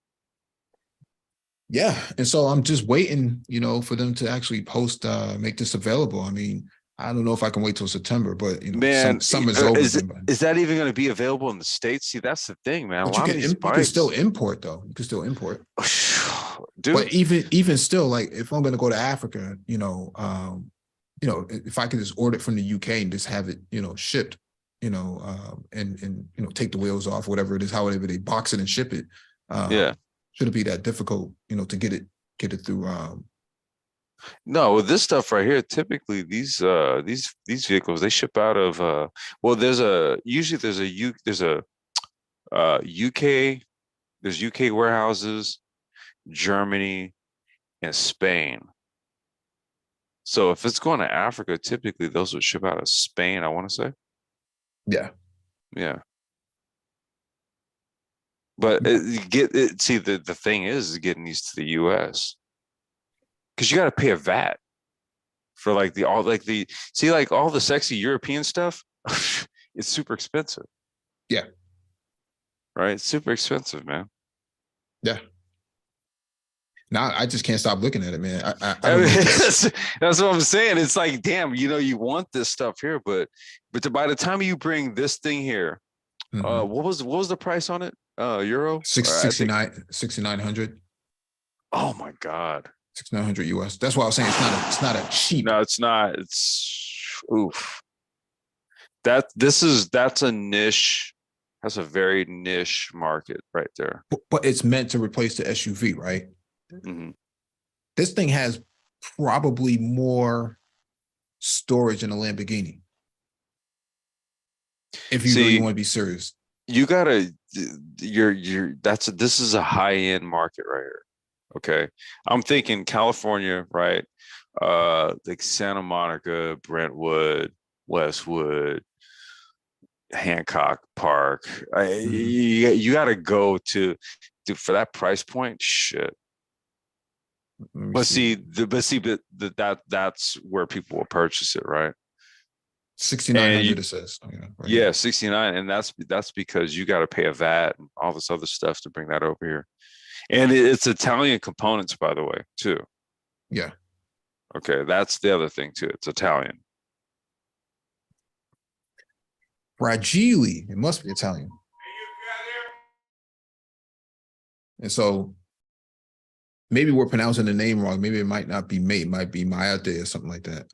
Yeah, and so I'm just waiting, for them to actually post, make this available. I mean, I don't know if I can wait till September, but man, summer's over. Is that even going to be available in the States? See, that's the thing, man. But you can still import, though. You can still import. Dude. But even still, like if I'm going to go to Africa, if I could just order it from the UK and just have it, shipped, and take the wheels off, whatever it is, however they box it and ship it. Shouldn't be that difficult, to get it through. No, with this stuff right here, typically these vehicles, they ship out of there's a UK There's UK warehouses, Germany, and Spain. So if it's going to Africa, typically those would ship out of Spain, I want to say. Yeah. Yeah. But see, the thing is getting these to the US. Because you got to pay a VAT for like all the sexy European stuff. It's super expensive. Yeah. Right? It's super expensive, man. Yeah. Now I just can't stop looking at it, man. I I don't mean, know. that's what I'm saying. It's like, damn, you want this stuff here, but by the time you bring this thing here, what was the price on it? Euro? 6,900. Oh my God. 6,900 US. That's why I was saying it's not a cheap. No, it's not. It's oof. That's a niche. That's a very niche market right there. But it's meant to replace the SUV, right? Mm-hmm. This thing has probably more storage than a Lamborghini. If you really want to be serious. You gotta this is a high-end market right here. Okay. I'm thinking California, right? Like Santa Monica, Brentwood, Westwood, Hancock Park. You got to go to for that price point. Shit. That's where people will purchase it, right? 6,900 it says. Oh, yeah, right. Yeah, 69, and that's because you got to pay a VAT and all this other stuff to bring that over here. And it's Italian components, by the way, too. Yeah. Okay, that's the other thing too. It's Italian. Fragile. It must be Italian. And so maybe we're pronouncing the name wrong. Maybe it might not be May. It might be Mayate or something like that.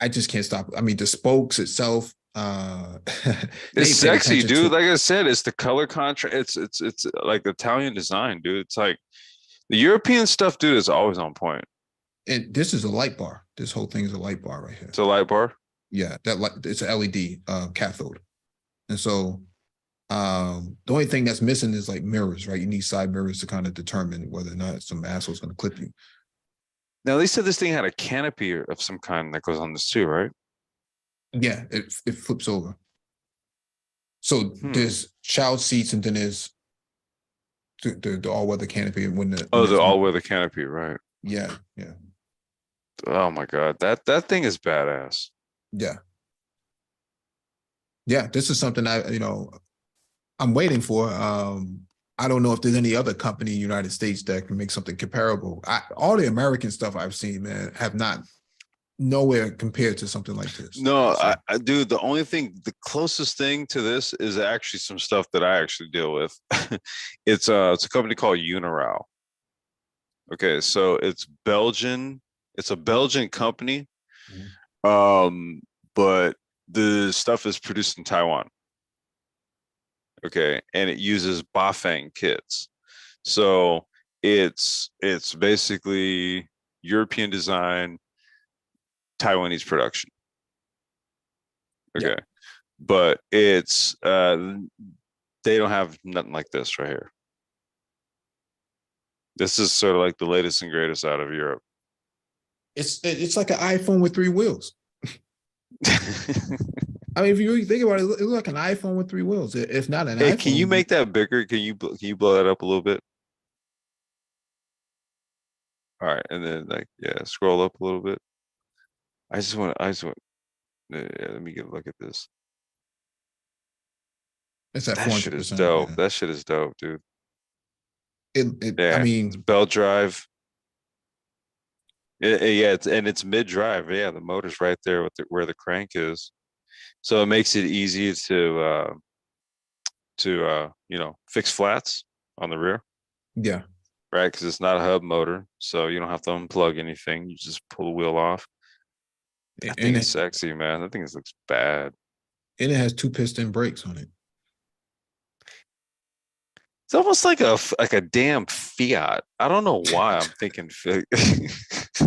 I just can't stop. I mean, the spokes itself. It's sexy, dude. Like I said, it's the color contrast. It's like Italian design, dude. It's like the European stuff, dude, is always on point. And this is a light bar. This whole thing is a light bar right here. It's a light bar. Yeah, it's an LED cathode. And so the only thing that's missing is like mirrors, right? You need side mirrors to kind of determine whether or not some asshole's going to clip you. Now, they said this thing had a canopy of some kind that goes on this too, right? Yeah, it flips over. So there's child seats, and then there's the all-weather canopy. When the all-weather canopy, right? Yeah, yeah. Oh my God, that thing is badass. Yeah, yeah. This is something I'm waiting for. I don't know if there's any other company in the United States that can make something comparable. All the American stuff I've seen, man, have not nowhere compared to something like this. No, I do. The only thing, the closest thing to this is actually some stuff that I actually deal with. It's a company called Uniral. Okay, so it's Belgian. It's a Belgian company, but the stuff is produced in Taiwan. Okay, and it uses Bafang kits. So it's basically European design, Taiwanese production. Okay. Yeah. But it's they don't have nothing like this right here. This is sort of like the latest and greatest out of Europe. It's like an iPhone with 3 wheels. I mean, if you really think about it, it looks like an iPhone with 3 wheels. If not an iPhone. Can you make that bigger? Can you blow that up a little bit? All right, and then scroll up a little bit. I just want. Let me get a look at this. It's at 400%. That shit is dope. Yeah. That shit is dope, dude. I mean, it's belt drive. It's mid drive. Yeah, the motor's right there with where the crank is, so it makes it easy to fix flats on the rear. Yeah. Right, because it's not a hub motor, so you don't have to unplug anything. You just pull the wheel off. That thing is sexy, man. That thing looks bad. And it has 2 piston brakes on it. It's almost like a damn Fiat. I don't know why I'm thinking.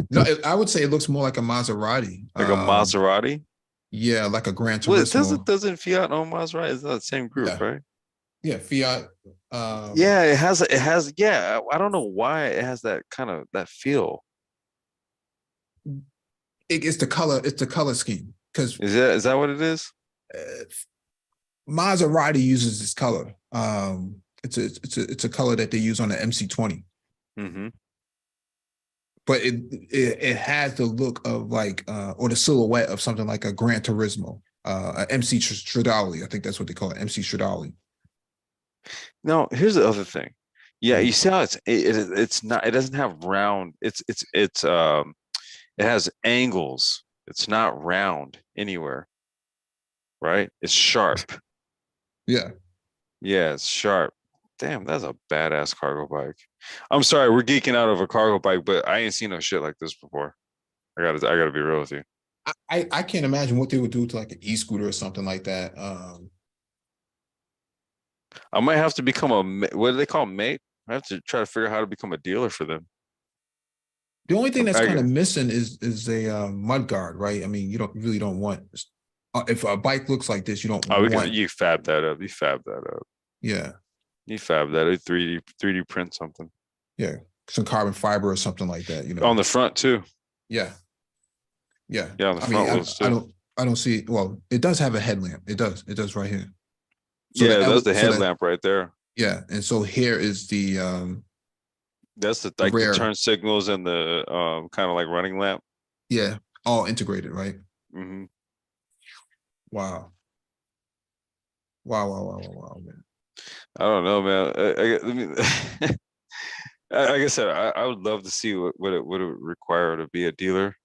No, I would say it looks more like a Maserati. Like a Maserati? Yeah, like a Gran Turismo. Doesn't Fiat own Maserati? It's not the same group, right? Yeah, Fiat. Yeah, it has. Yeah, I don't know why it has that kind of that feel. It's the color. It's the color scheme because Is that what it is? Maserati uses this color. It's a color that they use on the MC20. Mm-hmm. But it has the look of like or the silhouette of something like a Gran Turismo, a MC Stradale. I think that's what they call it, MC Stradale. No, here's the other thing. Yeah, Mhm. you see how it's not. It doesn't have round. It has angles. It's not round anywhere, right? It's sharp. Yeah. Yeah, it's sharp. Damn, that's a badass cargo bike. I'm sorry, we're geeking out of a cargo bike, but I ain't seen no shit like this before. I gotta be real with you. I can't imagine what they would do to like an e-scooter or something like that. I might have to become what do they call them, mate? I have to try to figure out how to become a dealer for them. The only thing that's I kind of get- missing is a mud guard, right? I mean, you really don't want if a bike looks like this, you don't Oh, want. you fab that up. You fab that up. Yeah, You fab that up. 3D print something yeah, some carbon fiber or something like that. You know, on the front too. yeah, yeah. Yeah, on the I front mean, wheels too. I don't see. Well, it does have a headlamp. It does right here. Yeah, that's the so headlamp right there. yeah, and so here is the That's the rear. turn signals and the kind of like running lamp. Yeah, all integrated, right? Mm-hmm. Wow. Wow, man. I don't know, man. I mean, like I said, I would love to see what it would require to be a dealer.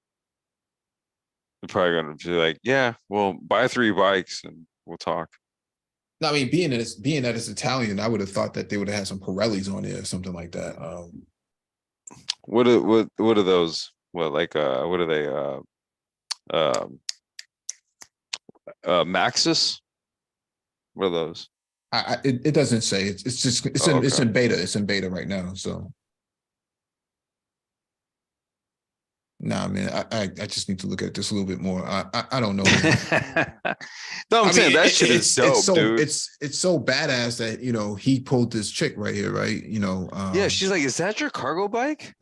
They're probably gonna be like, yeah, well, buy 3 bikes and we'll talk. No, I mean, being that it's Italian, I would have thought that they would have had some Pirellis on there or something like that. What are those? What like what are they? Maxis? What are those? It doesn't say. It's just it's in beta. It's in beta right now. So, nah, man, I just need to look at this a little bit more. I don't know. No, I'm saying that shit is dope, so, dude. It's so badass that he pulled this chick right here, right? Yeah, she's like, "Is that your cargo bike?"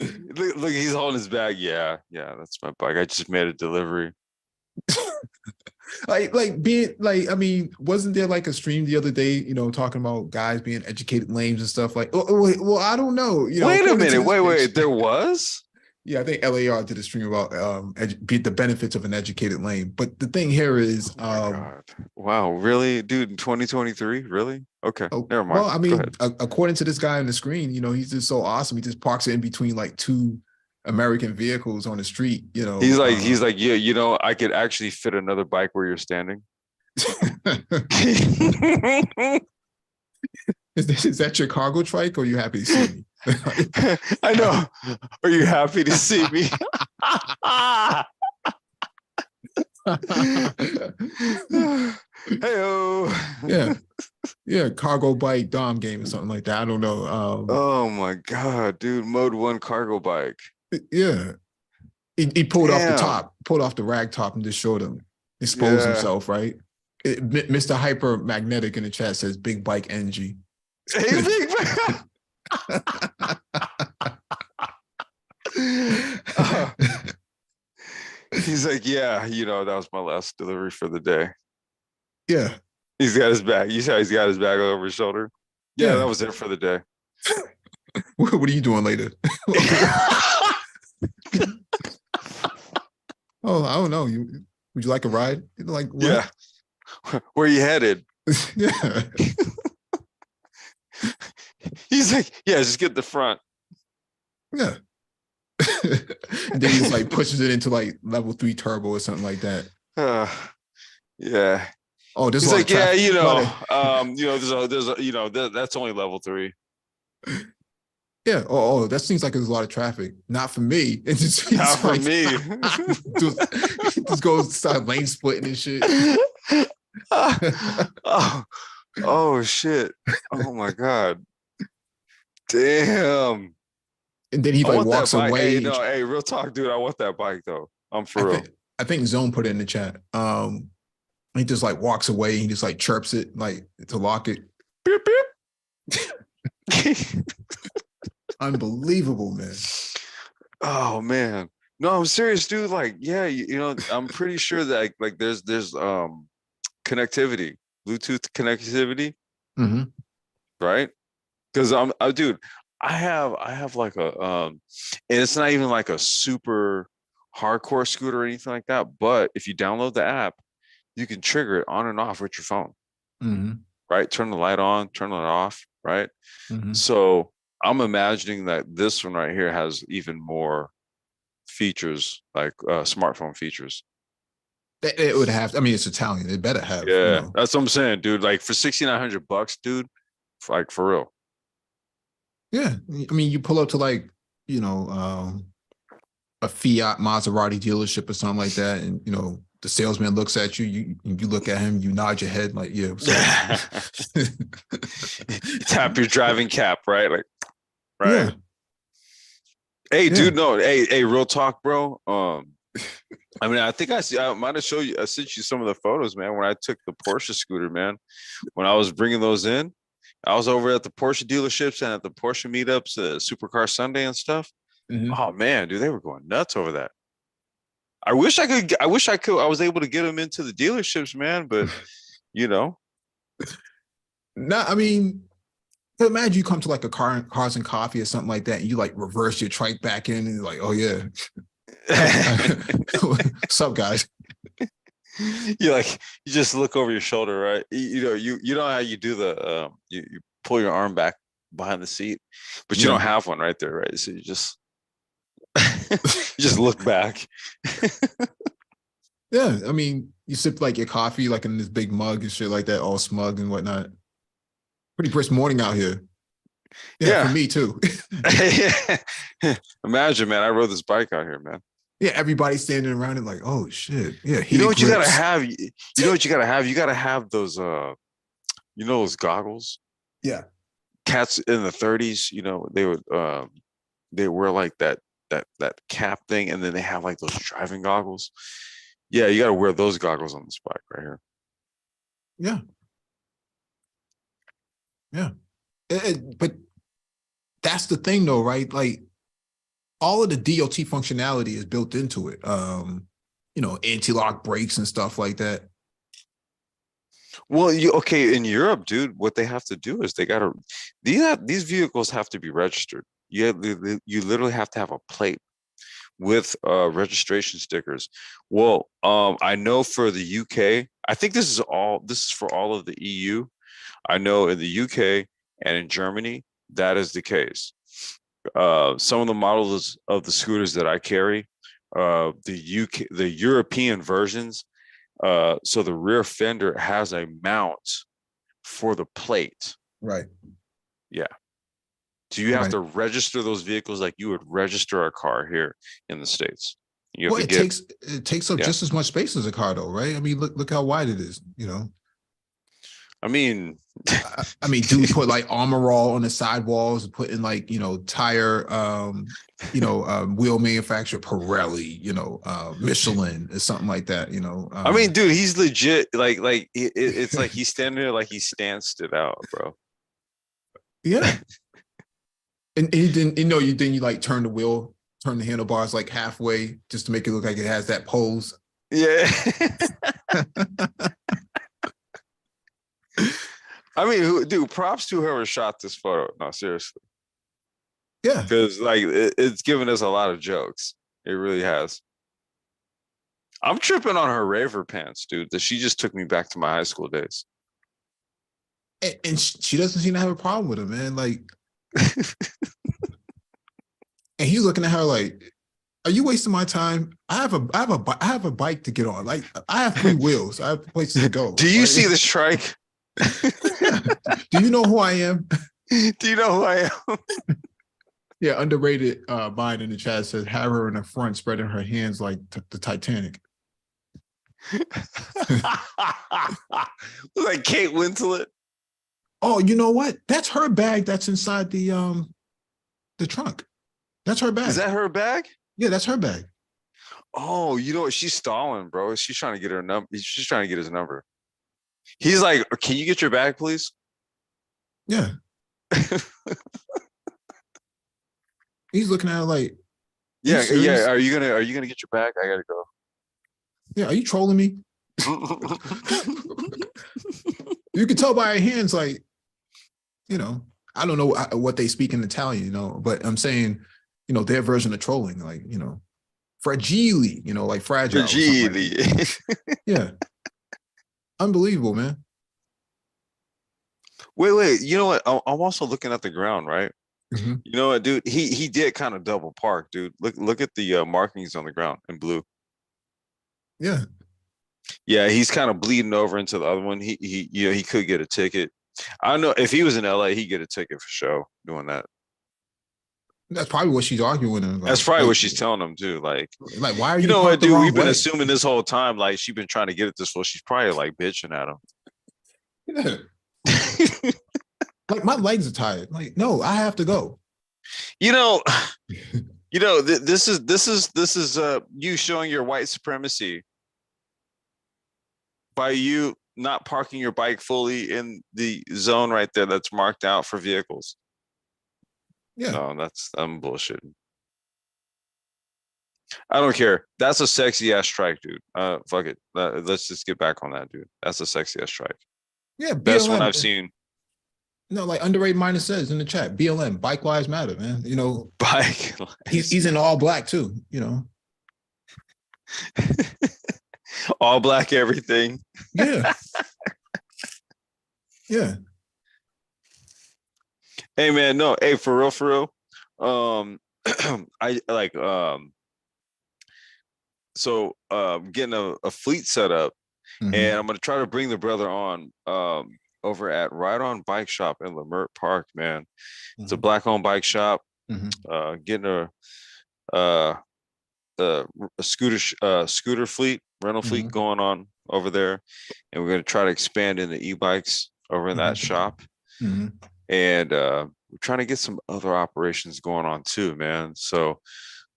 Look, he's holding his bag. Yeah, that's my bike. I just made a delivery. I mean, wasn't there like a stream the other day, talking about guys being educated lames and stuff like, well, I don't know. Wait a minute. Wait, there was? Yeah, I think LAR did a stream about the benefits of an educated lame. But the thing here is, God. Wow, really? Dude, in 2023? Really? Okay, never mind. Well, I mean, according to this guy on the screen, he's just so awesome. He just parks it in between like 2 American vehicles on the street, He's like, yeah, I could actually fit another bike where you're standing. Is that your cargo trike, or are you happy to see me? I know. Are you happy to see me? Hey-o. Yeah, cargo bike dom game or something like that. I don't know. Oh my god, dude, mode 1 cargo bike. Yeah, he pulled off the top, pulled off the rag top, and just showed him, exposed himself. Right, Mr. Hyper Magnetic in the chat says big bike energy. Hey, big He's like, yeah, that was my last delivery for the day. Yeah, he's got his bag. You saw he's got his bag over his shoulder. Yeah, that was it for the day. What are you doing later? Oh, I don't know. Would you like a ride? Like, what? Yeah. Where you headed? Yeah. He's like, yeah, just get the front. Yeah. And then he just like pushes it into like level 3 turbo or something like that. Yeah. Oh, this is like, yeah, there's that's only level 3. Yeah. Oh, that seems like there's a lot of traffic. Not for me. It just not for like, me. just goes start lane splitting and shit. Oh shit. Oh my god. Damn. And then he like walks away. Hey, real talk, dude. I want that bike though. I'm for real. I think Zone put it in the chat. He just like walks away. He just like chirps it like to lock it. Beep, beep. Unbelievable, man. Oh man. No, I'm serious, dude. Like, yeah, I'm pretty sure that like there's connectivity, Bluetooth connectivity, Mm-hmm. right? Because dude, I have like and it's not even like a super hardcore scooter or anything like that. But if you download the app, you can trigger it on and off with your phone, Mm-hmm. right? Turn the light on, turn it off, right? Mm-hmm. So I'm imagining that this one right here has even more features, like smartphone features. It would have. I mean, it's Italian. It better have. Yeah, that's what I'm saying, dude. Like for $6,900, dude. Like for real. Yeah, I mean, you pull up to like a Fiat Maserati dealership or something like that, and the salesman looks at you. You look at him. You nod your head like, yeah. Tap your driving cap, right? Like, right. Yeah. Hey, Yeah. dude, no, hey, real talk, bro. I mean, I think I might have showed you, I sent you some of the photos, man, when I took the Porsche scooter, man. When I was bringing those in, I was over at the Porsche dealerships and at the Porsche meetups, Supercar Sunday and stuff. Mhm. Oh man, dude, they were going nuts over that. I wish I could. I was able to get them into the dealerships, man. But No, I mean, imagine you come to like a cars and coffee or something like that, and you like reverse your trike back in, and you're like, oh yeah, what's up, guys? you just look over your shoulder, right? You know how you do the you pull your arm back behind the seat, but you don't have one right there, right? So you just you just look back. Yeah, I mean, you sip like your coffee like in this big mug and shit like that, all smug and whatnot. Pretty brisk morning out here. Yeah, for me too. Imagine, man, I rode this bike out here, man. Yeah, everybody's standing around and like, oh shit. Yeah, you know what you gotta have? You know what you gotta have? You gotta have those those goggles. Yeah. Cats in the 30s, they would they wear like that cap thing, and then they have like those driving goggles. Yeah, you gotta wear those goggles on this bike right here. Yeah. Yeah. But that's the thing though, right? Like all of the DOT functionality is built into it. Anti-lock brakes and stuff like that. Well, in Europe, dude, what they have to do is these vehicles have to be registered. You literally have to have a plate with registration stickers. Well, I know for the UK, I think this is for all of the EU. I know in the UK and in Germany, that is the case. Some of the models of the scooters that I carry, the European versions, so the rear fender has a mount for the plate. Right. Yeah. So you have to register those vehicles like you would register a car here in the States. It takes up just as much space as a car though, right? I mean, look how wide it is, I mean, dudes put like Armor All on the sidewalls, put in like, tire, wheel manufacturer Pirelli, Michelin or something like that, I mean, dude, he's legit. It's like he's standing there like he stanced it out, bro. Yeah. And he didn't, you like turn the handlebars like halfway just to make it look like it has that pose. Yeah. I mean, dude, props to whoever shot this photo. No, seriously. Yeah. Because it's given us a lot of jokes. It really has. I'm tripping on her raver pants, dude. That she just took me back to my high school days. And she doesn't seem to have a problem with it, man. Like, and he's looking at her like, "Are you wasting my time? I have a bike to get on. Like, I have 3 wheels. I have places to go. Do you see this trike? Do you know who I am? Do you know who I am?" Yeah, underrated Biden in the chat says, "Have her in the front, spreading her hands like the Titanic." Like Kate Winslet. Oh, you know what? That's her bag. That's inside the trunk. That's her bag. Is that her bag? Yeah, that's her bag. Oh, you know what? She's stalling, bro. She's trying to get her number. She's trying to get his number. He's like, "Can you get your bag, please?" Yeah. He's looking at her like, "You Yeah, serious? yeah. Are you gonna get your bag? I gotta go. Yeah, are you trolling me?" You can tell by her hands, like, you know, I don't know what they speak in Italian, you know, but I'm saying, you know, their version of trolling, like, you know, fragile, you know, like fragile. or something like that. Yeah. Unbelievable, man. Wait. You know what? I'm also looking at the ground, right? Mhm. You know what, dude? He did kind of double park, dude. Look at the markings on the ground in blue. Yeah. Yeah, he's kind of bleeding over into the other one. He you know, he could get a ticket. I don't know if he was in LA, he'd get a ticket for sure doing that. That's probably what she's arguing about. That's probably what she's telling him too. Like, why are you you know what, parked the dude? wrong We've been way? assuming this whole time, like she's been trying to get it this way. She's probably like bitching at Yeah. him. Like, my legs are tired. Like, no, I have to go. You know, this is you showing your white supremacy by you not parking your bike fully in the zone right there that's marked out for vehicles. Yeah. No, I'm bullshitting. I don't care. That's a sexy ass strike, dude. Fuck it. Let's just get back on that, dude. That's a sexy ass strike. Yeah. Best one BLM. I've seen. No, like Underrated Minus says in the chat, BLM, Bike Lives Matter, man. You know, Bike. he's in all black too, you know. All black everything. Yeah. Yeah. Hey man, no, hey, for real. I like so getting a fleet set up, Mhm. and I'm gonna try to bring the brother on over at Ride On Bike Shop in Lamert Park, man. It's a black owned bike shop. Getting a scooter fleet, rental fleet going on over there, and we're gonna try to expand into e-bikes over in that shop. And we're trying to get some other operations going on too, man. So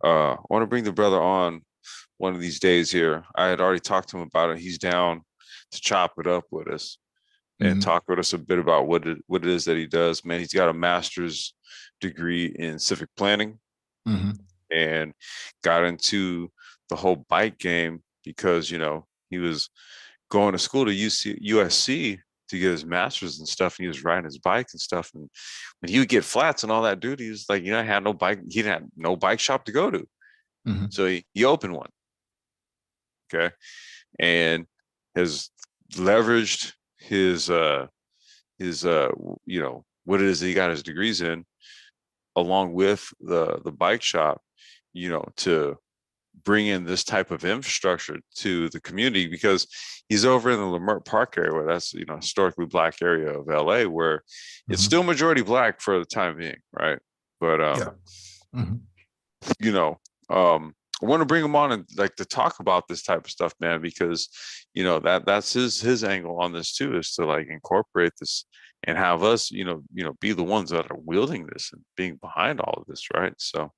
I want to bring the brother on one of these days here. I had already talked to him about it. He's down to chop it up with us and talk with us a bit about what it is that he does. Man, he's got a master's degree in civic planning and got into the whole bike game because, you know, he was going to school to USC to get his master's and stuff. And he was riding his bike and stuff. And when he would get flats and all that, dude, he was like, you know, I had no bike. He didn't have no bike shop to go to. So he opened one. Okay. And has leveraged his you know, what it is that he got his degrees in, along with the bike shop, you know, to bring in this type of infrastructure to the community, because he's over in the Lamert Park area, where that's, you know, historically black area of LA, where it's still majority black for the time being, right? But you know, I want to bring him on and like to talk about this type of stuff, man, because, you know, that's his angle on this too, is to like incorporate this and have us, you know, be the ones that are wielding this and being behind all of this, right? So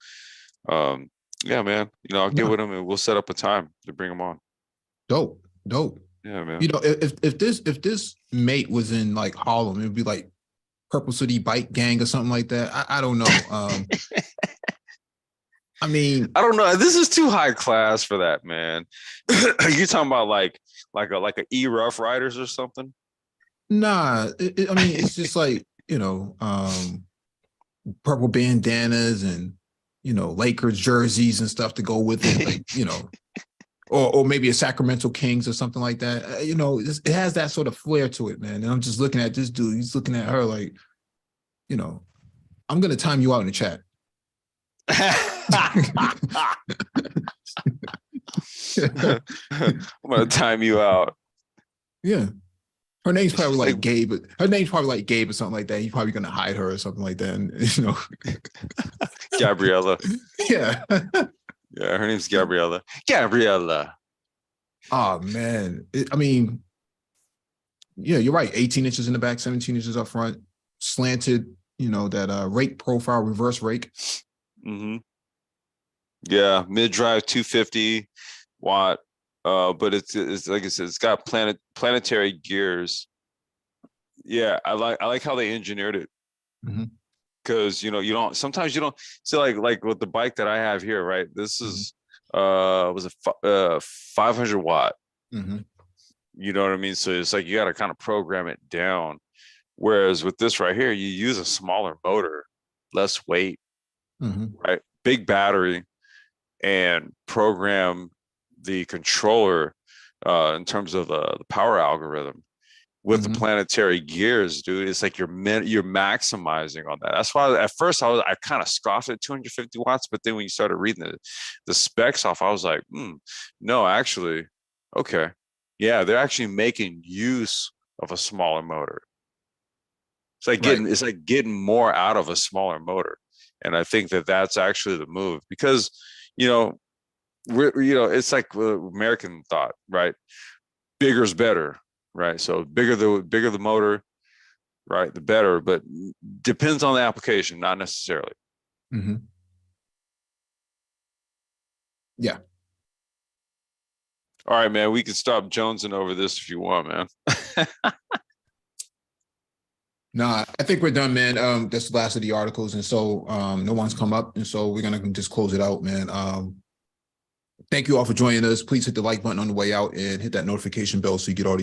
yeah, man, you know, I'll get with him and we'll set up a time to bring him on. Dope. Yeah, man. You know, if this mate was in like Harlem, it would be like Purple City Bike Gang or something like that. I don't know. I mean, I don't know. This is too high class for that, man. You're talking about like a E Rough Riders or something? nah. I mean, it's just like, you know, purple bandanas and, you know, Lakers jerseys and stuff to go with it, like, you know, or maybe a Sacramento Kings or something like that. You know, it has that sort of flair to it, man. And I'm just looking at this dude. He's looking at her like, you know, I'm gonna time you out in the chat. I'm gonna time you out. Yeah. Her name's probably like Gabe. Her name's probably like Gabe or something like that. He's probably gonna hide her or something like that. And, you know, Gabriella. Yeah. Yeah, her name's Gabriella. Gabriella. Oh man. I mean, yeah, you're right. 18 inches in the back, 17 inches up front, slanted, you know, that rake profile, reverse rake. Yeah, mid-drive 250 watt. But it's like I said, it's got planetary gears. Yeah, I like how they engineered it. Mhm. Because you don't sometimes you don't see like with the bike that I have here, right? This is was a 500 watt. Mhm. You know what I mean? So it's like you got to kind of program it down. Whereas with this right here, you use a smaller motor, less weight, Mhm. right? Big battery, and program the controller in terms of the power algorithm with the Mhm. planetary gears, dude. It's like you're maximizing on that. That's why at first I kind of scoffed at 250 watts, but then when you started reading the specs off, I was like, no, actually, okay, yeah, they're actually making use of a smaller motor. Right. It's like getting more out of a smaller motor, and I think that that's actually the move because you know it's like American thought, right? Bigger's better, right? So bigger the motor, right, the better, but depends on the application, not necessarily. Mhm. Yeah. All right, man, we can stop jonesing over this if you want, man. Nah, I think we're done, man. That's the last of the articles, and so no one's come up, and so we're gonna just close it out, man. Thank you all for joining us. Please hit the like button on the way out and hit that notification bell so you get all the